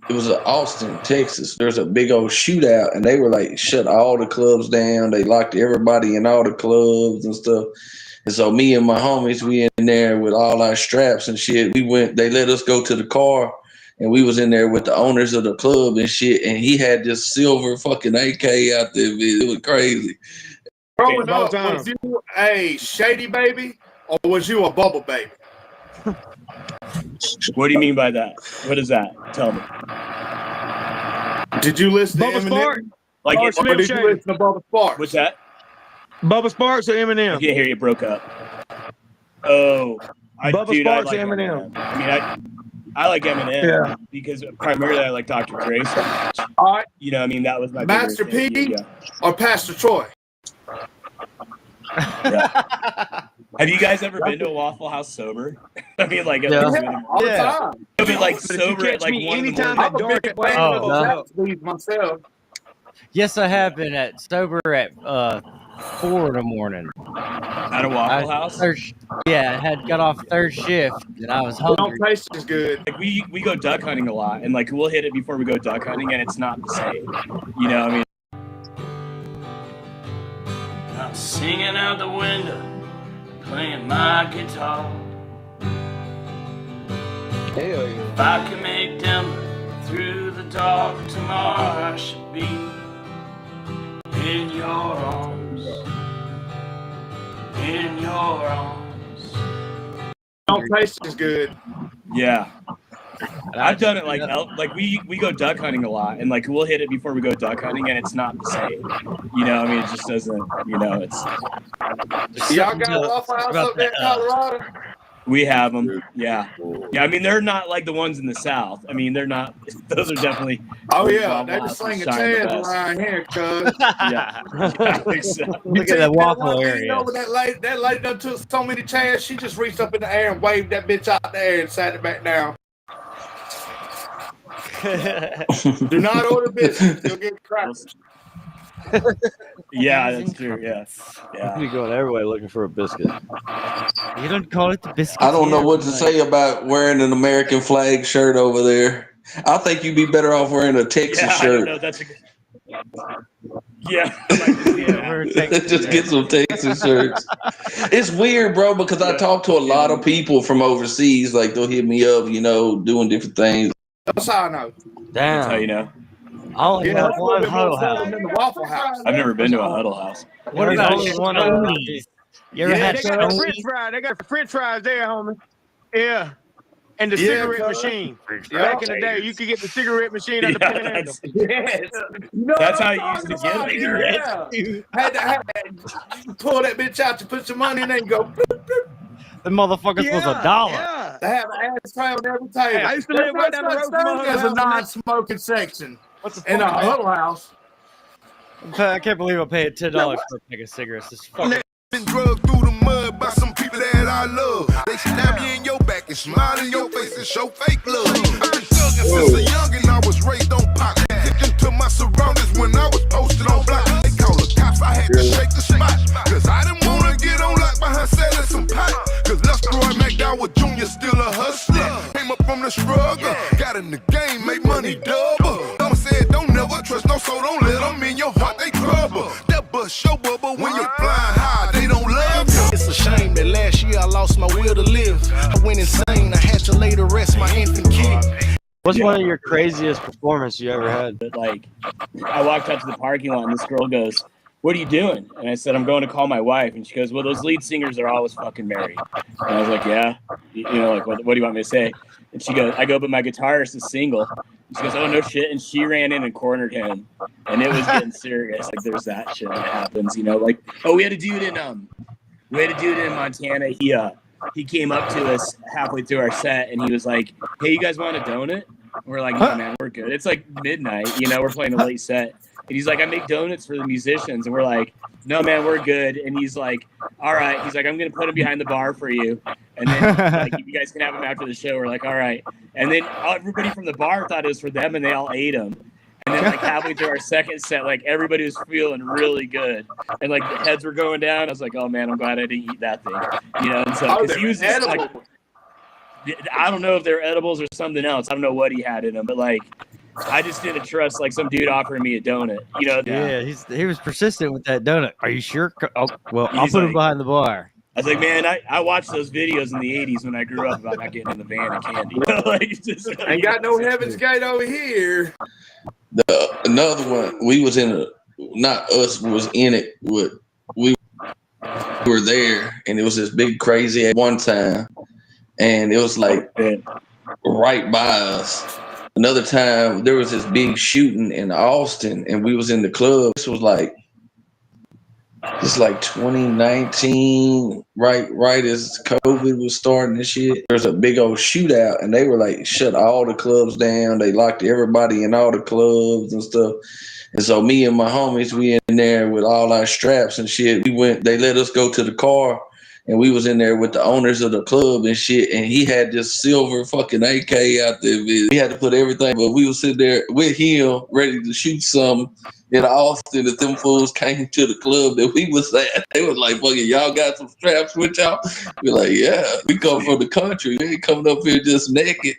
it was in Austin, Texas. There's a big old shootout, and they were like shut all the clubs down. They locked everybody in all the clubs and stuff. And so me and my homies, we in there with all our straps and shit. They let us go to the car, and we was in there with the owners of the club and shit. And he had this silver fucking AK out there. It was crazy. Growing up, was you a shady baby or was you a bubble baby? What do you mean by that? What is that? Tell me. Did you listen Bubba to Sparks? Eminem? Like, or Slim did you Shady? listen to Bubba Sparks? What's that? Bubba Sparks or Eminem? I can't hear you. Broke up. Oh, Bubba Sparks like or Eminem? I mean, I like Eminem because primarily I like Dr. Dre so much. All right. You know, I mean, that was my Master favorite P thing. or Pastor Troy? Yeah. Have you guys ever been to a Waffle House sober? I mean, like, all the time. I mean, like But if sober you at catch like me 1 in the anytime morning. at dark, Myself. Yes, I have been at sober at 4 in the morning. At a Waffle House? I had got off third shift and I was hungry. Don't taste as good. Like we go duck hunting a lot, and like we'll hit it before we go duck hunting, and it's not the same. You know, I mean. I'm singing out the window, playing my guitar. Hell yeah. If I can make Denver through the dark tomorrow, I should be in your arms. In your arms. Don't taste as good. Yeah. I've done it like we go duck hunting a lot, and like we'll hit it before we go duck hunting, and it's not the same. You know, I mean, it just doesn't. You know, it's. Y'all got a Waffle House up there in Colorado? We have them. Yeah. Yeah. I mean, they're not like the ones in the South. I mean, they're not. Those are definitely. Oh yeah, Waffle they were Houses slinging shine the chairs best. around here, cuz. Yeah. I think so. Look at that waffle area. You know, that lady done took so many chairs, she just reached up in the air and waved that bitch out there and sat it back down. Do not order biscuits; you'll get crackers. Yeah, that's true. Yeah. You're going everywhere looking for a biscuit. You don't call it the biscuit. I don't know what to say about wearing an American flag shirt over there. I think you'd be better off wearing a Texas shirt. I don't know. That's a good. Yeah. Just get some Texas shirts. It's weird, bro, because I talk to a lot of people from overseas. Like, they'll hit me up, you know, doing different things. That's how I know. Damn. That's how you know. I only have one Huddle House. In the Waffle House. I've never been to a Huddle House. What about one of these? You ever had they got French fries? They got French fries there, homie. Yeah. And the cigarette machine. Back in the day, you could get the cigarette machine at the panhandle. That's how you used to get it. You had to pull that bitch out to put your money in there and go. Bloop, bloop. The motherfuckers was $1. Yeah. They have an ashtray on every table. Hey, I used to live right down the road from There's a non-smoking section in a Huddle House. I can't believe I paid $10 for a pack of cigarettes. This fucking. Been drugged through the mud by some people that I love. They stab you in your back and smile in your face and show fake love. I've been thugging since a youngin', I was raised on pop. Sticking to my surroundings when I was posted on block. They call the cops, I had to shake the spot. Cause I didn't wanna get on lock behind selling some pot. Cause Leftroy McDowell Jr. still a hustler. Came up from the struggle, got in the game, made money double. Mama said don't never trust no soul, don't let them in your heart, they trouble. That bust show bubble when you're flying high, they don't love you. It's a shame that last year I lost my will to live. I went insane, I had to lay to rest my infant kid. What's one of your craziest performances you ever had? But like, I walked out to the parking lot and this girl goes, "What are you doing?" And I said, "I'm going to call my wife." And she goes, "Well, those lead singers are always fucking married." And I was like, "Yeah, you know, like, what do you want me to say?" And she goes, "I go, but my guitarist is single." And she goes, "Oh, no shit." And she ran in and cornered him, and it was getting serious. Like, there's that shit that happens, you know. Like, oh, we had a dude in Montana. He came up to us halfway through our set, and he was like, "Hey, you guys want a donut?" And we're like, "No, man, we're good. It's like midnight, you know. We're playing a late set." And he's like, "I make donuts for the musicians." And we're like, "No, man, we're good." And he's like, "All right." He's like, "I'm going to put them behind the bar for you. And then like, you guys can have them after the show." We're like, "All right." And then everybody from the bar thought it was for them, and they all ate them. And then like halfway through our second set, like everybody was feeling really good. And like the heads were going down. I was like, "Oh, man, I'm glad I didn't eat that thing." You know, and so because he was just, like, I don't know if they're edibles or something else. I don't know what he had in them, but like, I just didn't trust like some dude offering me a donut, you know? Yeah, he was persistent with that donut. Are you sure? Oh, well, I'll put him behind the bar. I was like, man, I watched those videos in the 80s when I grew up about not getting in the van and candy. Like, just, ain't got no Heaven's Gate over here. Another one, we was in not us was in it, but we were there, and it was this big crazy at one time, and it was like right by us. Another time, there was this big shooting in Austin, and we was in the club. This was like 2019, right as COVID was starting and shit. There was a big old shootout, and they were like shut all the clubs down. They locked everybody in all the clubs and stuff. And so me and my homies, we in there with all our straps and shit. They let us go to the car, and we was in there with the owners of the club and shit. And he had this silver fucking AK out there. We had to put everything, but we was sitting there with him ready to shoot something in Austin. That them fools came to the club that we was at. They was like, "Fucking, y'all got some straps with y'all?" We're like, "Yeah, we come from the country. We ain't coming up here just naked."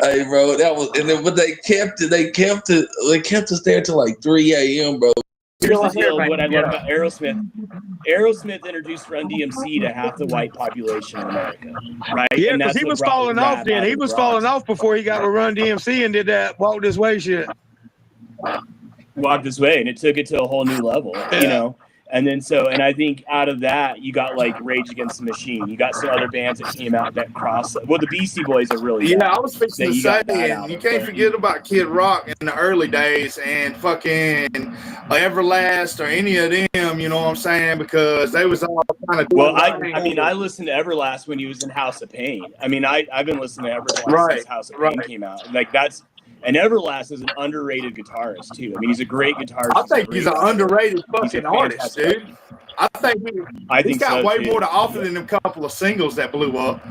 Hey, bro, that was, and then but they kept us there till like 3 a.m., bro. Here's the deal, what I love about Aerosmith. Aerosmith introduced Run DMC to half the white population in America, right? Yeah, because he was falling off then. He was falling off before he got with Run DMC and did that Walk This Way shit. Walk This Way, and it took it to a whole new level, you know? And then and I think out of that, you got like Rage Against the Machine. You got some other bands that came out that crossed. Well, the Beastie Boys are really Yeah, bad, I was fixing that to you say, got that and you album, can't but forget about Kid Rock in the early days and fucking Everlast or any of them, you know what I'm saying? Because they was all kind of doing well, I the mean, I listened to Everlast when he was in House of Pain. I mean, I've been listening to Everlast Right, since House of Pain came out. Like and Everlast is an underrated guitarist too. I mean, he's a great guitarist. I think he's an underrated He's a fucking artist, fantastic dude. I think I he's think got so way too. more to offer than a couple of singles that blew up.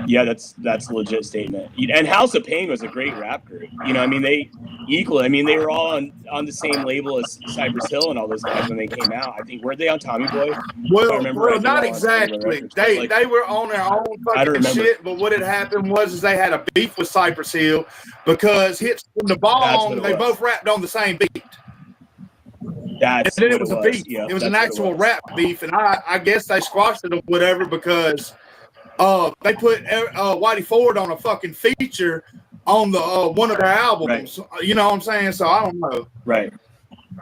Yeah, that's a legit statement. And House of Pain was a great rap group. You know, I mean, they were all on the same label as Cypress Hill and all those guys when they came out. I think, weren't they on Tommy Boy? Well, not exactly. They were on their own fucking shit, but what had happened was they had a beef with Cypress Hill because Hits from the Bomb, they both rapped on the same beat. And then it was a beef. Yeah, it was an actual rap beef, and I guess they squashed it or whatever because they put Whitey Ford on a fucking feature on the one of their albums. Right. You know what I'm saying? So I don't know. Right.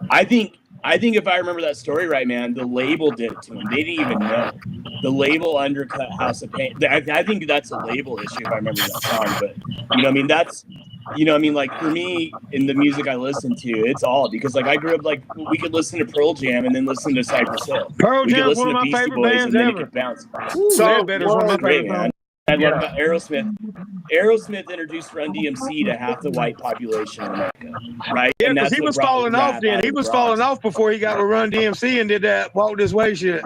I think if I remember that story right, man, the label did it to him. They didn't even know. The label undercut House of Pain. I think that's a label issue if I remember that song. But you know, I mean, that's. You know, I mean, like for me, in the music I listen to, it's all because like I grew up like we could listen to Pearl Jam and then listen to Cypress Hill. Pearl Jam is one of my Beastie favorite Boys bands and then ever. It could bounce. So one of my great, favorite man. songs. And what about Aerosmith? Aerosmith introduced Run DMC to half the white population in America, right? Yeah, and because he was falling off then. He was falling off before he got with Run DMC and did that Walk This Way shit.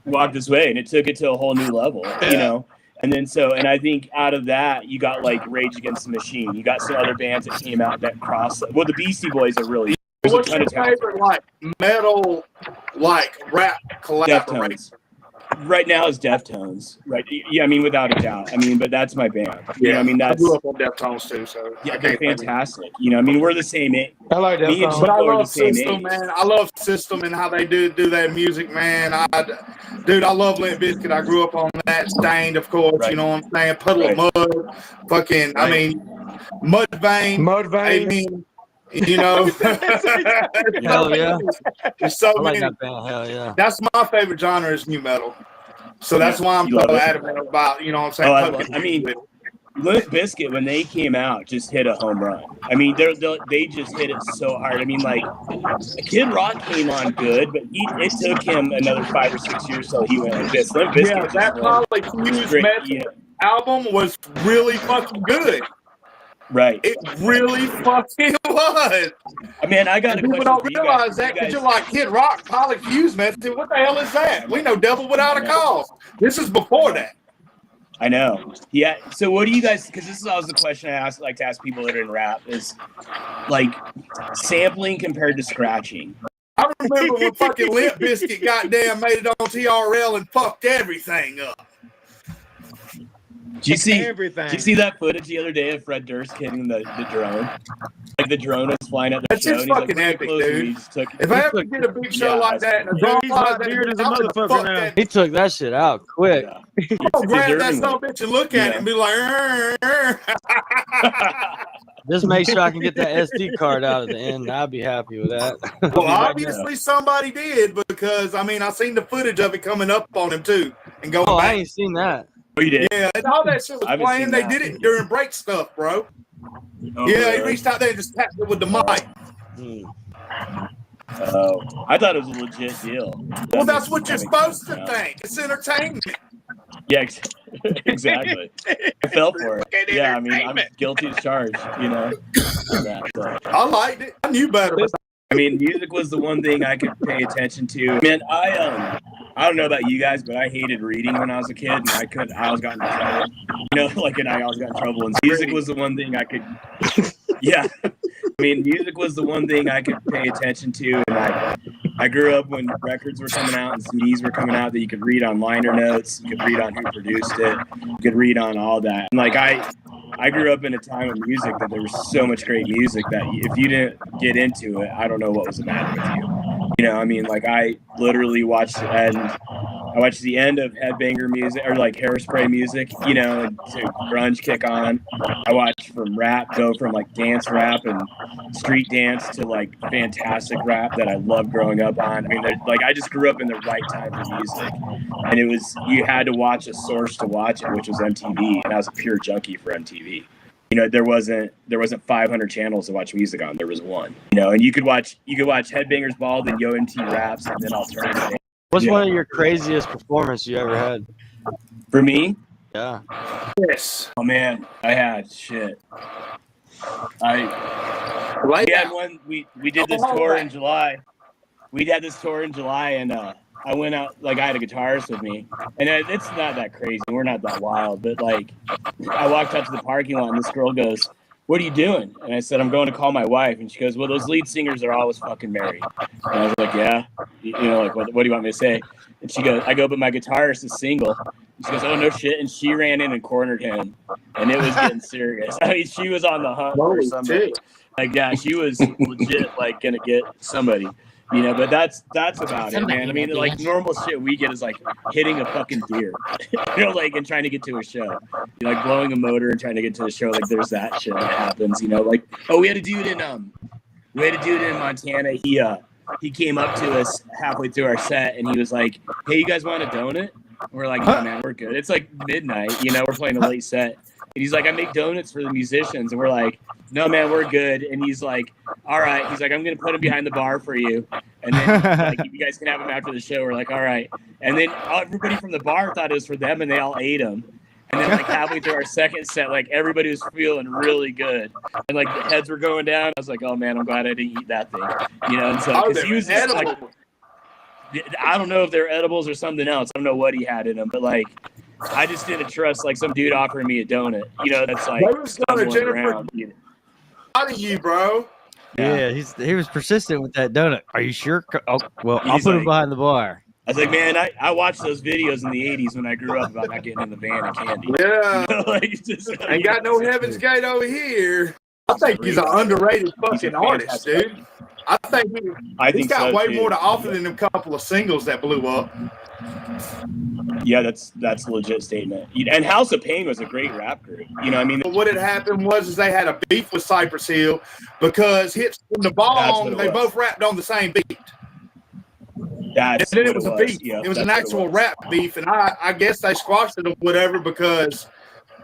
Walk This Way, and it took it to a whole new level, you know? And then and I think out of that, you got like Rage Against the Machine. You got some other bands that came out that crossed. Well, the Beastie Boys are really. What's your favorite like metal like rap collaboration? Right now is Deftones. Right? Yeah, I mean without a doubt. I mean, but that's my band. Yeah, you know, I mean that's. I grew up on Deftones too, so yeah, they're fantastic. You know, I mean we're the same age. I like Deftones, but I love System, man. I love System and how they do that music, man. Dude, I love Limp Bizkit. I grew up on that. Stained, of course. Right. You know what I'm saying? Puddle of Mud, fucking. Right. I mean, Mudvayne. I mean, you know. Hell yeah. There's so I like many. that band. Hell yeah. That's my favorite genre is new metal. So that's why I'm so adamant about, you know what I'm saying? I mean, Limp Bizkit, when they came out, just hit a home run. I mean, they just hit it so hard. I mean, like, Kid Rock came on good, but it took him another 5 or 6 years till he went like this. Limp Bizkit. Yeah, that probably Fuse Metal album was really fucking good. Right. It really fucking was. I mean, I got a people don't realize that because you're like Kid Rock, Polyfuse Method. What the hell is that? We know Devil Without a Cause. This is before that. I know. Yeah. So what do you guys? Because this is always the question I like to ask people that are in rap is like sampling compared to scratching. I remember when fucking Limp Bizkit goddamn made it on TRL and fucked everything up. Did you see that footage the other day of Fred Durst hitting the drone? Like the drone was flying at the That's show. just fucking epic, dude. If I ever get a big show like that, and a drone flies at it, I'm gonna fuck that. He took that shit out quick. I'm gonna grab that son of a bitch and look at it and be like, just make sure I can get that SD card out at the end. I'll be happy with that. Well, obviously somebody did because I mean I seen the footage of it coming up on him too and going back. I ain't seen that. Oh, you did? Yeah, and all that shit was playing. They did it during break stuff, bro. Oh, yeah, really? He reached out there and just tapped it with the mic. Oh, I thought it was a legit deal. Well, that's what you're supposed to think. It's entertainment. Yeah, exactly. I fell for it. Yeah, I mean, I'm guilty as charged, you know. I liked it. I knew better. I mean, music was the one thing I could pay attention to. Man, I don't know about you guys, but I hated reading when I was a kid, and I always got in trouble. You know, like, and I always got in trouble. And music was the one thing I could. Yeah, I mean, music was the one thing I could pay attention to, and I grew up when records were coming out and CDs were coming out that you could read on liner notes, you could read on who produced it, you could read on all that. And like I grew up in a time of music that there was so much great music that if you didn't get into it, I don't know what was the matter with you. You know, I mean, like I literally watched and I watched the end of headbanger music or like hairspray music, you know, to grunge kick on. I watched from rap go from like dance rap and street dance to like fantastic rap that I loved growing up on. I mean, like I just grew up in the right time for music, and it was you had to watch a source to watch it, which was MTV, and I was a pure junkie for MTV. You know, there wasn't 500 channels to watch music on. There was one. You know, and you could watch Headbangers Ball, then Yo MT Raps, and then alternative. What's one of your craziest performances you ever had? For me? Yeah. Yes. Oh man, I had shit. We had one. We did this tour in July. We had this tour in July, and I went out, like I had a guitarist with me, and it's not that crazy. We're not that wild, but like I walked out to the parking lot, and this girl goes, "What are you doing?" And I said, "I'm going to call my wife." And she goes, "Well, those lead singers are always fucking married." And I was like, "Yeah, you know, like what do you want me to say?" And she goes, "I go, but my guitarist is single." And she goes, "Oh no shit!" And she ran in and cornered him, and it was getting serious. I mean, she was on the hunt for somebody. Like, yeah, she was legit like gonna get somebody. You know, but that's about it, man. I mean, like normal shit we get is like hitting a fucking deer, you know, like and trying to get to a show, like blowing a motor and trying to get to a show. Like there's that shit that happens, you know. Like we had a dude in Montana. He came up to us halfway through our set and he was like, "Hey, you guys want a donut?" We're like, "No, man, we're good." It's like midnight, you know. We're playing a late set. And he's like, "I make donuts for the musicians." And we're like, "No, man, we're good." And he's like, "All right." He's like, "I'm going to put him behind the bar for you. And then like, you guys can have him after the show." We're like, "All right." And then everybody from the bar thought it was for them and they all ate them. And then like halfway through our second set, like everybody was feeling really good. And like the heads were going down. I was like, "Oh, man, I'm glad I didn't eat that thing." You know, and so because he was just like, I don't know if they're edibles or something else. I don't know what he had in them, but like, I just didn't trust like some dude offering me a donut. You know, that's like stumbling around. You know. Out of you, bro. Yeah, he was persistent with that donut. Are you sure? Oh, well, I'll put him behind the bar. I was like, man, I watched those videos in the 80s when I grew up about not getting in the van and candy. Yeah. You know, like, just, ain't got no Heaven's Gate over here. I think he's an underrated fucking artist, dude. I think he's got way more to offer than a couple of singles that blew up. Yeah, that's a legit statement. And House of Pain was a great rap group. You know what I mean? What had happened was they had a beef with Cypress Hill because Hits from the Bong, they both rapped on the same beat. And then it was a beef. Yeah, it was an actual rap beef, and I guess they squashed it or whatever because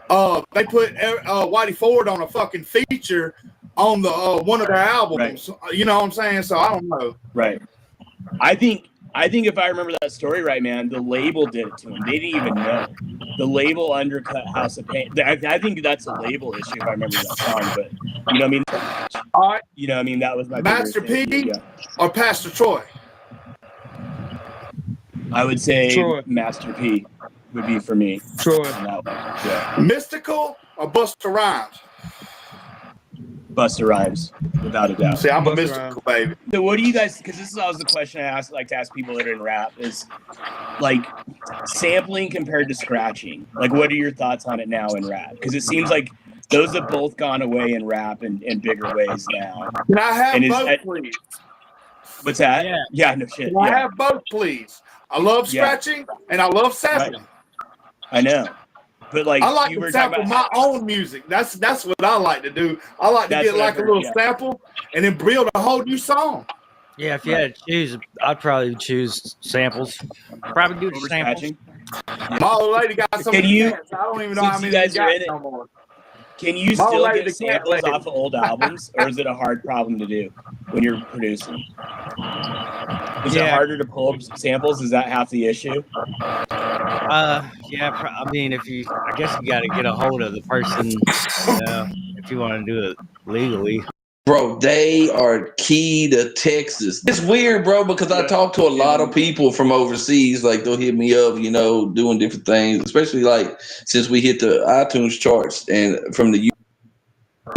they put Whitey Ford on a fucking feature on the one of their albums. Right. You know what I'm saying? So I don't know. Right. I think if I remember that story right, man, the label did it to him. They didn't even know. The label undercut House of Pain. I think that's a label issue if I remember that song. But you know what I mean? All right. You know what I mean? That was my Master P or Pastor Troy. I would say Troy. Master P would be for me. Troy. Yeah. Mystical or Busta Rhymes? Busta Rhymes, without a doubt. See, I'm a mystical baby. So what do you guys, because this is always the question I like to ask people that are in rap is like sampling compared to scratching. Like what are your thoughts on it now in rap? Because it seems like those have both gone away in rap in bigger ways now. Can I have both, please? What's that? Yeah, no shit. Can I have both, please? I love scratching and I love sampling. Right. I know. But like I like to sample my own music. That's what I like to do. I like to get like a little sample and then build a whole new song. Yeah, if you had to choose, I'd probably choose samples. Probably do samples. My old lady got some. Can you? I don't even know how many you guys got are in it. no more. Can you still get samples off of old albums, or is it a hard problem to do when you're producing? Is it harder to pull up samples? Is that half the issue? Yeah. I mean, I guess you got to get a hold of the person if you want to do it legally. Bro, they are key to Texas. It's weird, bro, because I talk to a lot of people from overseas. Like, they'll hit me up, you know, doing different things, especially like since we hit the iTunes charts and from the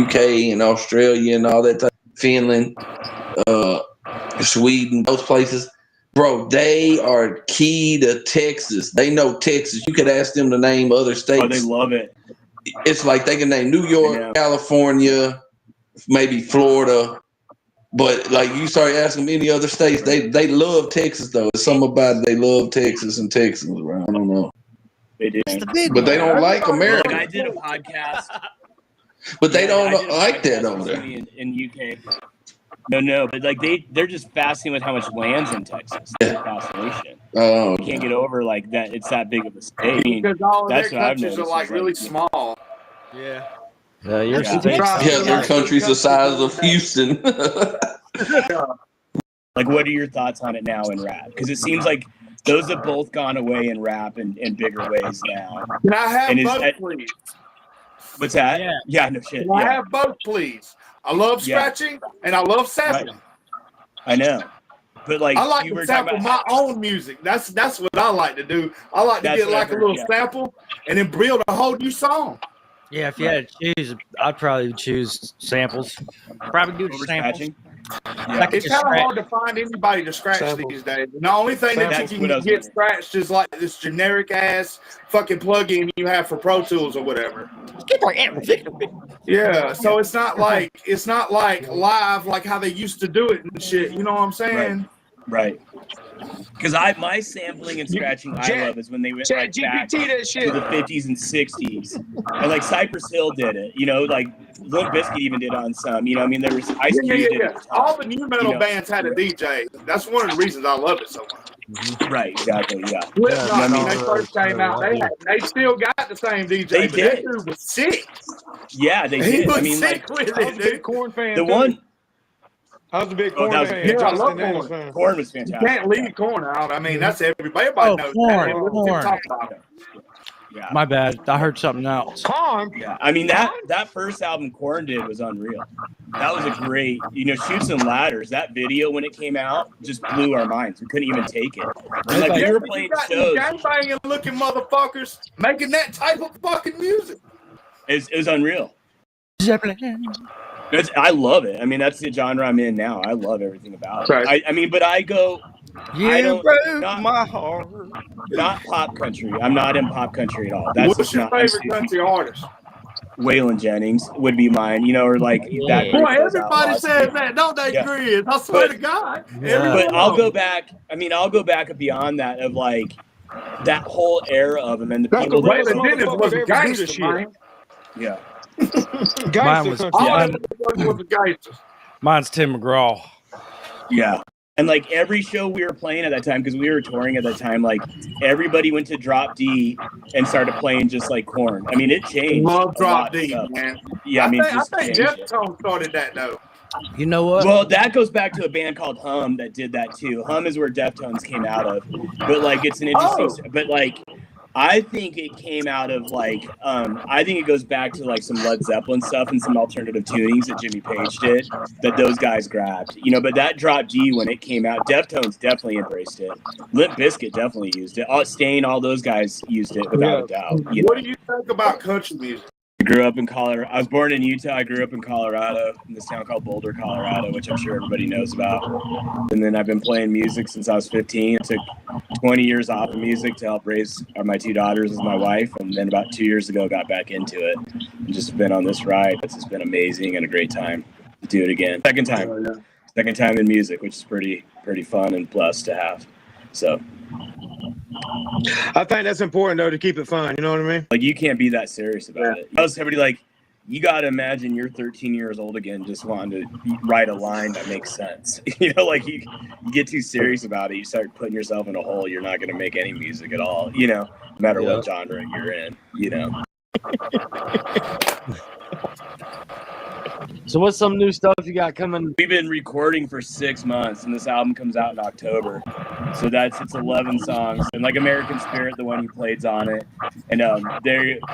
UK and Australia and all that type, Finland, Sweden, those places. Bro, they are key to Texas. They know Texas. You could ask them to name other states. Oh, they love it. It's like they can name New York, California, maybe Florida, But like you start asking any other states, they love Texas though. It's something about it. They love Texas and Texans, bro. I don't know. They do. But they don't like America. Like I did a podcast. But they don't I did a like that podcast over there. recently in UK. No, but like they're just fascinated with how much land's in Texas. Their fascination. Oh, They can't get over like that. It's that big of a state. I mean, Because all of their that's what I've countries are noticed. like is, really small. Yeah. Your Yeah. state's Yeah, their country's the size of Houston. Like, what are your thoughts on it now in rap? Because it seems like those have both gone away in rap in bigger ways now. Can I have And is both, that- please? What's that? Yeah, no shit. Can I Yeah. have both, please? I love Yeah. scratching and I love sampling. I know. But like, I like you to were talking sample about my own music. That's what I like to do. I like to That's get what like I've a heard, little yeah. sample and then build a whole new song. Yeah, if you had to choose, I'd probably choose samples. Probably do the over samples. scratching. I could It's just kind of scratch. hard to find anybody to scratch Samples. these days. The only thing that That's you what I can was get wondering. scratched is like this generic ass fucking plug-in you have for Pro Tools or whatever. Yeah, so it's not like live like how they used to do it and shit. You know what I'm saying? Right. Because my sampling and scratching I love is when they went Chat like back GPT that to shit. the 50s and 60s, and like Cypress Hill did it. You know, like Limp Bizkit even did on some. You know, I mean, there was Ice Cube did it. All the new metal You know. bands had a DJ. That's one of the reasons I love it so much. Right, exactly, yeah. Slipknot, I mean, when they first came out, they still got the same DJ. They but did. That dude was sick. Yeah, they He did. was I mean, sick like with I was it, a big dude. Corn fan. the too. one. I was a big Oh, Corn that was fan. good. Yeah, I John love Stendalis Korn. fan. Korn was You fantastic. can't leave Corn out. I mean, that's everybody Oh, knows Korn, that. Let's Korn. talk about it. Yeah. My bad. I heard something else. Corn. Yeah, I mean that first album Korn did was unreal. That was a great, Chutes and Ladders. That video when it came out just blew our minds. We couldn't even take it. And like we were playing You got shows. these gangbanging looking motherfuckers making that type of fucking music. It was unreal. I love it. I mean, that's the genre I'm in now. I love everything about it. Right. I mean, but I go. I You don't broke not, my heart. not pop country. I'm not in pop country at all. That's What's just your not. I'm favorite country artist? Waylon Jennings would be mine. Or like that. Boy, group, those everybody Outlaws. says that, don't they, Yeah. Chris? I swear to God. But I'll go back. I mean, I'll go back beyond that of like that whole era of him and the That's people the that realest Waylon Jennings was a motherfucker to ever do this gangster, shit. man. yeah. Mine Gangster was- country. All Yeah. that was a gangster. Mine's Tim McGraw. Yeah. And like every show we were playing at that time, because we were touring at that time, like everybody went to Drop D and started playing just like Korn. I mean, it changed. Love a Drop lot of D, stuff. man. Yeah, I mean, I just think changed Jeff it. Tone started that though. You know what? Well, that goes back to a band called Hum that did that too. Hum is where Deftones came out of, but like it's an interesting. But like, I think it came out of like, I think it goes back to like some Led Zeppelin stuff and some alternative tunings that Jimmy Page did that those guys grabbed. But that Drop D when it came out, Deftones definitely embraced it. Limp Bizkit definitely used it. Stain, all those guys used it without a doubt. What do you think about country music? I grew up in Colorado. I was born in Utah. I grew up in Colorado, in this town called Boulder, Colorado, which I'm sure everybody knows about. And then I've been playing music since I was 15. It took 20 years off of music to help raise my two daughters with my wife. And then about 2 years ago, got back into it. And just been on this ride. It's just been amazing and a great time to do it again. Second time in music, which is pretty fun and blessed to have. So. I think that's important though to keep it fun. You know what I mean? Like you can't be that serious about it. Everybody like you got to imagine you're 13 years old again, just wanting to write a line that makes sense. Like you get too serious about it, you start putting yourself in a hole. You're not going to make any music at all. No matter what genre you're in. So what's some new stuff you got coming? We've been recording for 6 months, and this album comes out in October. So it's 11 songs, and like American Spirit, the one he plays on it, and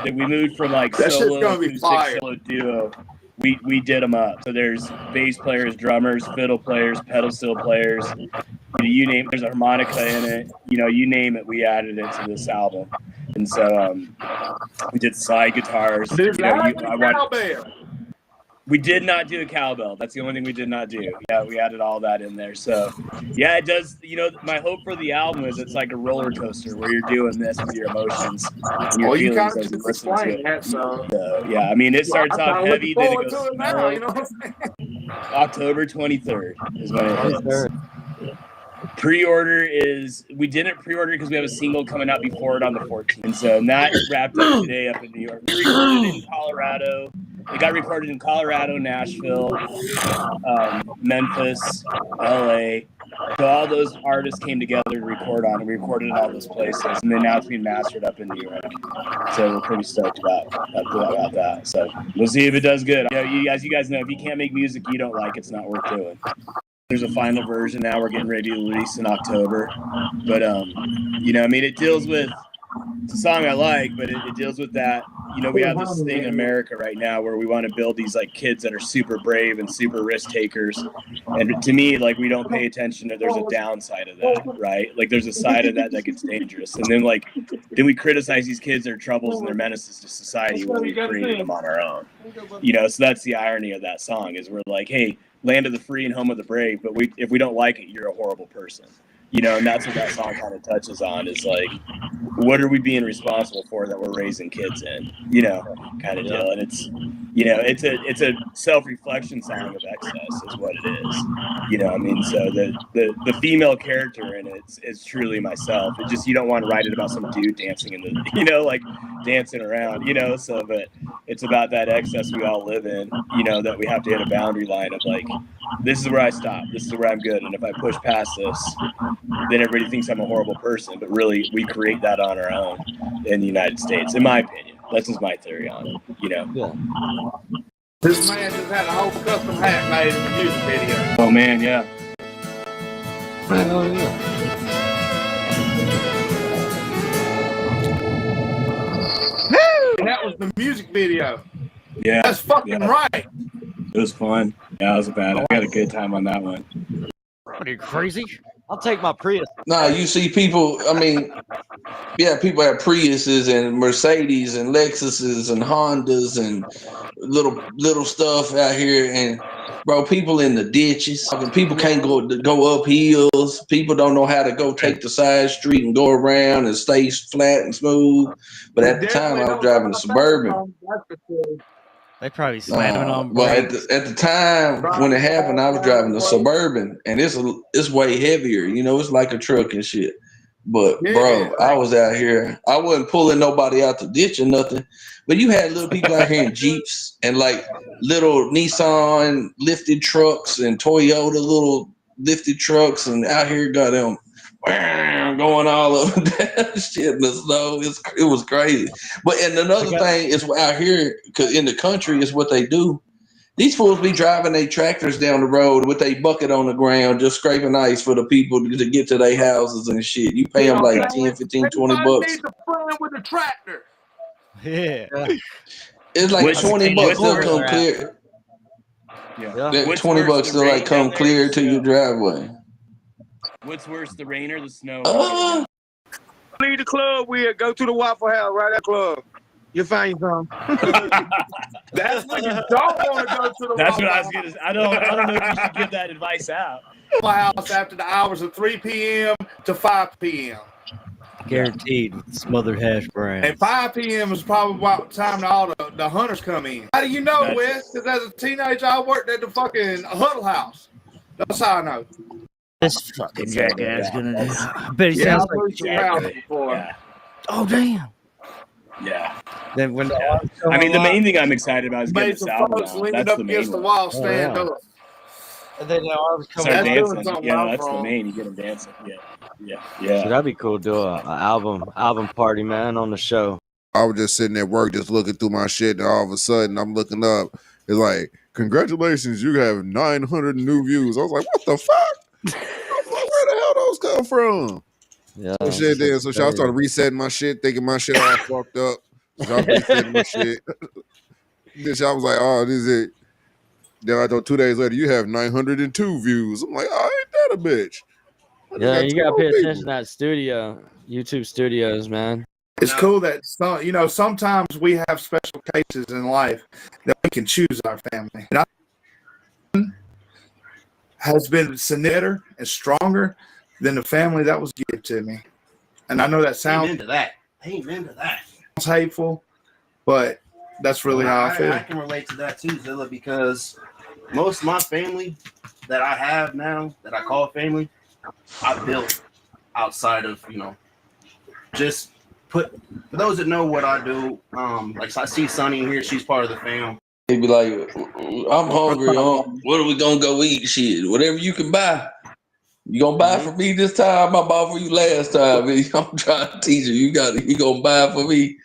we moved from like That shit's solo gonna be to fire. solo duo. We did them up. So there's bass players, drummers, fiddle players, pedal steel players. You name it. There's a harmonica in it. You name it. We added it to this album, and so we did slide guitars. We did not do a cowbell. That's the only thing we did not do. Yeah, we added all that in there. So, yeah, it does. My hope for the album is it's like a roller coaster where you're doing this with your emotions and your You feelings kind as of you just listen to explained it. that, so. Yeah, I mean, it starts I'm off kinda heavy, looking then it forward goes to it now, mellow. you know what I'm saying? October 23rd is when it hits. Pre-order is, we didn't pre-order because we have a single coming out before it on the 14th. And so that wrapped up today up in New York. We recorded in Colorado. It got recorded in Colorado, Nashville, Memphis, LA. So all those artists came together to record on it. We recorded in all those places. And then now it's being mastered up in New York. So we're pretty stoked about that. So we'll see if it does good. As you guys know, if you can't make music you don't like, it's not worth doing. There's a final version now we're getting ready to release in October. But, it deals with, it's a song I like, but it deals with that. We have this thing in America right now where we want to build these like kids that are super brave and super risk takers. And to me, like, we don't pay attention that there's a downside of that, right? Like there's a side of that gets dangerous. And then we criticize these kids, their troubles and their menaces to society when we created them on our own. So that's the irony of that song is we're like, hey, land of the free and home of the brave, but if we don't like it, you're a horrible person. And that's what that song kind of touches on is like, what are we being responsible for that we're raising kids in, kind of deal. And it's a self-reflection song of excess is what it is. So the female character in it is truly myself. It just, you don't want to write it about some dude dancing in the, dancing around, so, but it's about that excess we all live in, that we have to hit a boundary line of like, this is where I stop. This is where I'm good. And if I push past this, then everybody thinks I'm a horrible person. But really, we create that on our own in the United States, in my opinion. That's just my theory on it, Yeah. This man just had a whole custom hat made in the music video. Oh, man, yeah. Oh, yeah. And that was the music video. Yeah. That's fucking right. It was fun. Yeah, it was bad. I had a good time on that one. What are you, crazy? I'll take my Prius. Nah, you see people, people have Priuses and Mercedes and Lexuses and Hondas and little stuff out here. And bro, people in the ditches. People can't go up hills. People don't know how to go take the side street and go around and stay flat and smooth. But at the time, I was driving a Suburban. They probably slamming on Well, brakes. at the time when it happened, I was driving a Suburban, and it's way heavier. It's like a truck and shit. But bro, I was out here. I wasn't pulling nobody out the ditch or nothing. But you had little people out here in Jeeps and like little Nissan lifted trucks and Toyota little lifted trucks, and out here got them going all over that shit in the snow. It was crazy. And another thing is out here, cause in the country, is what they do. These fools be driving their tractors down the road with a bucket on the ground, just scraping ice for the people to get to their houses and shit. You pay them like 10, 15, 20 bucks. Need to friend with a tractor. Yeah. It's like 20 bucks. They'll come clear. Yeah. That 20 bucks they'll like come clear to your driveway. What's worse, the rain or the snow? Leave the club, we'll go to the Waffle House, right at the club. You'll find some. That's when you don't want to go to the That's Waffle what I was going to say. I don't know if you should give that advice out. House after the hours of 3 p.m. to 5 p.m. Guaranteed smothered hash brown. And 5 p.m. is probably about the time that all the hunters come in. How do you know, Wes? Because as a teenager, I worked at the fucking Huddle House. That's how I know. This fucking jackass gonna do. I bet he sounds like Jackass. Yeah. Oh damn. Yeah. Then when the main thing I'm excited about is getting Made this some album folks out. leaning That's up the main against the one. wall, stand up. And then I was coming Start out. dancing. Yeah, that's the main. You get them dancing. Yeah. So that'd be cool to do an album party, man, on the show. I was just sitting at work, just looking through my shit, and all of a sudden I'm looking up. It's like, congratulations, you have 900 new views. I was like, what the fuck? Where the hell those come from? Yeah. So shit then. So I started resetting my shit, thinking my shit all fucked up. So I was resetting my shit. Then I was like, oh, this is it. Then I thought 2 days later, you have 902 views. I'm like, oh, ain't that a bitch? Yeah, you gotta pay attention to that studio, YouTube studios, man. It's cool that sometimes we have special cases in life that we can choose our family. And I has been better and stronger than the family that was given to me. And I know that sounds Amen to that. hateful, but that's really how I feel. I can relate to that too, Zilla, because most of my family that I have now, that I call family, I built outside of, just for those that know what I do, like I see Sunny here, she's part of the fam. They be like, I'm hungry. What are we gonna go eat? Shit, whatever you can buy. You gonna buy for me this time? I bought for you last time. I'm trying to teach you. You gonna buy for me?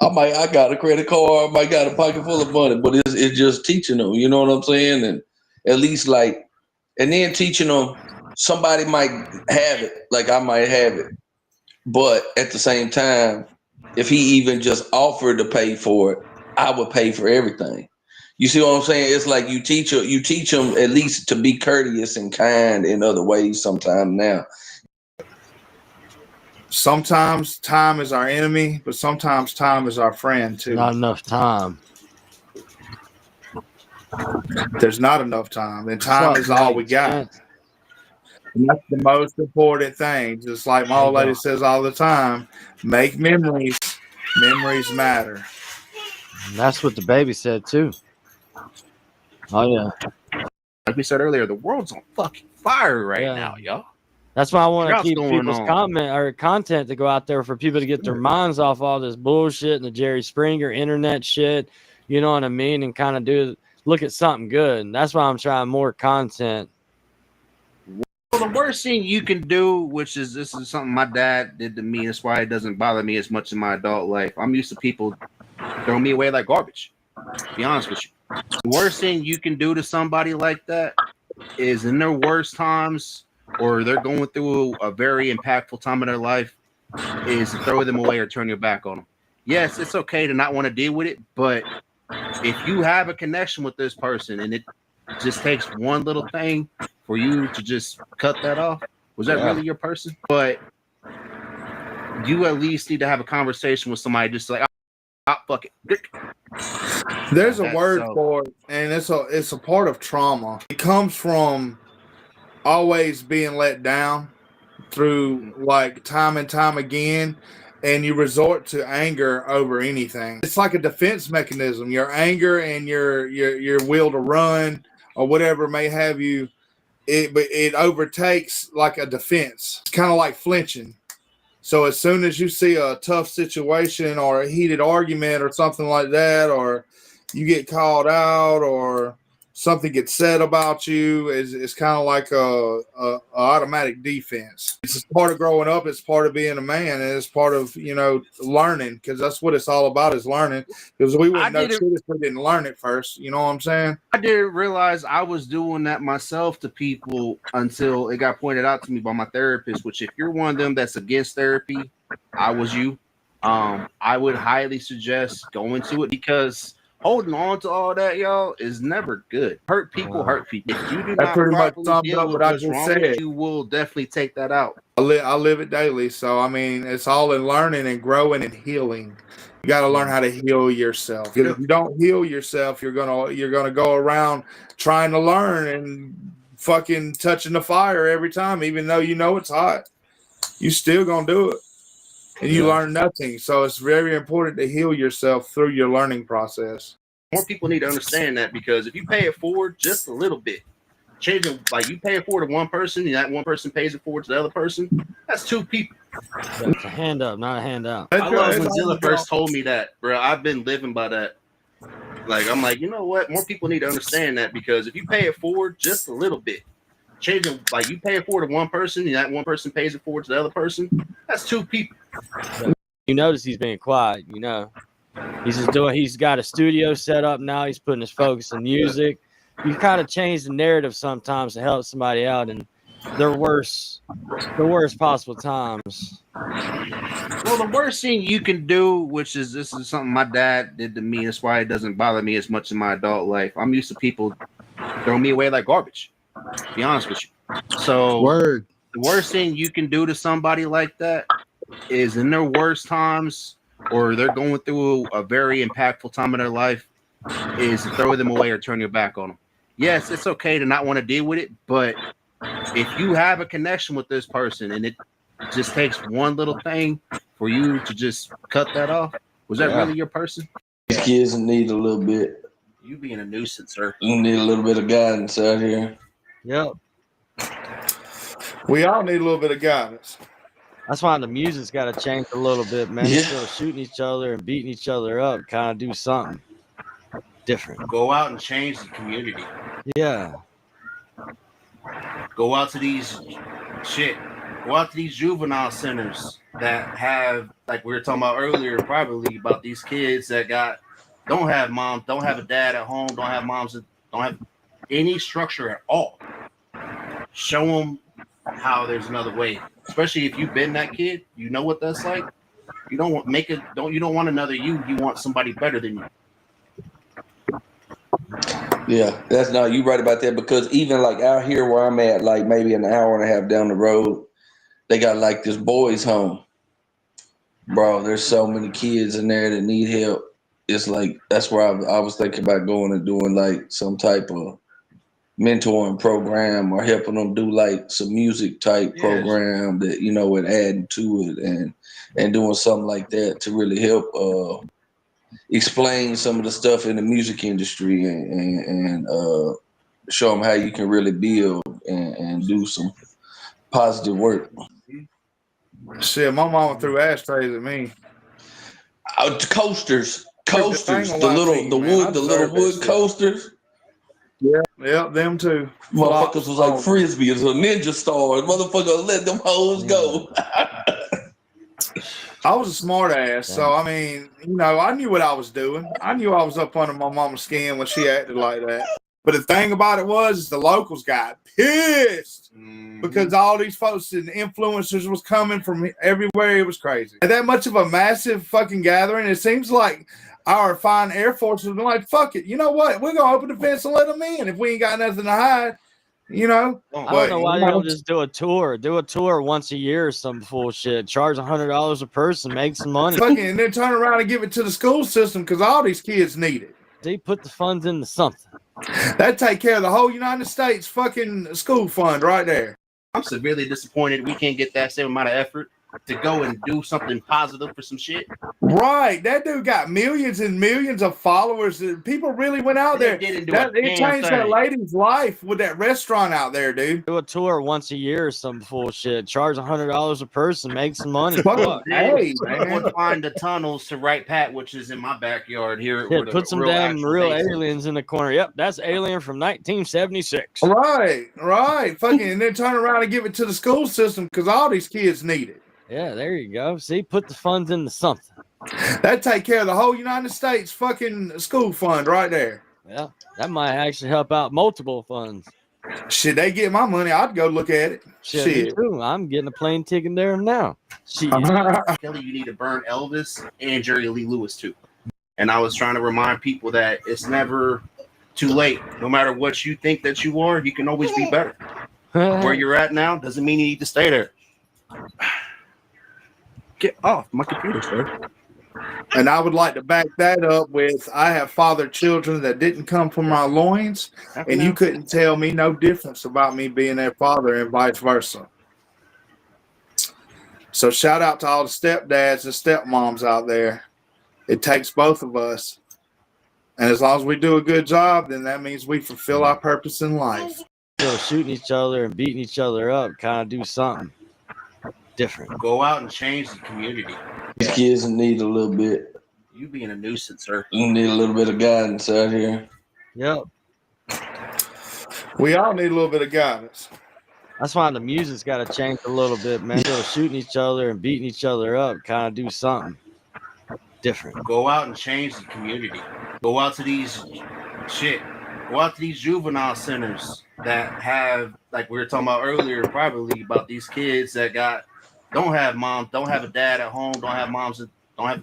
I got a credit card. I might got a pocket full of money, but it's just teaching them. You know what I'm saying? And at least and then teaching them. Somebody might have it, like I might have it, but at the same time, if he even just offered to pay for it, I would pay for everything. You see what I'm saying? It's like you teach them at least to be courteous and kind in other ways sometimes now. Sometimes time is our enemy, but sometimes time is our friend too. Not enough time. There's not enough time, and time is all we got. And that's the most important thing. Just like my old lady says all the time, make memories. Memories matter. And that's what the baby said too. Oh yeah. Like we said earlier, the world's on fucking fire right now, y'all. That's why I want to What's keep going people's on? content to go out there for people to get their minds off all this bullshit and the Jerry Springer internet shit. You know what I mean? And kind of look at something good. And that's why I'm trying more content. Well, the worst thing you can do, this is something my dad did to me. That's why it doesn't bother me as much in my adult life. I'm used to people throwing me away like garbage. To be honest with you. The worst thing you can do to somebody like that is in their worst times, or they're going through a very impactful time in their life, is to throw them away or turn your back on them. Yes, it's okay to not want to deal with it, but if you have a connection with this person and it just takes one little thing for you to just cut that off, was that really your person? But you at least need to have a conversation with somebody just like, fuck it. There's a word for it, and it's a part of trauma. It comes from always being let down through like time and time again, and you resort to anger over anything. It's like a defense mechanism. Your anger and your will to run or whatever may have you, it overtakes like a defense. It's kind of like flinching. So as soon as you see a tough situation or a heated argument or something like that, or you get called out or something gets said about you, it's kind of like a automatic defense. It's part of growing up. It's part of being a man, and it's part of learning, because that's what it's all about, is learning. Because we wouldn't know shit if we didn't learn it first. You know what I'm saying? I didn't realize I was doing that myself to people until it got pointed out to me by my therapist. Which, if you're one of them that's against therapy, I was you. I would highly suggest going to it, because holding on to all that, y'all, is never good. Hurt people hurt people. If you do not properly deal with what's wrong with you, will definitely take that out. I live it daily. So, I mean, it's all in learning and growing and healing. You got to learn how to heal yourself. If you don't heal yourself, you're gonna go around trying to learn and fucking touching the fire every time, even though you know it's hot. You still gonna do it. And you learn nothing. So it's very important to heal yourself through your learning process. More people need to understand that, because if you pay it forward just a little bit, changing, like you pay it forward to one person and that one person pays it forward to the other person, that's two people. It's a hand up, not a handout. I love when Zilla first told me that, bro. I've been living by that. Like, I'm like, you know what? More people need to understand that, because if you pay it forward just a little bit, changing, like you pay it forward to one person and that one person pays it forward to the other person, that's two people. You notice he's being quiet, he's got a studio set up now. He's putting his focus on music. You kind of change the narrative sometimes to help somebody out in the worst possible times. Well, the worst thing you can do, this is something my dad did to me. That's why it doesn't bother me as much in my adult life. I'm used to people throwing me away like garbage, to be honest with you. So the worst thing you can do to somebody like that is in their worst times, or they're going through a very impactful time in their life, is to throw them away or turn your back on them. Yes, it's okay to not want to deal with it, but if you have a connection with this person and it just takes one little thing for you to just cut that off, was that really your person? These kids need a little bit. You being a nuisance, sir. We need a little bit of guidance out here. Yep. We all need a little bit of guidance. That's why the music's got to change a little bit, man. Yeah. Instead of shooting each other and beating each other up, kind of do something different. Go out and change the community. Yeah. Go out to these Go out to these juvenile centers that have, like we were talking about earlier, probably about these kids that don't have moms, don't have a dad at home, don't have moms, don't have any structure at all. Show them how there's another way. Especially if you've been that kid, you know what that's like. You don't want another you. You want somebody better than you. Yeah, you right about that, because even like out here where I'm at, like maybe an hour and a half down the road, they got like this boys' home. Bro, there's so many kids in there that need help. It's like that's where I was thinking about going and doing like some type of mentoring program or helping them do like some music type program that, you know, and adding to it and doing something like that to really help explain some of the stuff in the music industry and show them how you can really build and do some positive work. Shit, my mama threw ashtrays at me. Coasters, the little wood coasters. Yeah, them too. Motherfuckers was like frisbee, it's a ninja star. Motherfucker let them hoes go. I was a smart ass, so I mean, you know, I knew what I was doing. I knew I was up under my mama's skin when she acted like that. But the thing about it was the locals got pissed because all these folks and influencers was coming from everywhere. It was crazy. And that much of a massive fucking gathering, it seems like our fine Air Force was like, fuck it. You know what? We're going to open the fence and let them in if we ain't got nothing to hide. You know, I don't know why you don't just do a tour. Do a tour once a year or some bullshit. Charge $100 a person, make some money. Fucking, and then turn around and give it to the school system because all these kids need it. They put the funds into something. That take care of the whole United States fucking school fund right there. I'm severely disappointed we can't get that same amount of effort to go and do something positive for some shit. Right. That dude got millions and millions of followers. People really went out there. It changed that lady's life with that restaurant out there, dude. Do a tour once a year or some bullshit. Charge $100 a person, make some money. Hey, man. Find the tunnels to Right Pat, which is in my backyard here. Yeah, put some damn real aliens in the corner. Yep, that's Alien from 1976. Right. Fucking, and then turn around and give it to the school system because all these kids need it. Yeah, there you go. See, put the funds into something. That take care of the whole United States fucking school fund right there. Yeah, that might actually help out multiple funds. Should they get my money? I'd go look at it. Shit. Me too. I'm getting a plane ticket there now. Shit. Kelly, you need to burn Elvis and Jerry Lee Lewis too. And I was trying to remind people that it's never too late. No matter what you think that you are, you can always be better. Where you're at now doesn't mean you need to stay there. Get off my computer, sir. And I would like to back that up with I have fathered children that didn't come from my loins, and you couldn't tell me no difference about me being their father and vice versa. So shout out to all the stepdads and stepmoms out there. It takes both of us. And as long as we do a good job, then that means we fulfill our purpose in life. Shooting each other and beating each other up, kind of do something different. Go out and change the community. These kids need a little bit. You being a nuisance, sir. We need a little bit of guidance out here. Yep. We all need a little bit of guidance. That's why the music's got to change a little bit, man. Shooting each other and beating each other up, kind of do something different. Go out and change the community. Go out to these juvenile centers that have, like we were talking about earlier, probably about these kids that don't have moms, don't have a dad at home, don't have moms, don't have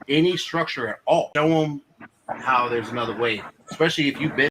any structure at all. Show them how there's another way, especially if you've been